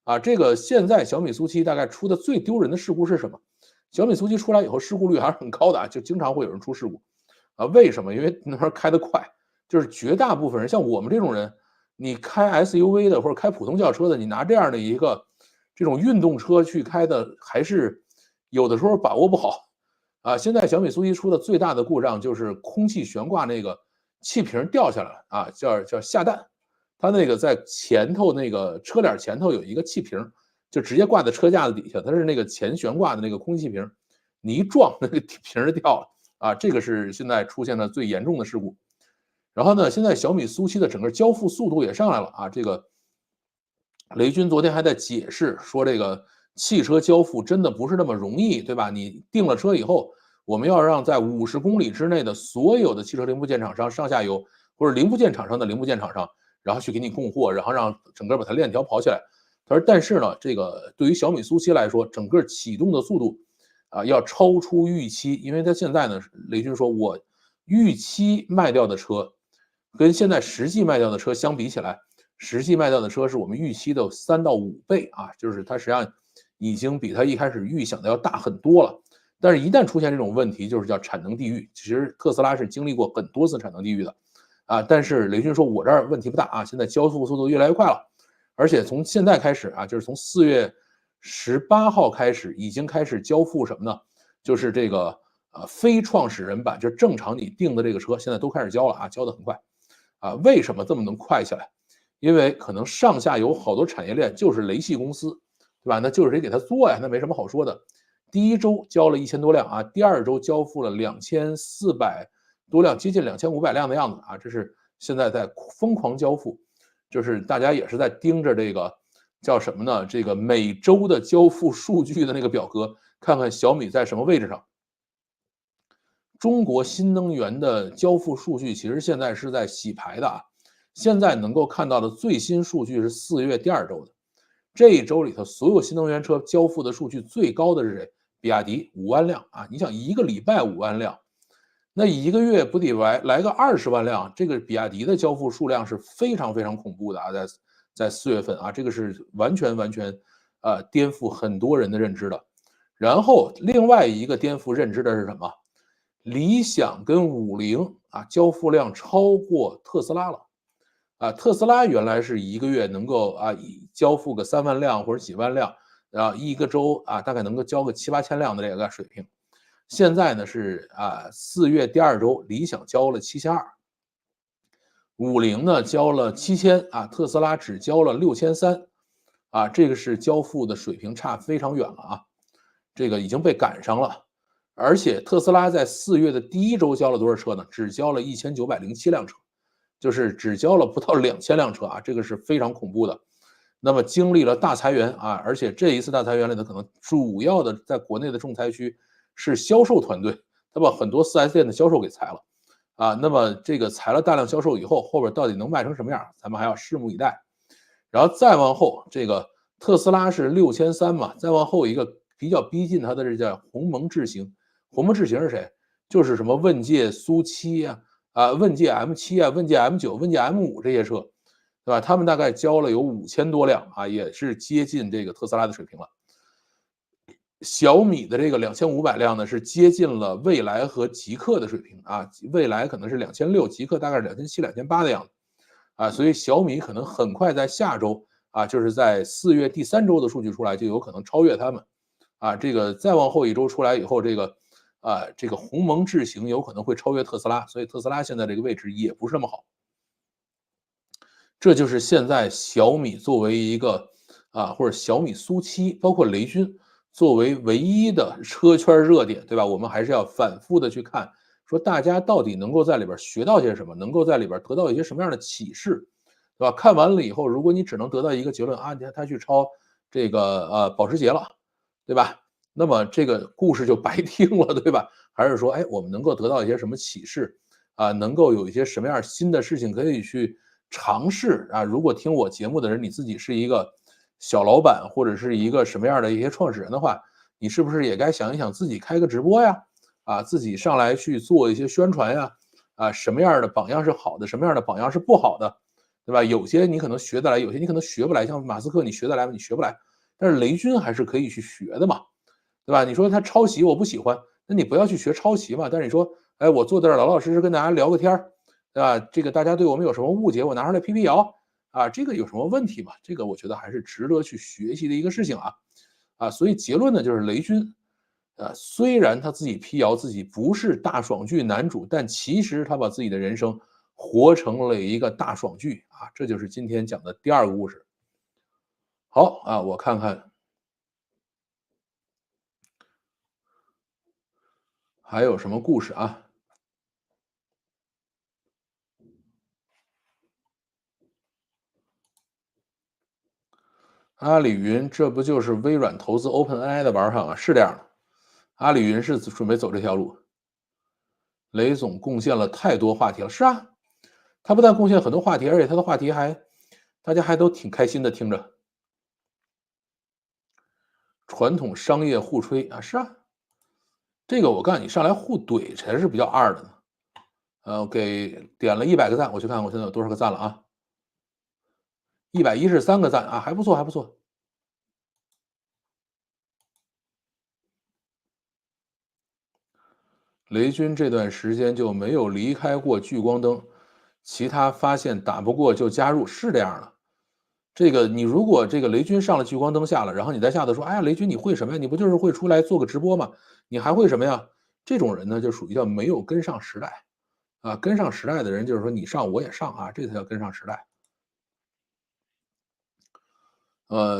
S1: 啊，这个现在小米苏7大概出的最丢人的事故是什么？小米苏7出来以后，事故率还是很高的啊，就经常会有人出事故。啊，为什么？因为那玩意儿开得快，就是绝大部分人，像我们这种人，你开 SUV 的或者开普通轿车的，你拿这样的一个这种运动车去开的，还是有的时候把握不好啊。现在小米苏7出的最大的故障就是空气悬挂那个气瓶掉下来了啊，叫下蛋。它那个在前头那个车脸前头有一个气瓶，就直接挂在车架子底下，它是那个前悬挂的那个空气瓶，你一撞那个瓶就掉了啊，这个是现在出现的最严重的事故。然后呢，现在小米苏7的整个交付速度也上来了啊，这个雷军昨天还在解释说，这个汽车交付真的不是那么容易，对吧？你订了车以后，我们要让在50公里之内的所有的汽车零部件厂商、上下游或者零部件厂商的零部件厂商，然后去给你供货，然后让整个把它链条跑起来。他说，但是呢，这个对于小米苏7来说，整个启动的速度要超出预期，因为他现在呢，雷军说我预期卖掉的车跟现在实际卖掉的车相比起来，实际卖掉的车是我们预期的3到5倍啊，就是它实际上已经比他一开始预想的要大很多了。但是，一旦出现这种问题，就是叫产能地狱。其实特斯拉是经历过很多次产能地狱的，但是雷军说，我这儿问题不大啊，现在交付速度越来越快了，而且从现在开始啊，就是从4月18号开始，已经开始交付什么呢？就是这个非创始人版，就正常你订的这个车，现在都开始交了啊，交的很快为什么这么能快下来？因为可能上下游好多产业链就是雷系公司，对吧？那就是谁给他做呀？那没什么好说的。第一周交了1000多辆啊，第二周交付了2400多辆，接近2500辆的样子啊，这是现在在疯狂交付，就是大家也是在盯着这个叫什么呢？这个每周的交付数据的那个表格，看看小米在什么位置上。中国新能源的交付数据其实现在是在洗牌的啊，现在能够看到的最新数据是4月第二周的，这一周里头所有新能源车交付的数据最高的是谁？比亚迪5万辆啊！你想一个礼拜5万辆，那一个月不得来个20万辆？这个比亚迪的交付数量是非常非常恐怖的啊，在4月份啊，这个是完全颠覆很多人的认知的。然后另外一个颠覆认知的是什么？理想跟50交付量超过特斯拉了。特斯拉原来是一个月能够交付个3万辆或者几万辆，一个周大概能够交个7、8千辆的这个水平。现在呢是4月第二周，理想交了7200，50呢交了7000特斯拉只交了6300这个是交付的水平差非常远了啊，这个已经被赶上了。而且特斯拉在4月的第一周交了多少车呢？只交了1907辆车。就是只交了不到2000辆车这个是非常恐怖的。那么经历了大裁员而且这一次大裁员里头，可能主要的在国内的重灾区是销售团队，他把很多 4S 店的销售给裁了那么这个裁了大量销售以后，后边到底能卖成什么样，咱们还要拭目以待。然后再往后，这个特斯拉是6300嘛，再往后一个比较逼近它的这叫鸿蒙智行。鸿蒙智行是谁？就是什么问界苏7问界 M7问界 M9问界 M5这些车，对吧？他们大概交了有5000多辆也是接近这个特斯拉的水平了。小米的这个2500辆呢，是接近了蔚来和极客的水平蔚来可能是2600，极客大概是2700、2800的样子所以小米可能很快在下周就是在4月第3周的数据出来，就有可能超越他们这个再往后一周出来以后，这个鸿蒙智行有可能会超越特斯拉，所以特斯拉现在这个位置也不是那么好。这就是现在小米作为一个或者小米苏7，包括雷军作为唯一的车圈热点，对吧？我们还是要反复的去看，说大家到底能够在里边学到些什么，能够在里边得到一些什么样的启示，对吧？看完了以后，如果你只能得到一个结论他去抄这个保时捷了，对吧？那么这个故事就白听了，对吧？还是说，我们能够得到一些什么启示能够有一些什么样新的事情可以去尝试如果听我节目的人，你自己是一个小老板或者是一个什么样的一些创始人的话，你是不是也该想一想自己开个直播呀？自己上来去做一些宣传呀？什么样的榜样是好的，什么样的榜样是不好的，对吧？有些你可能学得来，有些你可能学不来。像马斯克，你学得来吗？你学不来。但是雷军还是可以去学的嘛。对吧？你说他抄袭我不喜欢，那你不要去学抄袭嘛。但是你说，我坐在这儿老老实实跟大家聊个天儿，对吧？这个大家对我们有什么误解，我拿出来辟辟谣这个有什么问题嘛？这个我觉得还是值得去学习的一个事情所以结论呢，就是雷军虽然他自己辟谣自己不是大爽剧男主，但其实他把自己的人生活成了一个大爽剧这就是今天讲的第二个故事。好我看看。还有什么故事阿里云，这不就是微软投资 OpenAI 的玩法吗？是这样的，阿里云是准备走这条路。雷总贡献了太多话题了，是他不但贡献很多话题，而且他的话题大家还都挺开心的听着。传统商业互吹是这个我告诉你，上来互怼才是比较二的呢。给点了100个赞，我去看看我现在有多少个赞了啊？113个赞啊，还不错，还不错。雷军这段时间就没有离开过聚光灯，其他发现打不过就加入，是这样的。这个你如果这个雷军上了聚光灯下了，然后你在下头说，哎呀，雷军你会什么呀？你不就是会出来做个直播吗？你还会什么呀？这种人呢，就属于叫没有跟上时代啊。跟上时代的人就是说你上我也上啊，这才叫跟上时代。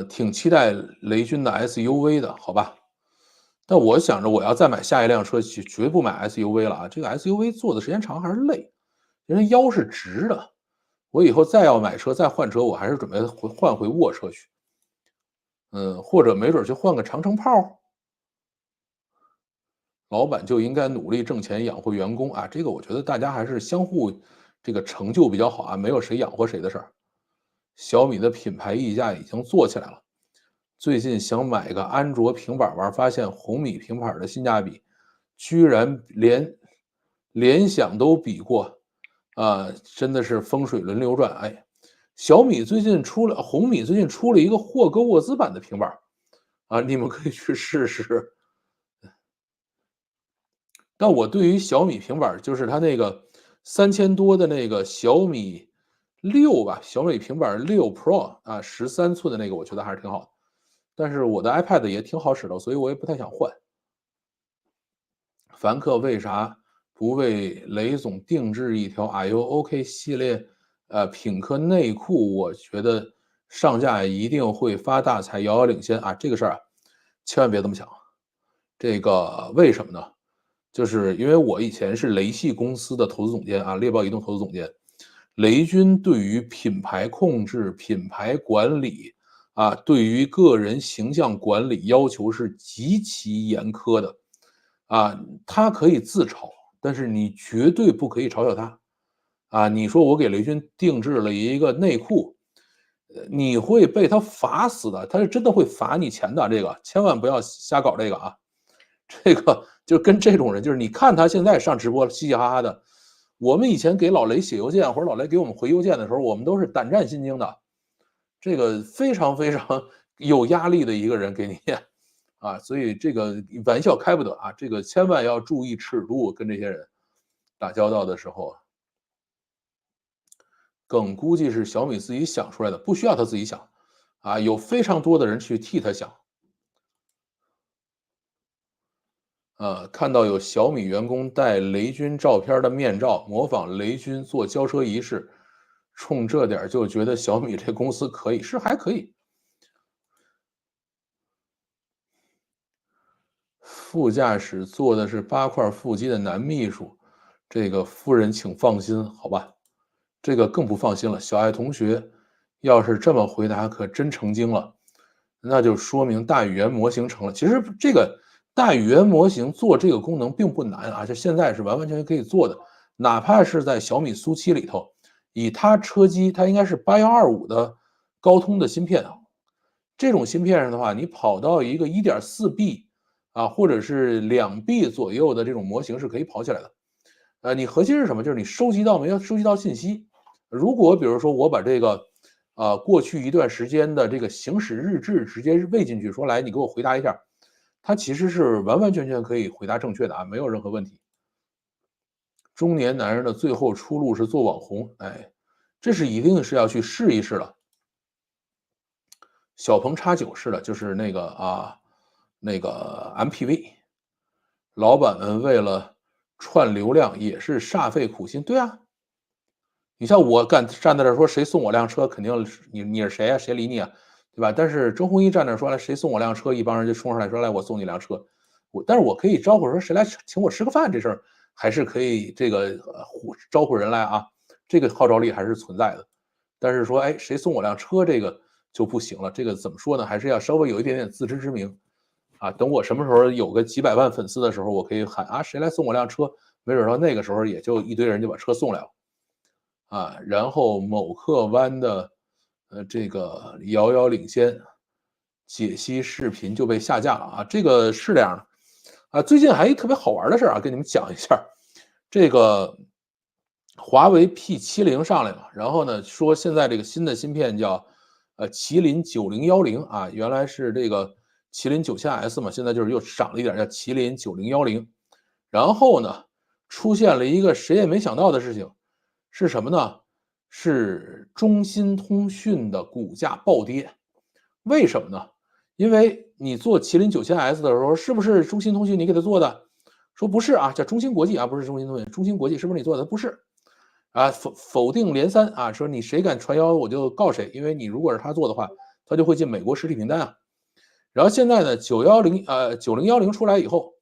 S1: 挺期待雷军的 SUV 的，好吧？但我想着我要再买下一辆车，绝不买 SUV 了啊！这个 SUV 坐的时间长还是累，因为腰是直的。我以后再要买车再换车，我还是准备换回卧车去。或者没准去换个长城炮。老板就应该努力挣钱养活员工啊！这个我觉得大家还是相互这个成就比较好啊，没有谁养活谁的事儿。小米的品牌溢价已经做起来了。最近想买个安卓平板玩，发现红米平板的性价比居然连联想都比过啊！真的是风水轮流转。哎，红米最近出了一个霍格沃兹版的平板啊，你们可以去试试。但我对于小米平板就是它那个3000多的那个小米六吧，小米平板6 Pro 啊，13寸的那个，我觉得还是挺好的。但是我的 iPad 也挺好使的，所以我也不太想换。凡客为啥不为雷总定制一条 Are You OK 系列品客内裤？我觉得上架一定会发大财，遥遥领先啊！这个事儿啊，千万别这么想。这个为什么呢？就是因为我以前是雷系公司的投资总监啊，猎豹移动投资总监。雷军对于品牌控制、品牌管理啊，对于个人形象管理要求是极其严苛的啊。他可以自嘲，但是你绝对不可以嘲笑他啊。你说我给雷军定制了一个内裤，你会被他罚死的，他是真的会罚你钱的。这个千万不要瞎搞这个啊。这个就跟这种人，就是你看他现在上直播嘻嘻哈哈的，我们以前给老雷写邮件或者老雷给我们回邮件的时候，我们都是胆战心惊的。这个非常非常有压力的一个人给你啊，所以这个玩笑开不得啊，这个千万要注意尺度，跟这些人打交道的时候。梗估计是小米自己想出来的，不需要他自己想啊，有非常多的人去替他想。看到有小米员工戴雷军照片的面罩，模仿雷军做交车仪式，冲这点就觉得小米这公司可以，是还可以。副驾驶坐的是8块腹肌的男秘书，这个夫人请放心，好吧？这个更不放心了。小爱同学要是这么回答，可真成精了，那就说明大语言模型成了。其实这个大语言模型做这个功能并不难啊，这现在是完完全全可以做的。哪怕是在小米苏7里头，以它车机，它应该是8125的高通的芯片啊。这种芯片上的话，你跑到一个1.4B 啊，或者是2B 左右的这种模型是可以跑起来的。你核心是什么？就是你收集到没有收集到信息。如果比如说我把这个，过去一段时间的这个行驶日志直接喂进去，说来你给我回答一下，它其实是完完全全可以回答正确的啊，没有任何问题。中年男人的最后出路是做网红，哎，这是一定是要去试一试的。小鹏 X9是的，就是那个那个 MPV，老板们为了串流量也是煞费苦心。对啊，你像我站在这说谁送我辆车，肯定是你是谁啊？谁理你啊？对吧？但是周鸿祎站那说来谁送我辆车，一帮人就冲上来说来我送你辆车，但是我可以招呼说谁来请我吃个饭，这事儿还是可以这个招呼人来啊，这个号召力还是存在的。但是说哎谁送我辆车这个就不行了，这个怎么说呢？还是要稍微有一点点自知之明啊。等我什么时候有个几百万粉丝的时候，我可以喊啊谁来送我辆车，没准到那个时候也就一堆人就把车送来了。然后某客湾的这个遥遥领先解析视频就被下架了啊，这个是这样的最近还一特别好玩的事儿啊，跟你们讲一下儿这个华为 P70上来了，然后呢，说现在这个新的芯片叫麒麟9010啊，原来是这个麒麟9000S 嘛，现在就是又涨了一点儿，叫麒麟9010。然后呢，出现了一个谁也没想到的事情，是什么呢？是中兴通讯的股价暴跌。为什么呢？因为你做麒麟9000S 的时候，是不是中兴通讯你给他做的？说不是啊，叫中芯国际啊，不是中兴通讯，中芯国际是不是你做的？不是。啊，否定连三啊，说你谁敢传谣我就告谁，因为你如果是他做的话，他就会进美国实体名单啊。然后现在呢，9010出来以后，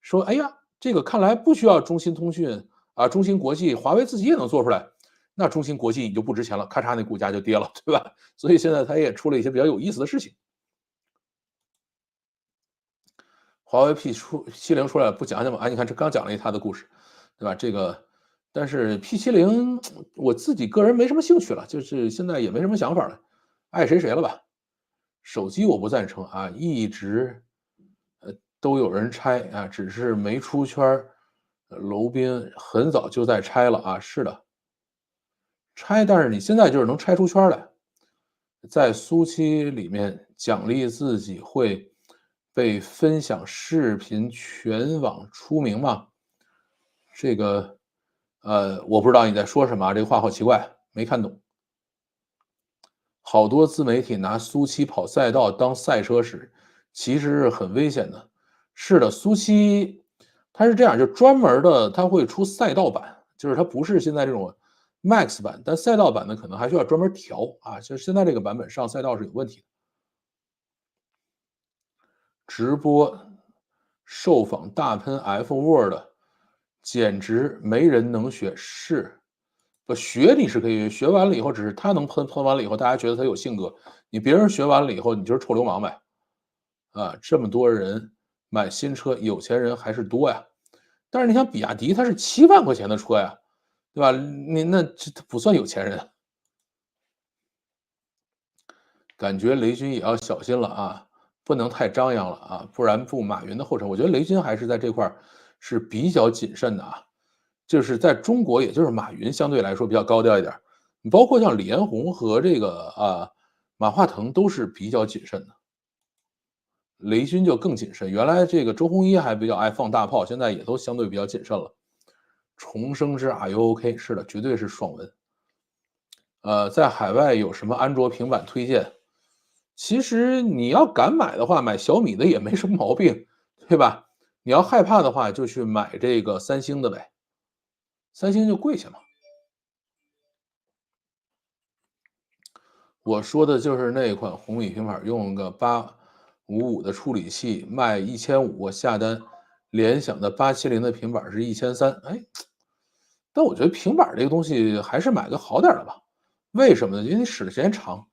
S1: 说哎呀，这个看来不需要中兴通讯啊，中芯国际，华为自己也能做出来，那中芯国际你就不值钱了，咔嚓那股价就跌了，对吧？所以现在它也出了一些比较有意思的事情。华为 P70出来了，不讲讲吗？啊，你看这刚讲了一他的故事，对吧？这个，但是 P70我自己个人没什么兴趣了，就是现在也没什么想法了，爱谁谁了吧。手机我不赞成啊，一直都有人拆啊，只是没出圈儿。楼宾很早就在拆了啊，是的，拆，但是你现在就是能拆出圈来，在苏期里面奖励自己会被分享视频全网出名吗？这个，我不知道你在说什么啊，这个话好奇怪，没看懂。好多自媒体拿苏七跑赛道当赛车使，其实是很危险的。是的，苏七它是这样，就专门的，它会出赛道版，就是它不是现在这种 Max 版，但赛道版呢可能还需要专门调啊。就是现在这个版本上赛道是有问题的。直播受访大喷 F Word，简直没人能学。是，不学你是可以学完了以后，只是他能喷完了以后，大家觉得他有性格。你别人学完了以后，你就是臭流氓呗。啊，这么多人买新车，有钱人还是多呀。但是你想，比亚迪它是7万块钱的车呀，对吧？你那这不算有钱人。感觉雷军也要小心了啊，不能太张扬了啊，不然步马云的后尘。我觉得雷军还是在这块儿是比较谨慎的啊，就是在中国，也就是马云相对来说比较高调一点儿，你包括像李彦宏和这个马化腾都是比较谨慎的，雷军就更谨慎。原来这个周鸿祎还比较爱放大炮，现在也都相对比较谨慎了。重生之 Are you OK？是的，绝对是爽文。在海外有什么安卓平板推荐？其实你要敢买的话，买小米的也没什么毛病，对吧？你要害怕的话，就去买这个三星的呗，三星就贵些嘛。我说的就是那款红米平板，用个855的处理器，卖1500，我下单。联想的870的平板是1300，哎，但我觉得平板这个东西还是买个好点儿的吧。为什么呢？因为你使的时间长，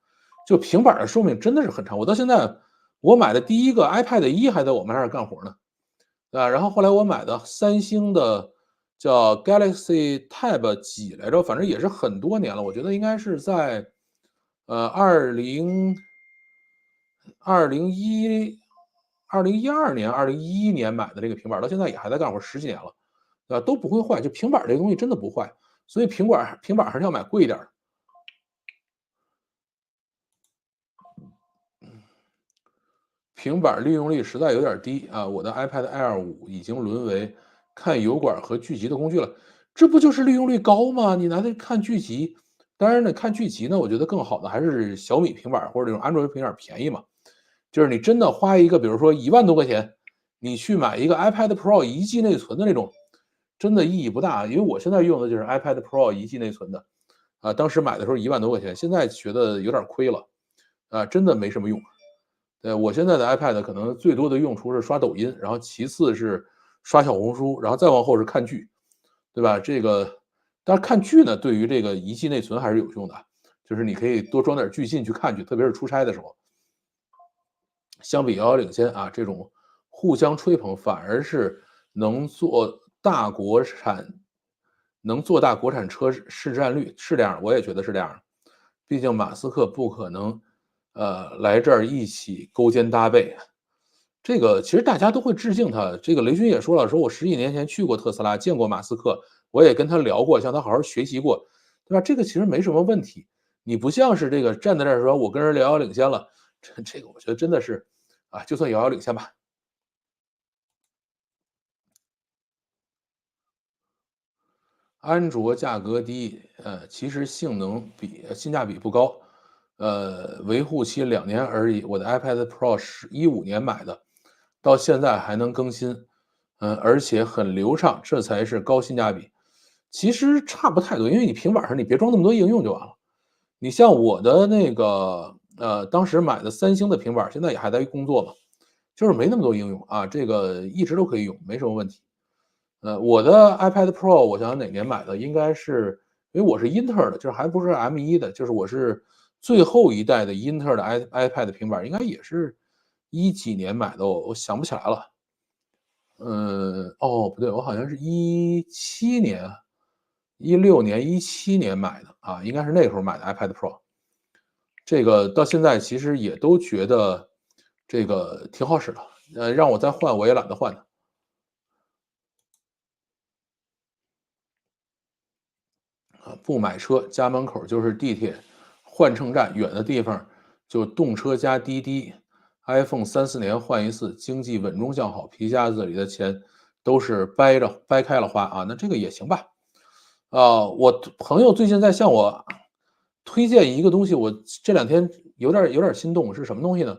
S1: 就平板的寿命真的是很长。我到现在，我买的第一个 iPad 1还在我们那儿干活呢，对吧？然后后来我买的三星的叫 Galaxy Tab 几来着，反正也是很多年了。我觉得应该是在2012年、2011年买的这个平板，到现在也还在干活10几年了，对吧？都不会坏，就平板这个东西真的不坏，所以平板还是要买贵一点儿的。平板利用率实在有点低啊，我的 iPad Air 5已经沦为看油管和剧集的工具了。这不就是利用率高吗？你拿它看剧集，当然呢，看剧集呢，我觉得更好的还是小米平板或者这种安卓平板便宜嘛。就是你真的花一个，比如说1万多块钱，你去买一个 iPad Pro 1G 内存的那种，真的意义不大。因为我现在用的就是 iPad Pro 1G 内存的，啊，当时买的时候1万多块钱，现在觉得有点亏了，啊，真的没什么用。我现在的 iPad 可能最多的用处是刷抖音，然后其次是刷小红书，然后再往后是看剧，对吧？这个，但是看剧呢，对于这个1G 内存还是有用的，就是你可以多装点剧进去看去，特别是出差的时候。相比遥遥领先啊，这种互相吹捧，反而是能做大国产，能做大国产车市占率是这样，我也觉得是这样。毕竟马斯克不可能，来这儿一起勾肩搭背。这个其实大家都会致敬他。这个雷军也说了，说我十几年前去过特斯拉，见过马斯克，我也跟他聊过，向他好好学习过，对吧？这个其实没什么问题。你不像是这个站在这儿说，我跟人遥遥领先了，这个我觉得真的是，啊，就算遥遥领先吧。安卓价格低，其实性能性价比不高，维护期2年而已。我的 iPad Pro 是15年买的，到现在还能更新，而且很流畅，这才是高性价比。其实差不太多，因为你平板上你别装那么多应用就完了。你像我的那个，当时买的三星的平板现在也还在工作嘛，就是没那么多应用啊，这个一直都可以用，没什么问题。我的 iPad Pro 我想想哪年买的，应该是因为我是英特尔的，就是还不是 M1的，就是我是最后一代的英特尔的 iPad 平板，应该也是几年买的，我想不起来了。哦，不对，我好像是17年、16年、17年买的，啊，应该是那时候买的 iPad Pro。这个到现在其实也都觉得这个挺好使的，让我再换我也懒得换的。啊，不买车，家门口就是地铁换乘站，远的地方就动车加滴滴。iPhone3、4年换一次，经济稳中向好，皮夹子里的钱都是掰开了花啊，那这个也行吧。我朋友最近在向我推荐一个东西，我这2天有点心动，是什么东西呢？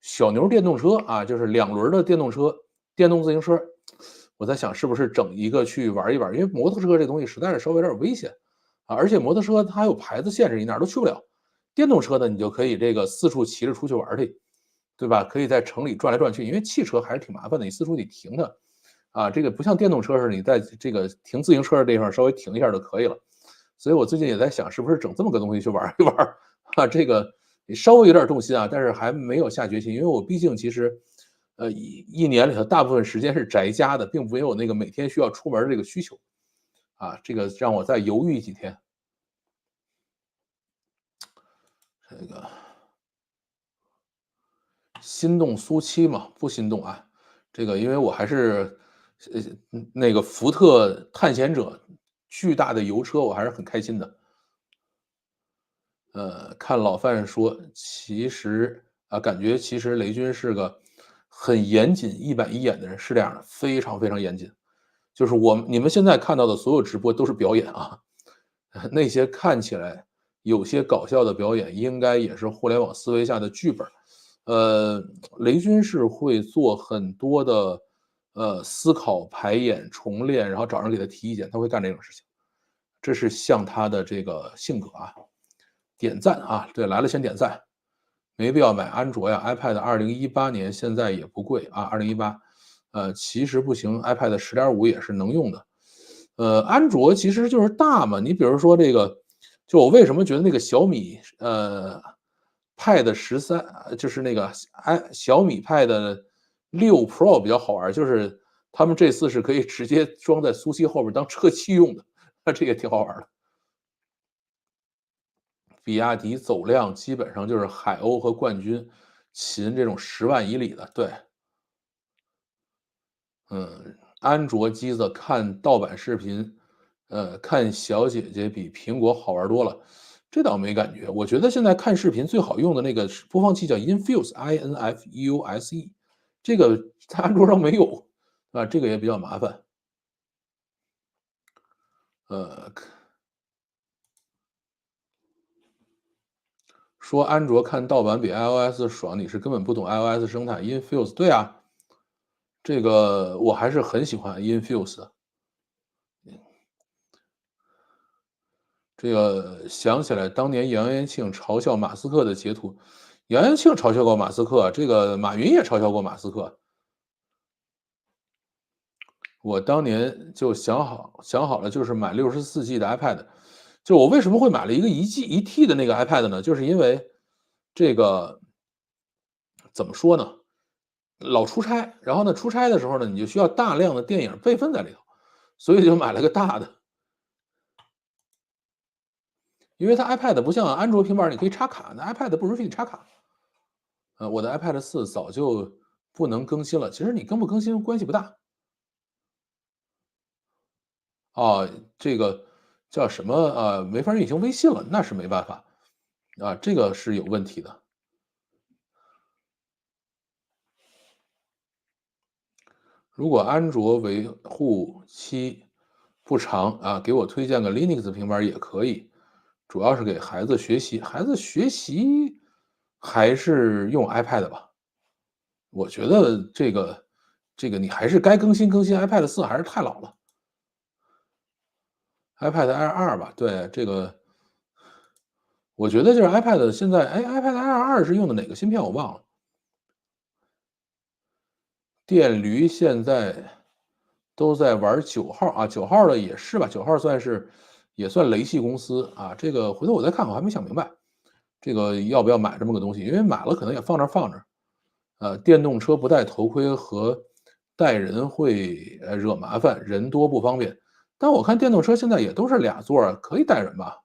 S1: 小牛电动车啊，就是2轮的电动车，电动自行车。我在想是不是整一个去玩一玩，因为摩托车这东西实在是稍微有点危险啊，而且摩托车它有牌子限制，你哪儿都去不了。电动车呢，你就可以这个四处骑着出去玩去，对吧？可以在城里转来转去，因为汽车还是挺麻烦的，你四处得停它。啊，这个不像电动车似的，你在这个停自行车的地方稍微停一下就可以了。所以我最近也在想，是不是整这么个东西去玩一玩啊，这个稍微有点动心啊，但是还没有下决心，因为我毕竟其实，一年里头大部分时间是宅家的，并没有那个每天需要出门的这个需求啊，这个让我再犹豫几天。这个心动苏七嘛，不心动啊。这个因为我还是，那个福特探险者巨大的油车，我还是很开心的。看老范说，感觉其实雷军是个很严谨、一板一眼的人，是这样的，非常非常严谨。就是你们现在看到的所有直播都是表演啊，那些看起来有些搞笑的表演，应该也是互联网思维下的剧本雷军是会做很多的思考、排演、重练，然后找人给他提意见，他会干这种事情。这是像他的这个性格啊。点赞啊，对，来了先点赞。没必要买安卓呀，iPad 2018年现在也不贵啊2018，其实不行，iPad 10.5也是能用的。安卓其实就是大嘛，你比如说这个，就我为什么觉得那个小米Pad 13，就是那个小米 Pad 6 Pro 比较好玩就是他们这次是可以直接装在苏七后边当车漆用的，那这也挺好玩的。比亚迪走量基本上就是海鸥和冠军、秦这种10万以里的，对。安卓机子看盗版视频，看小姐姐比苹果好玩多了，这倒没感觉。我觉得现在看视频最好用的那个播放器叫 Infuse，INFUSE，这个在安卓上没有，啊，这个也比较麻烦。呃，说安卓看盗版比 iOS 爽，你是根本不懂 iOS 生态。Infuse，对啊，这个我还是很喜欢 Infuse 的。这个想起来当年杨元庆嘲笑马斯克的截图，杨元庆嘲笑过马斯克，这个马云也嘲笑过马斯克。我当年就想好了，就是买64G 的 iPad。就我为什么会买了一个1T 的那个 iPad 呢？就是因为这个怎么说呢？老出差，然后呢，出差的时候呢，你就需要大量的电影备份在里头，所以就买了个大的。因为它 iPad 不像安卓平板你可以插卡，那 iPad 不允许你插卡。我的 iPad 4早就不能更新了，其实你更不更新关系不大。啊，这个叫什么没法运行微信了，那是没办法，啊，这个是有问题的。如果安卓维护期不长啊，给我推荐个 Linux 平板儿也可以，主要是给孩子学习，孩子学习还是用 iPad 吧。我觉得这个你还是该更新更新 iPad 4还是太老了，iPad Air 2吧，对，这个我觉得就是 iPad 现在，哎，iPad Air 2是用的哪个芯片我忘了。电驴现在都在玩9号啊9号的也是吧9号也算雷系公司啊，这个回头我再看看，我还没想明白，这个要不要买这么个东西，因为买了可能也放那儿放着。电动车不戴头盔和带人会，惹麻烦，人多不方便。但我看电动车现在也都是俩座儿，可以带人吧？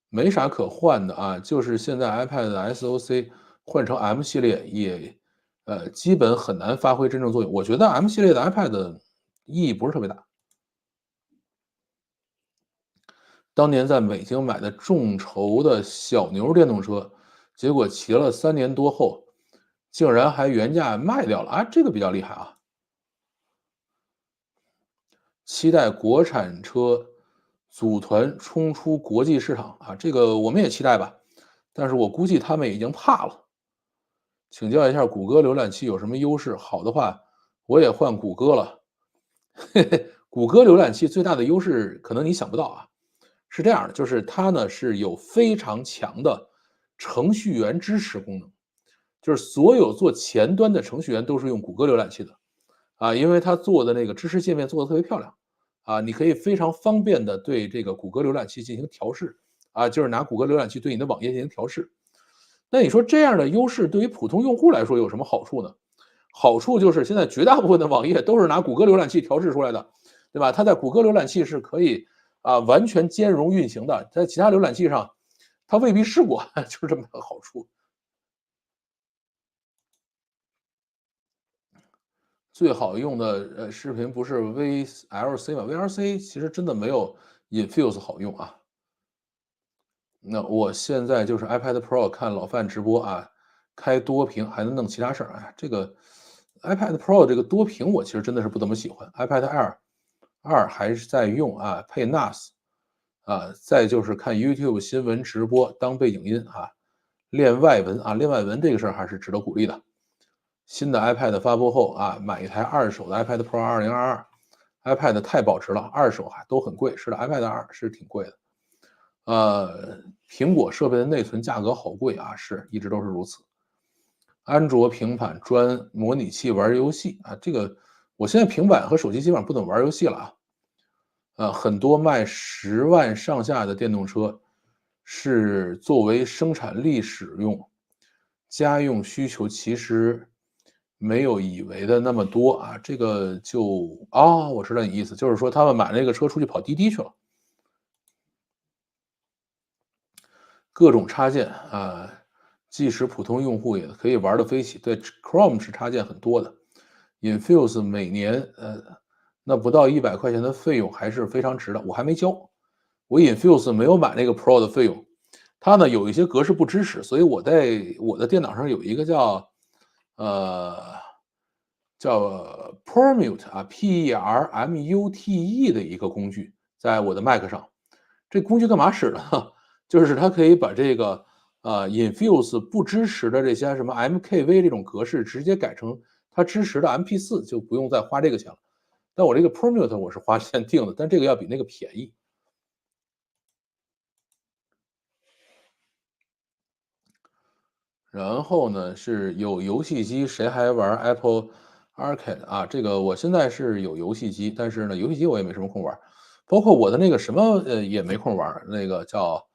S1: 没啥可换的啊，就是现在 iPad 的 SoC 换成 M 系列也，基本很难发挥真正作用。我觉得 M 系列的 iPad 意义不是特别大。当年在北京买的众筹的小牛电动车，结果骑了3年多后，竟然还原价卖掉了啊，这个比较厉害啊！期待国产车组团冲出国际市场啊，这个我们也期待吧，但是我估计他们已经怕了。请教一下谷歌浏览器有什么优势？好的话，我也换谷歌了。谷歌浏览器最大的优势可能你想不到啊，是这样的，就是它呢是有非常强的程序员支持功能，就是所有做前端的程序员都是用谷歌浏览器的啊，因为它做的那个支持界面做的特别漂亮啊，你可以非常方便的对这个谷歌浏览器进行调试啊，就是拿谷歌浏览器对你的网页进行调试。那你说这样的优势对于普通用户来说有什么好处呢？好处就是现在绝大部分的网页都是拿谷歌浏览器调试出来的，对吧？它在谷歌浏览器是可以完全兼容运行的，在其他浏览器上它未必试过，就是这么个好处。最好用的视频不是 VLC 吗？VLC 其实真的没有 Infuse 好用啊。那我现在就是 iPad Pro 看老范直播啊，开多屏还能弄其他事儿。哎呀，这个 iPad Pro 这个多屏我其实真的是不怎么喜欢。iPad Air 2还是在用啊，配 NAS 啊，再就是看 YouTube 新闻直播当背景音啊，练外文啊，练外文这个事儿还是值得鼓励的。新的 iPad 发布后啊，买一台二手的 iPad Pro 2022，iPad 太保值了，二手还都很贵。是的，iPad 2是挺贵的。苹果设备的内存价格好贵啊，是一直都是如此。安卓平板专模拟器玩游戏啊，这个我现在平板和手机基本上不怎么玩游戏了啊。很多卖10万上下的电动车是作为生产力使用，家用需求其实没有以为的那么多啊。这个我知道你意思，就是说他们买那个车出去跑滴滴去了。各种插件啊，即使普通用户也可以玩的飞起。对，Chrome 是插件很多的，Infuse 每年那不到100块钱的费用还是非常值的。我还没交，我 Infuse 没有买那个 Pro 的费用，它呢有一些格式不支持，所以我在我的电脑上有一个呃叫 Permute 啊，Permute 的一个工具，在我的 Mac 上。这工具干嘛使的呢？就是它可以把这个Infuse 不支持的这些什么 MKV 这种格式直接改成它支持的 MP4，就不用再花这个钱了。但我这个 Permute 我是花钱订的，但这个要比那个便宜。然后呢，是有游戏机，谁还玩 Apple Arcade 啊？这个我现在是有游戏机，但是呢，游戏机我也没什么空玩，包括我的那个什么也没空玩，那个叫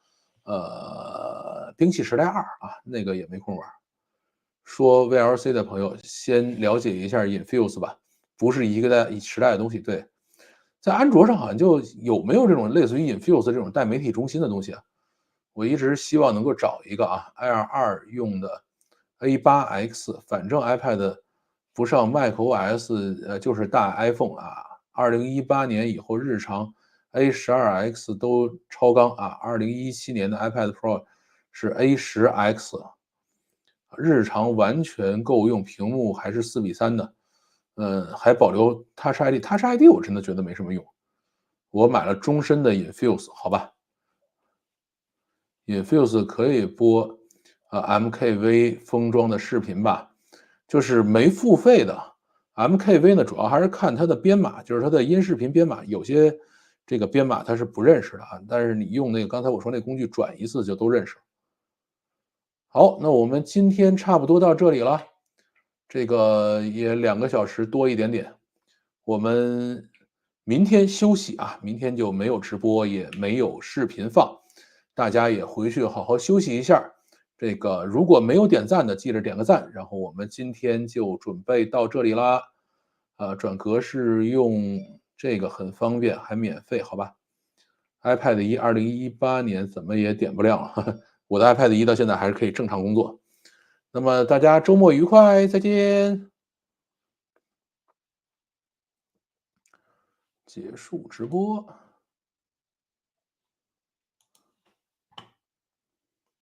S1: 兵器时代2啊，那个也没空玩。说 VLC 的朋友先了解一下 Infuse 吧，不是一个时代的东西。对，在安卓上好像就有没有这种类似于 Infuse 这种带媒体中心的东西啊？我一直希望能够找一个Air 2用的 A8X，反正 iPad 不上 macOS，就是大 iPhone 啊。2018年以后，日常 A12X 都超纲啊。2017年的 iPad Pro 是 A10X，日常完全够用，屏幕还是4:3的，还保留 Touch ID，Touch ID 我真的觉得没什么用。我买了终身的 Infuse，好吧，Infuse 可以播MKV 封装的视频吧，就是没付费的 MKV 呢，主要还是看它的编码，就是它的音视频编码，有些这个编码它是不认识的啊，但是你用那个刚才我说那工具转一次就都认识。好，那我们今天差不多到这里了，这个也2个小时多一点点，我们明天休息啊，明天就没有直播，也没有视频放，大家也回去好好休息一下儿。这个如果没有点赞的，记着点个赞。然后我们今天就准备到这里啦，转格式用这个很方便，还免费，好吧？iPad 12018年怎么也点不亮，我的 iPad 1到现在还是可以正常工作。那么大家周末愉快，再见。结束直播。